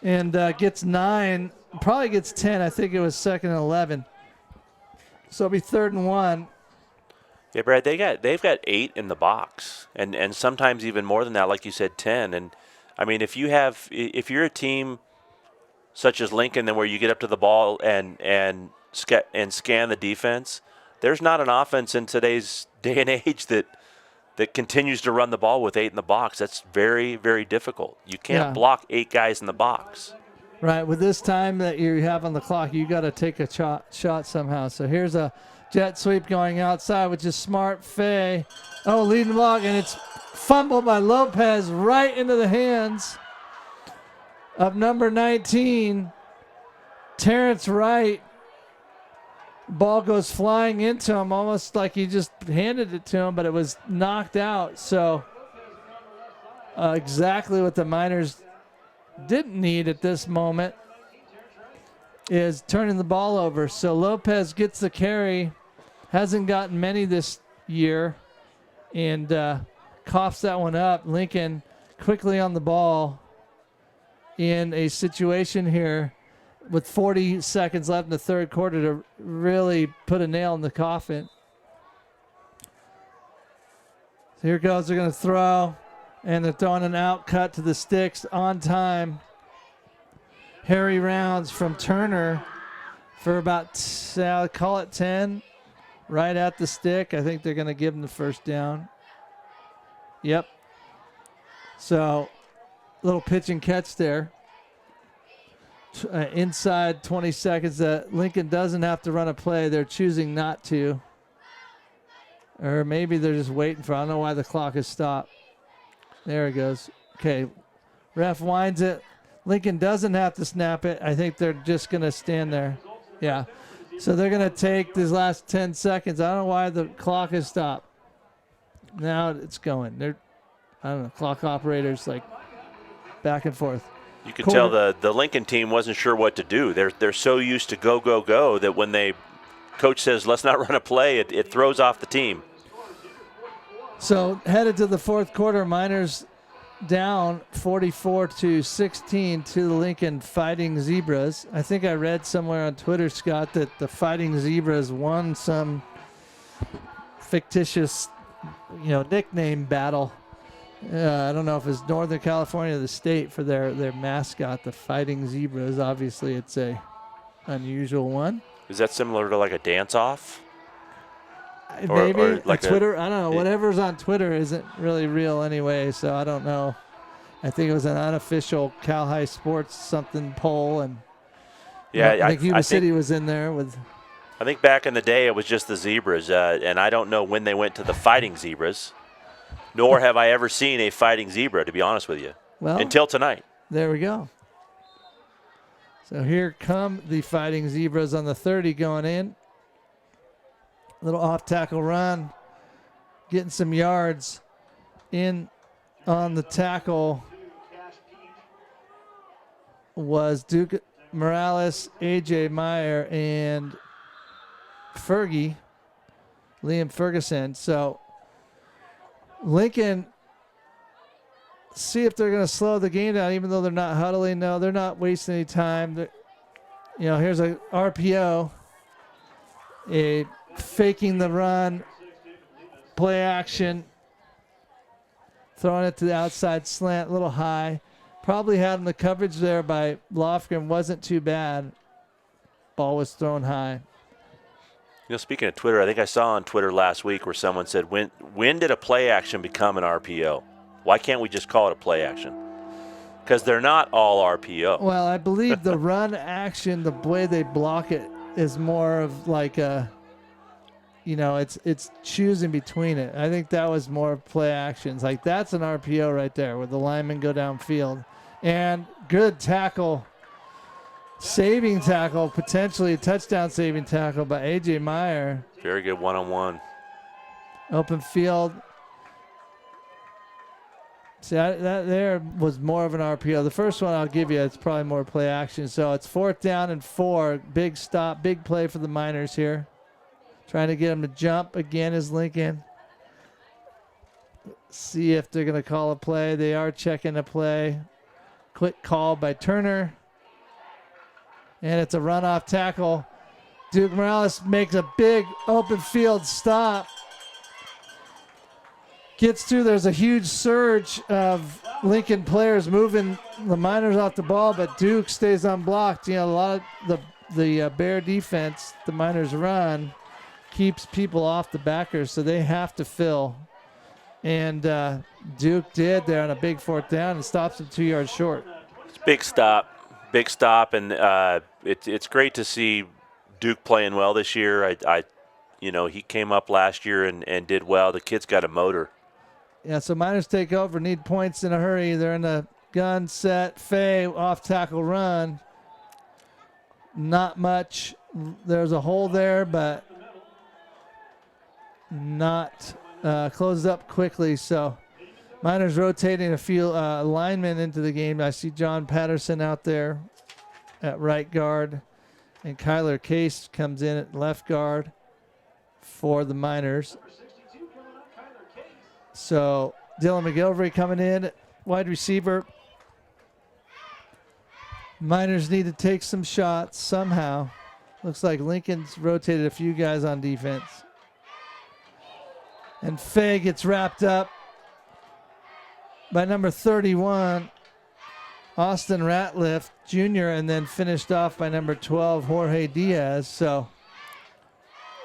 and gets 9. Probably gets 10. I think it was 2nd and 11. So it'll be 3rd and 1. Yeah, Brad, they've got 8 in the box, and sometimes even more than that, like you said, 10. And I mean, if you're a team such as Lincoln, then where you get up to the ball and scan the defense, there's not an offense in today's day and age that continues to run the ball with 8 in the box. That's very, very difficult. You can't block 8 guys in the box. Right. With this time that you have on the clock, you got to take a shot somehow. So here's a jet sweep going outside, which is smart. Fay. Leading block, and it's fumbled by Lopez right into the hands of number 19, Terrence Wright. Ball goes flying into him, almost like he just handed it to him, but it was knocked out. So exactly what the Miners didn't need at this moment is turning the ball over. So Lopez gets the carry, hasn't gotten many this year, and coughs that one up. Lincoln quickly on the ball in a situation here with 40 seconds left in the third quarter to really put a nail in the coffin. So here goes. They're going to throw, and they're throwing an out cut to the sticks on time. Harry Rounds from Turner for about, call it 10, right at the stick. I think they're going to give him the first down. Yep. So, little pitch and catch there. Inside 20 seconds. Lincoln doesn't have to run a play. They're choosing not to. Or maybe they're just waiting for it. I don't know why the clock has stopped. There it goes. Okay. Ref winds it. Lincoln doesn't have to snap it. I think they're just going to stand there. Yeah. So they're going to take these last 10 seconds. I don't know why the clock has stopped. Now it's going. I don't know, clock operators like back and forth. You could tell the Lincoln team wasn't sure what to do. They're so used to go, go, go that when coach says, let's not run a play, it throws off the team. So headed to the fourth quarter, Miners down 44-16 to the Lincoln Fighting Zebras. I think I read somewhere on Twitter, Scott, that the Fighting Zebras won some fictitious, nickname battle. I don't know if it's Northern California, the state, for their mascot, the Fighting Zebras. Obviously, it's a unusual one. Is that similar to like a dance-off? Maybe or like Twitter. I don't know. Whatever's on Twitter isn't really real anyway, so I don't know. I think it was an unofficial Cal High Sports something poll, and I think Yuba City was in there with. I think back in the day it was just the Zebras, and I don't know when they went to the Fighting Zebras, nor have I ever seen a Fighting Zebra, to be honest with you, until tonight. There we go. So here come the Fighting Zebras on the 30 going in. Little off-tackle run, getting some yards in on the tackle was Duke Morales, A.J. Meyer, and Liam Ferguson. So Lincoln, see if they're going to slow the game down, even though they're not huddling. No, they're not wasting any time. Here's a RPO, faking the run, play action, throwing it to the outside slant, a little high. Probably had him the coverage there by Lofgren. Wasn't too bad. Ball was thrown high. Speaking of Twitter, I think I saw on Twitter last week where someone said, when did a play action become an RPO? Why can't we just call it a play action? Because they're not all RPO. Well, I believe the run action, the way they block it, is more of like a, it's choosing between it. I think that was more play actions. Like that's an RPO right there where the linemen go downfield. And good tackle, saving tackle, potentially a touchdown saving tackle by A.J. Meyer. Very good one-on-one. Open field. See, that there was more of an RPO. The first one I'll give you, it's probably more play action. So it's 4th down and 4. Big stop, big play for the Miners here. Trying to get them to jump again is Lincoln. See if they're going to call a play. They are checking a play. Quick call by Turner. And it's a runoff tackle. Duke Morales makes a big open field stop. Gets through. There's a huge surge of Lincoln players moving the Miners off the ball, but Duke stays unblocked. A lot of the Bear defense, the Miners run, keeps people off the backers, so they have to fill. And Duke did there on a big 4th down and stops them 2 yards short. It's big stop, and it's great to see Duke playing well this year. He came up last year and did well. The kid's got a motor. Yeah, so Miners take over, need points in a hurry. They're in the gun, set, fade, off tackle run. Not much. There's a hole there, but not closes up quickly. So Miners rotating a few linemen into the game. I see John Patterson out there at right guard, and Kyler Case comes in at left guard for the Miners. So Dylan McGilvery coming in, wide receiver. Miners need to take some shots somehow. Looks like Lincoln's rotated a few guys on defense. And Fay gets wrapped up by number 31, Austin Ratliff Jr., and then finished off by number 12, Jorge Diaz. So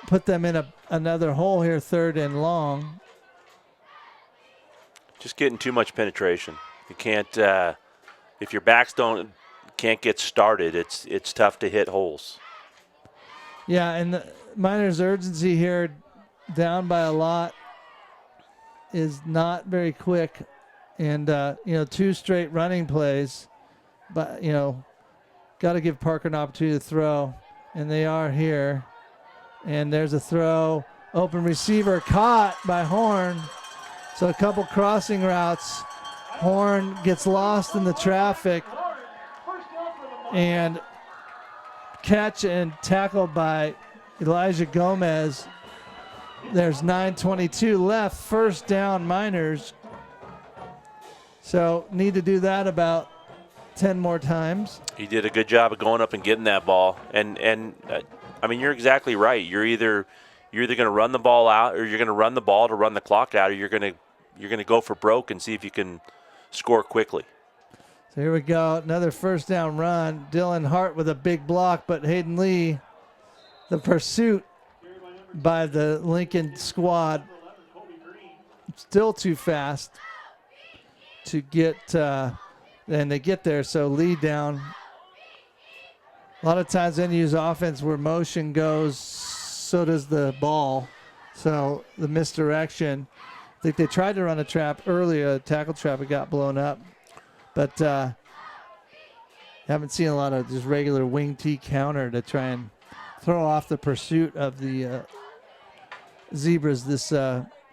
put them in another hole here, 3rd and long. Just getting too much penetration. You can't, if your backs can't get started, it's tough to hit holes. Yeah, and the Miners' urgency here, down by a lot, is not very quick. And, 2 straight running plays. But, got to give Parker an opportunity to throw. And they are here. And there's a throw. Open receiver caught by Horn. So a couple crossing routes. Horn gets lost in the traffic. And catch and tackle by Elijah Gomez. There's 9:22 left. First down, Miners. So need to do that about 10 more times. He did a good job of going up and getting that ball. And you're exactly right. You're either going to run the ball out, or you're going to run the ball to run the clock out, or you're going to go for broke and see if you can score quickly. So here we go. Another first down run. Dylan Hart with a big block, but Hayden Lee, the pursuit by the Lincoln squad, still too fast to get, and they get there, so Lee down. A lot of times they use offense where motion goes, so does the ball. So the misdirection. I think they tried to run a trap earlier, a tackle trap, it got blown up. But haven't seen a lot of just regular wing T counter to try and throw off the pursuit of the Zebras this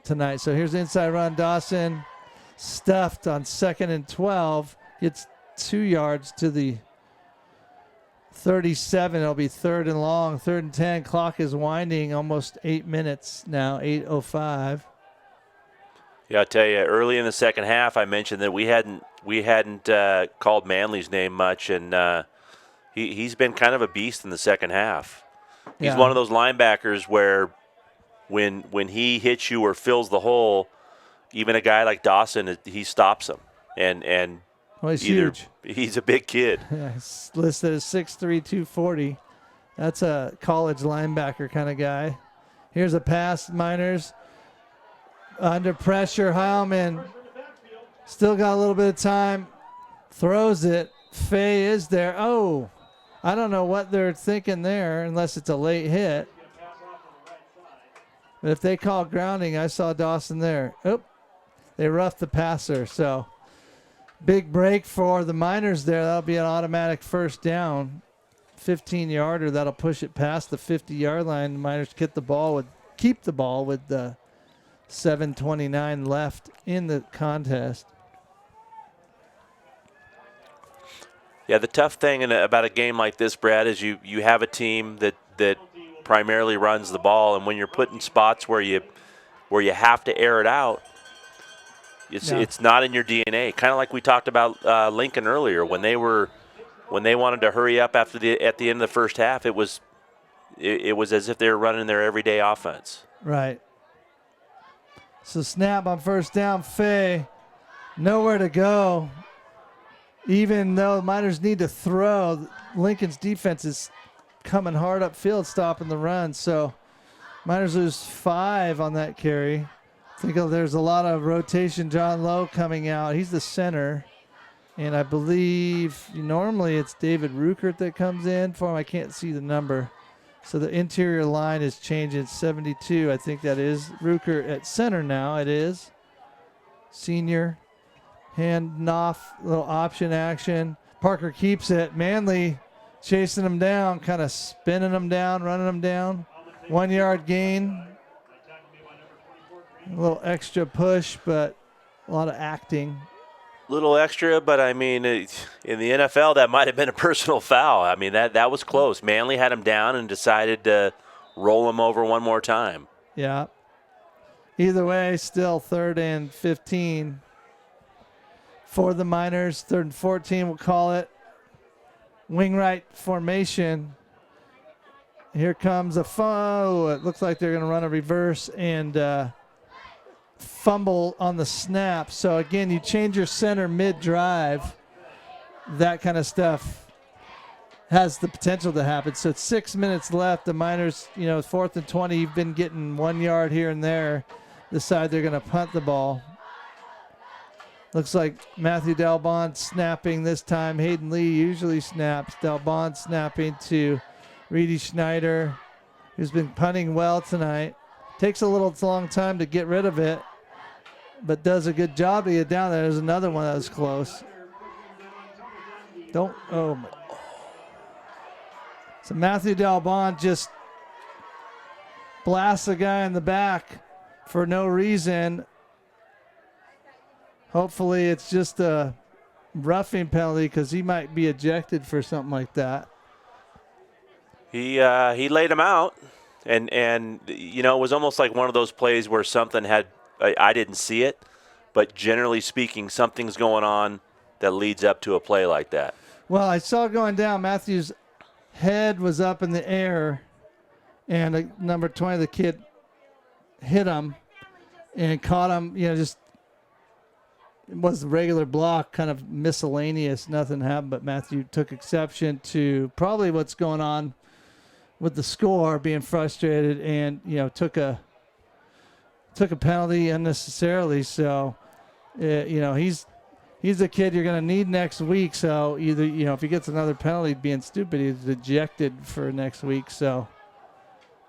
tonight. So here's the inside run. Dawson stuffed on 2nd and 12. Gets 2 yards to the 37. It'll be 3rd and long. 3rd and 10. Clock is winding. Almost 8 minutes now. 8:05. Yeah, I'll tell you, early in the second half, I mentioned that we hadn't called Manley's name much, and he's been kind of a beast in the second half. He's one of those linebackers where when he hits you or fills the hole, even a guy like Dawson, he stops him. And well, he's huge. He's a big kid. Yeah, he's listed as 6'3", 240. That's a college linebacker kind of guy. Here's a pass, Miners. Under pressure, Heilman still got a little bit of time. Throws it. Fay is there. Oh, I don't know what they're thinking there unless it's a late hit. But if they call grounding, I saw Dawson there. Oop, they roughed the passer. So big break for the Miners there. That'll be an automatic first down. 15-yarder. That'll push it past the 50-yard line. The Miners keep the ball with the 7:29 left in the contest. Yeah, the tough thing about a game like this, Brad, is you have a team that primarily runs the ball, and when you're put in spots where you have to air it out, it's not in your DNA. Kind of like we talked about Lincoln earlier, when they wanted to hurry up at the end of the first half, it was as if they were running their everyday offense. Right. So snap on first down, Fay. Nowhere to go. Even though the Miners need to throw, Lincoln's defense is coming hard upfield, stopping the run. So Miners lose 5 on that carry. I think there's a lot of rotation. John Lowe coming out. He's the center. And I believe normally it's David Ruckert that comes in for him. I can't see the number. So the interior line is changing. 72. I think that is Ruckert at center now. It is. Senior. Hand off, little option action. Parker keeps it. Manley chasing him down, kind of spinning him down, running him down. 1 yard gain. A little extra push, but a lot of acting. Little extra, but I mean, in the NFL, that might have been a personal foul. I mean, that was close. Manley had him down and decided to roll him over one more time. Yeah. Either way, still 3rd and 15 for the Miners. 3rd and 14, we'll call it. Wing right formation. Here comes a it looks like they're going to run a reverse and fumble on the snap. So again, you change your center mid-drive. That kind of stuff has the potential to happen. So it's 6 minutes left. The Miners, 4th and 20, you've been getting 1 yard here and there. Decide they're going to punt the ball. Looks like Matthew Dalbon snapping this time. Hayden Lee usually snaps. Dalbon snapping to Reedy Schneider, who's been punting well tonight. Takes a long time to get rid of it, but does a good job to get down there. There's another one that was close. So Matthew Dalbon just blasts a guy in the back for no reason. Hopefully it's just a roughing penalty because he might be ejected for something like that. He laid him out, and it was almost like one of those plays where something I didn't see it, but generally speaking, something's going on that leads up to a play like that. Well, I saw going down, Matthew's head was up in the air, and number 20, the kid, hit him and caught him, just it was the regular block, kind of miscellaneous, nothing happened, but Matthew took exception to probably what's going on with the score, being frustrated, and took a penalty unnecessarily. So he's a kid you're going to need next week. So either if he gets another penalty being stupid, he's ejected for next week. So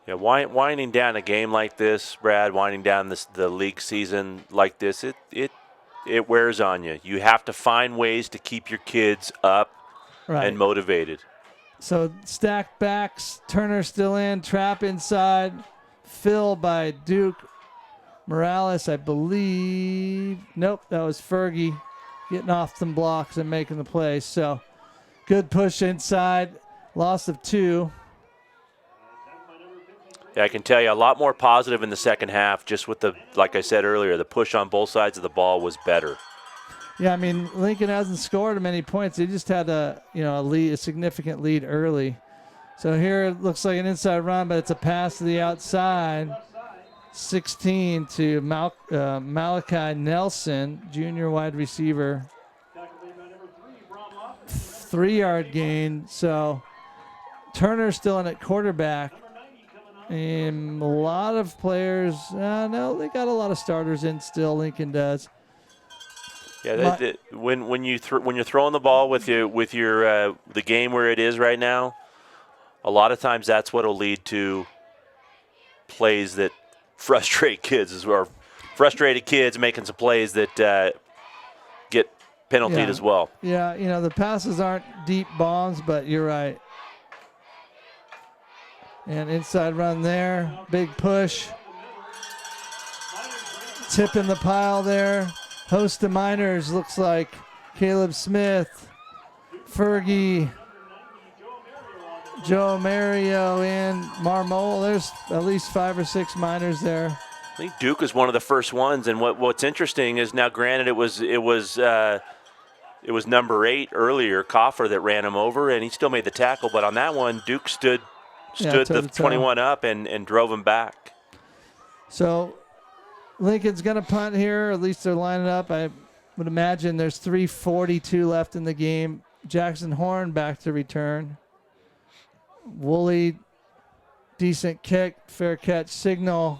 yeah, winding down a game like this, Brad, winding down the league season like this, it wears on you. You have to find ways to keep your kids up and motivated. So stacked backs, Turner still in, trap inside, fill by Duke Morales, I believe. Nope, that was Fergie getting off some blocks and making the play. So good push inside, loss of 2. Yeah, I can tell you a lot more positive in the second half. Just with like I said earlier, the push on both sides of the ball was better. Yeah, I mean Lincoln hasn't scored many points. They just had a significant lead early. So here it looks like an inside run, but it's a pass to the outside. 16 to Malachi Nelson, junior wide receiver. 3-yard gain. So Turner's still in at quarterback. And a lot of players, no, they got a lot of starters in still. Lincoln does. Yeah, when you're throwing the ball with your the game where it is right now, a lot of times that's what'll lead to plays that frustrate kids, or frustrated kids making some plays that get penaltied as well. Yeah, the passes aren't deep bombs, but you're right. And inside run there, big push. Tip in the pile there. Host of Miners looks like Caleb Smith, Fergie, Joe Mario, and Marmol. There's at least 5 or 6 Miners there. I think Duke is one of the first ones, and what's interesting is now, granted, it was number 8 earlier, Coffer, that ran him over, and he still made the tackle. But on that one, Duke stood the 21 up and drove him back. So Lincoln's going to punt here. At least they're lining up. I would imagine there's 3:42 left in the game. Jackson Horn back to return. Woolley, decent kick, fair catch signal.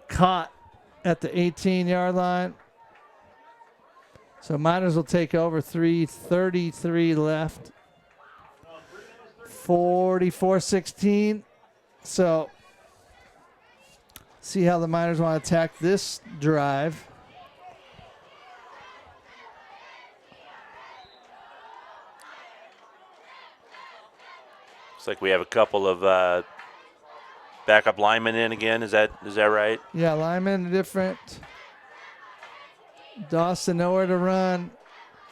Caught at the 18-yard line. So Miners will take over. 3:33 left. 44-16. So see how the Miners want to attack this drive. Looks like we have a couple of backup linemen in again. Is that right? Yeah, linemen different. Dawson nowhere to run.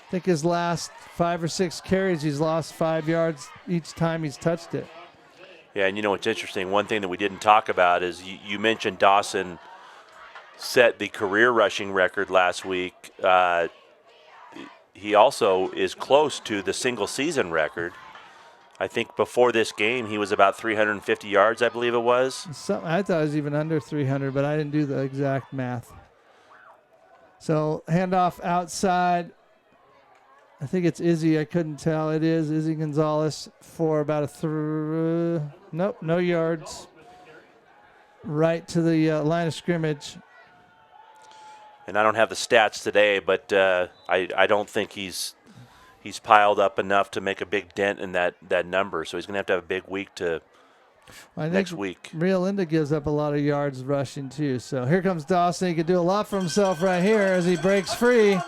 I think his last 5 or 6 carries, he's lost 5 yards each time he's touched it. Yeah, and you know what's interesting? One thing that we didn't talk about is you mentioned Dawson set the career rushing record last week. He also is close to the single season record. I think before this game he was about 350 yards, I believe it was. I thought it was even under 300, but I didn't do the exact math. So handoff outside. I think it's Izzy. I couldn't tell. It is Izzy Gonzalez for about nope, no yards. Right to the line of scrimmage. And I don't have the stats today, but I don't think he's piled up enough to make a big dent in that number. So he's going to have a big week next week. Rio Linda gives up a lot of yards rushing too. So here comes Dawson. He could do a lot for himself right here as he breaks free.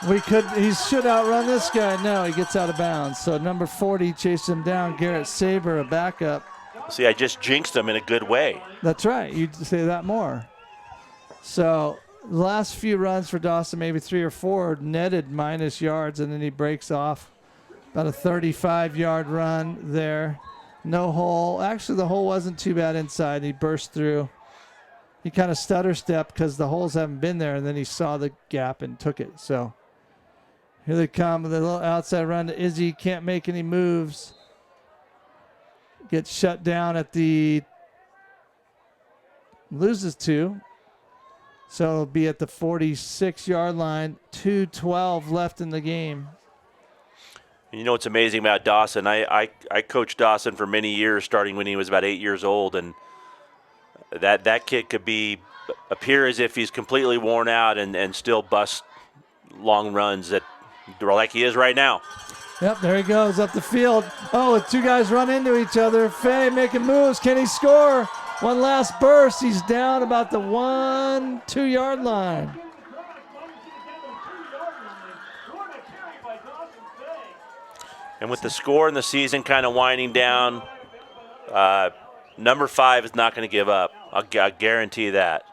He should outrun this guy. No, he gets out of bounds. So number 40 chased him down. Garrett Saber, a backup. See, I just jinxed him in a good way. That's right. You'd say that more. So the last few runs for Dawson, maybe 3 or 4, netted minus yards, and then he breaks off about a 35-yard run there. No hole. Actually, the hole wasn't too bad inside. He burst through. He kind of stutter stepped because the holes haven't been there, and then he saw the gap and took it. So here they come with a little outside run to Izzy. Can't make any moves. Gets shut down at the loses 2. So it'll be at the 46-yard line. 2:12 left in the game. You know what's amazing about Dawson? I coached Dawson for many years, starting when he was about 8 years old, and that kid could appear as if he's completely worn out and still bust long runs that like he is right now. Yep, there he goes up the field. Oh, the two guys run into each other. Fay making moves. Can he score? One last burst. He's down about the 1-2 yard line. And with the score in the season kind of winding down, number 5 is not going to give up. I guarantee that.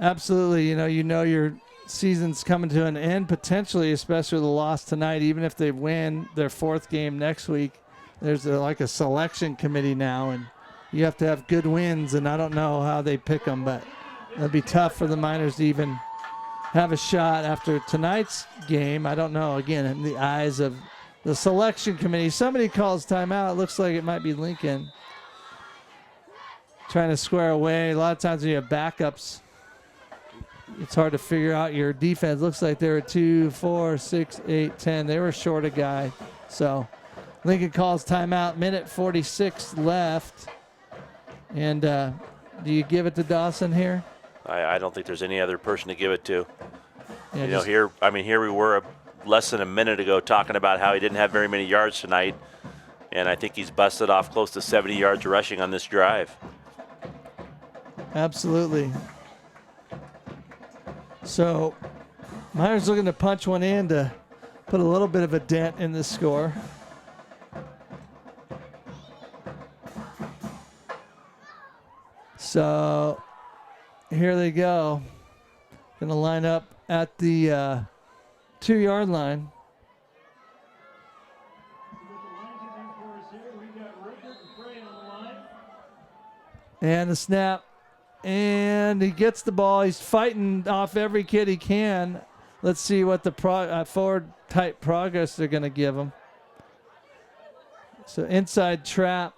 Absolutely. You know your season's coming to an end potentially, especially the loss tonight. Even if they win their 4th game next week, there's like a selection committee now, and you have to have good wins, and I don't know how they pick them, but it'll be tough for the Miners to even have a shot after tonight's game. I don't know, again, in the eyes of the selection committee. Somebody calls timeout. It looks like it might be Lincoln trying to square away. A lot of times when you have backups, it's hard to figure out your defense. Looks like they were 2, 4, 6, 8, 10. They were short a guy. So Lincoln calls timeout. Minute 46 left. And do you give it to Dawson here? I don't think there's any other person to give it to. Yeah, here we were less than a minute ago talking about how he didn't have very many yards tonight, and I think he's busted off close to 70 yards rushing on this drive. Absolutely. So Miners looking to punch one in to put a little bit of a dent in the score. So here they go. Going to line up at the 2 yard line. And the snap. And he gets the ball. He's fighting off every kid he can. Let's see what the forward type progress they're going to give him. So inside trap.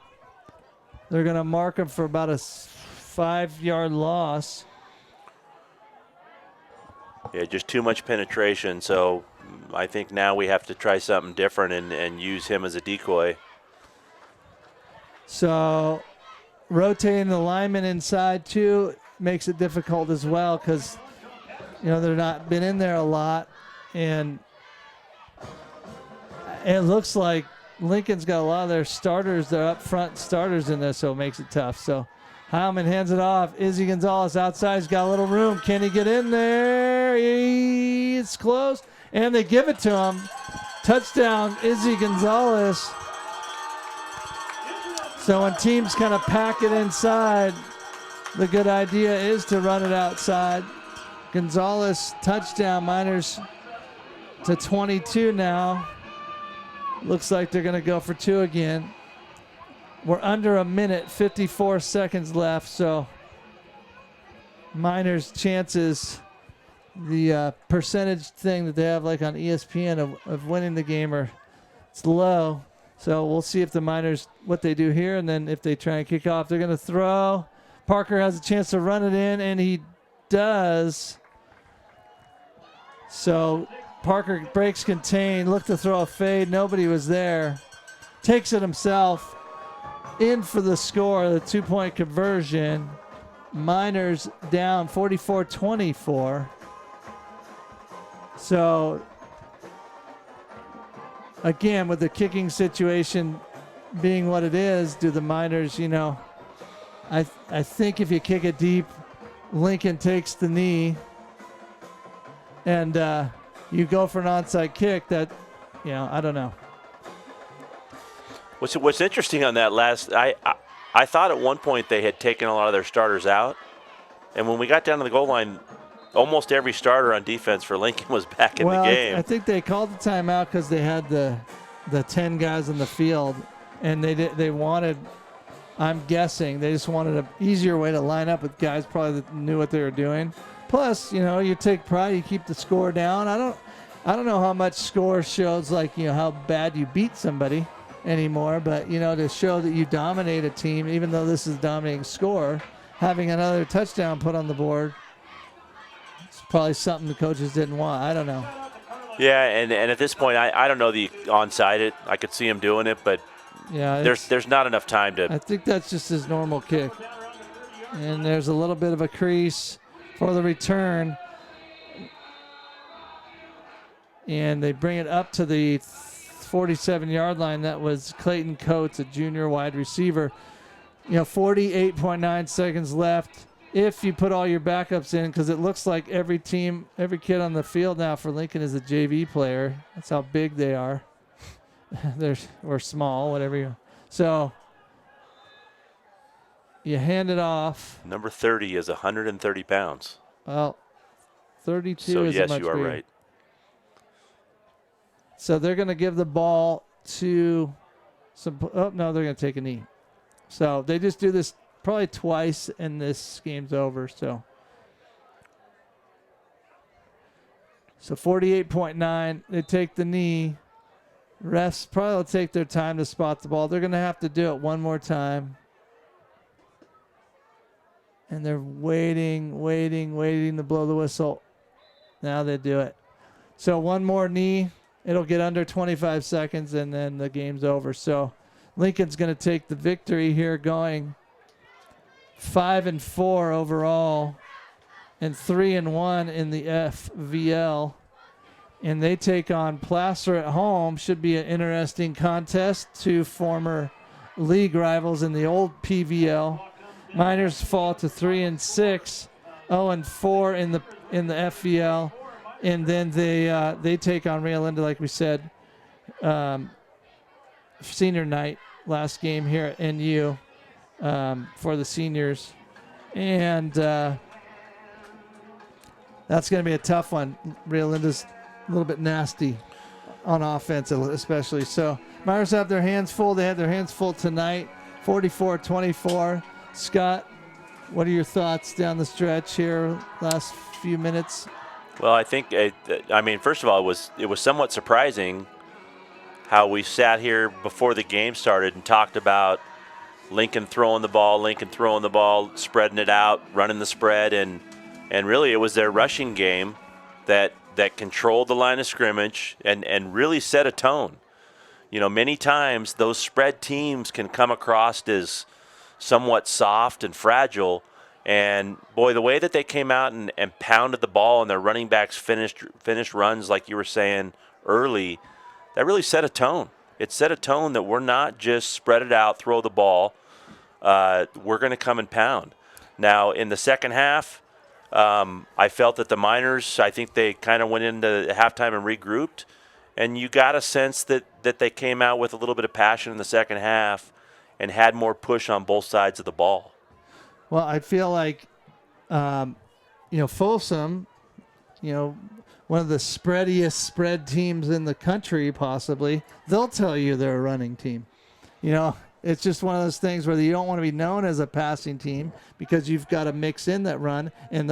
They're going to mark him for about a 5 yard loss. Yeah, just too much penetration. So I think now we have to try something different and use him as a decoy. So rotating the lineman inside too makes it difficult as well because they're not been in there a lot, and it looks like Lincoln's got a lot of their starters, their up front starters in there, so it makes it tough. So Heilman hands it off. Izzy Gonzalez outside. He's got a little room. Can he get in there? It's close. And they give it to him. Touchdown, Izzy Gonzalez. So when teams kind of pack it inside, the good idea is to run it outside. Gonzalez, touchdown. Miners to 22 now. Looks like they're going to go for 2 again. We're under a minute, 54 seconds left, so Miners' chances, the percentage thing that they have like on ESPN of winning the game, it's low. So we'll see if the Miners, what they do here, and then if they try and kick off. They're going to throw. Parker has a chance to run it in, and he does. So Parker breaks contain, looked to throw a fade. Nobody was there. Takes it himself. In for the score, the 2-point conversion. Miners down 44-24. So, again, with the kicking situation being what it is, do the Miners, I think if you kick it deep, Lincoln takes the knee, and you go for an onside kick. That, I don't know. What's interesting on that last, I thought at one point they had taken a lot of their starters out, and when we got down to the goal line, almost every starter on defense for Lincoln was back in the game. I think they called the timeout because they had the 10 guys in the field, and they wanted, I'm guessing, they just wanted an easier way to line up with guys probably that knew what they were doing. Plus, you take pride, you keep the score down. I don't know how much score shows like how bad you beat somebody anymore, but to show that you dominate a team, even though this is dominating score, having another touchdown put on the board, it's probably something the coaches didn't want. I don't know. Yeah, and at this point, I don't know the onside it. I could see him doing it, but yeah, there's not enough time to. I think that's just his normal kick. And there's a little bit of a crease for the return. And they bring it up to the 47-yard line. That was Clayton Coates, a junior wide receiver. 48.9 seconds left. If you put all your backups in, because it looks like every kid on the field now for Lincoln is a JV player. That's how big they are. Or small, whatever. So you hand it off. Number 30 is 130 pounds. Well, 32 so is yes, much you are bigger. right. So they're going to give the ball to they're going to take a knee. So they just do this probably twice, and this game's over. So 48.9, they take the knee. Refs probably will take their time to spot the ball. They're going to have to do it one more time. And they're waiting to blow the whistle. Now they do it. So one more knee. It'll get under 25 seconds, and then the game's over. So Lincoln's going to take the victory here, going 5-4 overall and 3-1 in the FVL. And they take on Placer at home. Should be an interesting contest. Two former league rivals in the old PVL. Miners fall to 3-6, 0-4 in the FVL. And then they take on Rio Linda, like we said, senior night, last game here at NU for the seniors. And that's going to be a tough one. Rio Linda's a little bit nasty on offense, especially. So Miners have their hands full. They had their hands full tonight, 44-24. Scott, what are your thoughts down the stretch here, last few minutes? Well, I think, first of all, it was somewhat surprising how we sat here before the game started and talked about Lincoln throwing the ball, spreading it out, running the spread, and really it was their rushing game that controlled the line of scrimmage and really set a tone. Many times those spread teams can come across as somewhat soft and fragile. And, boy, the way that they came out and pounded the ball and their running backs finished runs, like you were saying early, that really set a tone. It set a tone that we're not just spread it out, throw the ball. We're going to come and pound. Now, in the second half, I felt that the Miners, I think they kind of went into halftime and regrouped. And you got a sense that they came out with a little bit of passion in the second half and had more push on both sides of the ball. Well, I feel like, Folsom, one of the spreadiest spread teams in the country, possibly, they'll tell you they're a running team. it's just one of those things where you don't want to be known as a passing team because you've got to mix in that run, and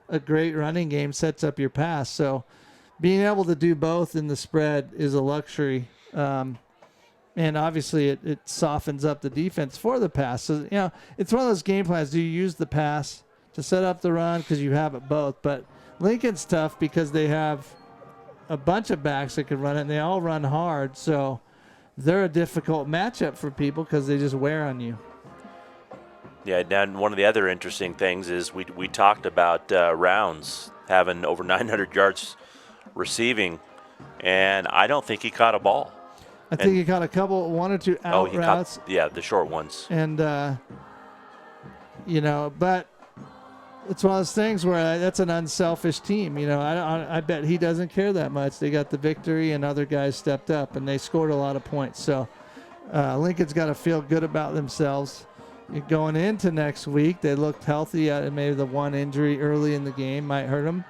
a great running game sets up your pass. So being able to do both in the spread is a luxury. And obviously it softens up the defense for the pass. So, it's one of those game plans. Do you use the pass to set up the run because you have it both? But Lincoln's tough because they have a bunch of backs that can run it, and they all run hard. So they're a difficult matchup for people because they just wear on you. Yeah, and one of the other interesting things is we talked about Rounds having over 900 yards receiving, and I don't think he caught a ball. I think he caught one or two out routes. The short ones. And, but it's one of those things where that's an unselfish team. I bet he doesn't care that much. They got the victory, and other guys stepped up, and they scored a lot of points. So Lincoln's got to feel good about themselves. Going into next week, they looked healthy. Maybe the one injury early in the game might hurt them.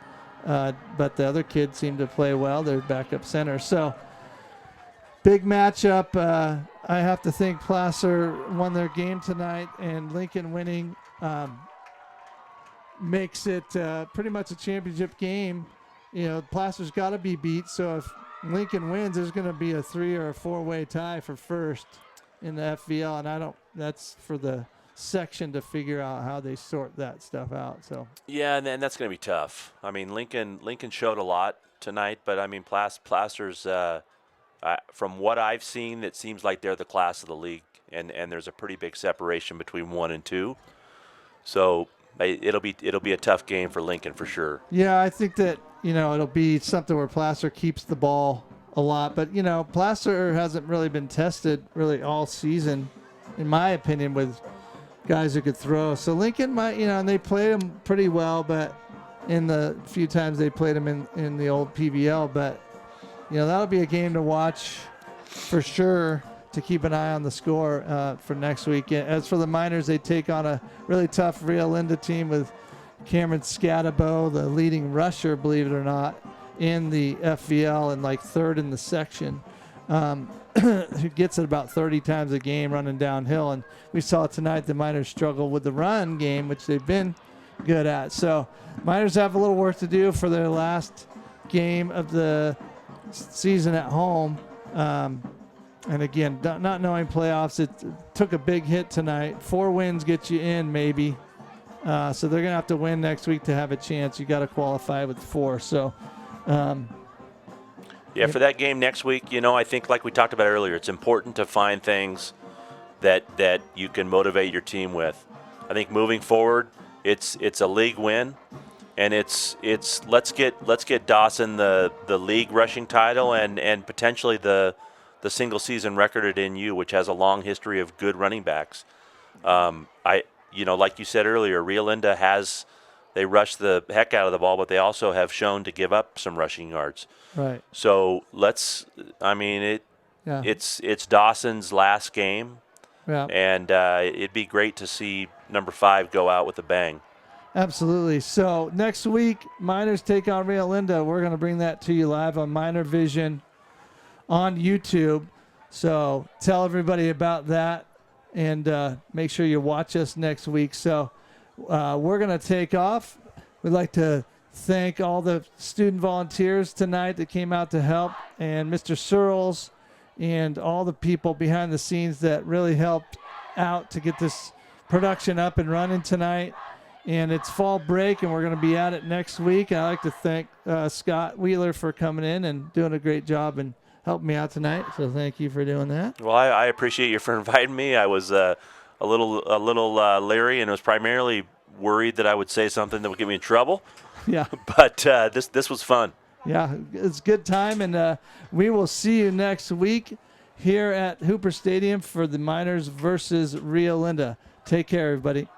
But the other kids seemed to play well. They're backup center. So big matchup. I have to think Placer won their game tonight, and Lincoln winning makes it pretty much a championship game. Placer's got to be beat. So if Lincoln wins, there's going to be a 3 or a 4-way tie for first in the FVL, and that's for the section to figure out how they sort that stuff out. So yeah, and that's going to be tough. I mean, Lincoln showed a lot tonight, but I mean, Placer's from what I've seen, it seems like they're the class of the league, and there's a pretty big separation between 1 and 2. So it'll be a tough game for Lincoln for sure. Yeah, I think that it'll be something where Placer keeps the ball a lot, but Placer hasn't really been tested really all season, in my opinion, with guys who could throw. So Lincoln might, and they played him pretty well, but in the few times they played him in the old PVL, but that'll be a game to watch for sure, to keep an eye on the score for next week. As for the Miners, they take on a really tough Rio Linda team with Cameron Scatabo, the leading rusher, believe it or not, in the FVL and like third in the section. Who gets it about 30 times a game running downhill. And we saw tonight the Miners struggle with the run game, which they've been good at. So Miners have a little work to do for their last game of the season at home. And again, not knowing playoffs, it took a big hit tonight. 4 wins get you in maybe. So they're going to have to win next week to have a chance. You got to qualify with 4. So for that game next week, I think like we talked about earlier, it's important to find things that you can motivate your team with. I think moving forward, it's a league win, and it's let's get Dawson the league rushing title and potentially the single season record at NU, which has a long history of good running backs. Like you said earlier, Rio Linda they rush the heck out of the ball, but they also have shown to give up some rushing yards. Right. So it's Dawson's last game. Yeah. And it'd be great to see number 5 go out with a bang. Absolutely. So next week, Miners take on Rio Linda. We're going to bring that to you live on Miner Vision on YouTube. So tell everybody about that, and make sure you watch us next week. So we're going to take off. We'd like to thank all the student volunteers tonight that came out to help, and Mr. Searles and all the people behind the scenes that really helped out to get this production up and running tonight. And it's fall break, and we're going to be at it next week. And I'd like to thank Scott Wheeler for coming in and doing a great job and helping me out tonight. So thank you for doing that. Well, I appreciate you for inviting me. I was a little leery, and was primarily worried that I would say something that would get me in trouble. Yeah. But this was fun. Yeah, it's a good time, and we will see you next week here at Hooper Stadium for the Miners versus Rio Linda. Take care, everybody.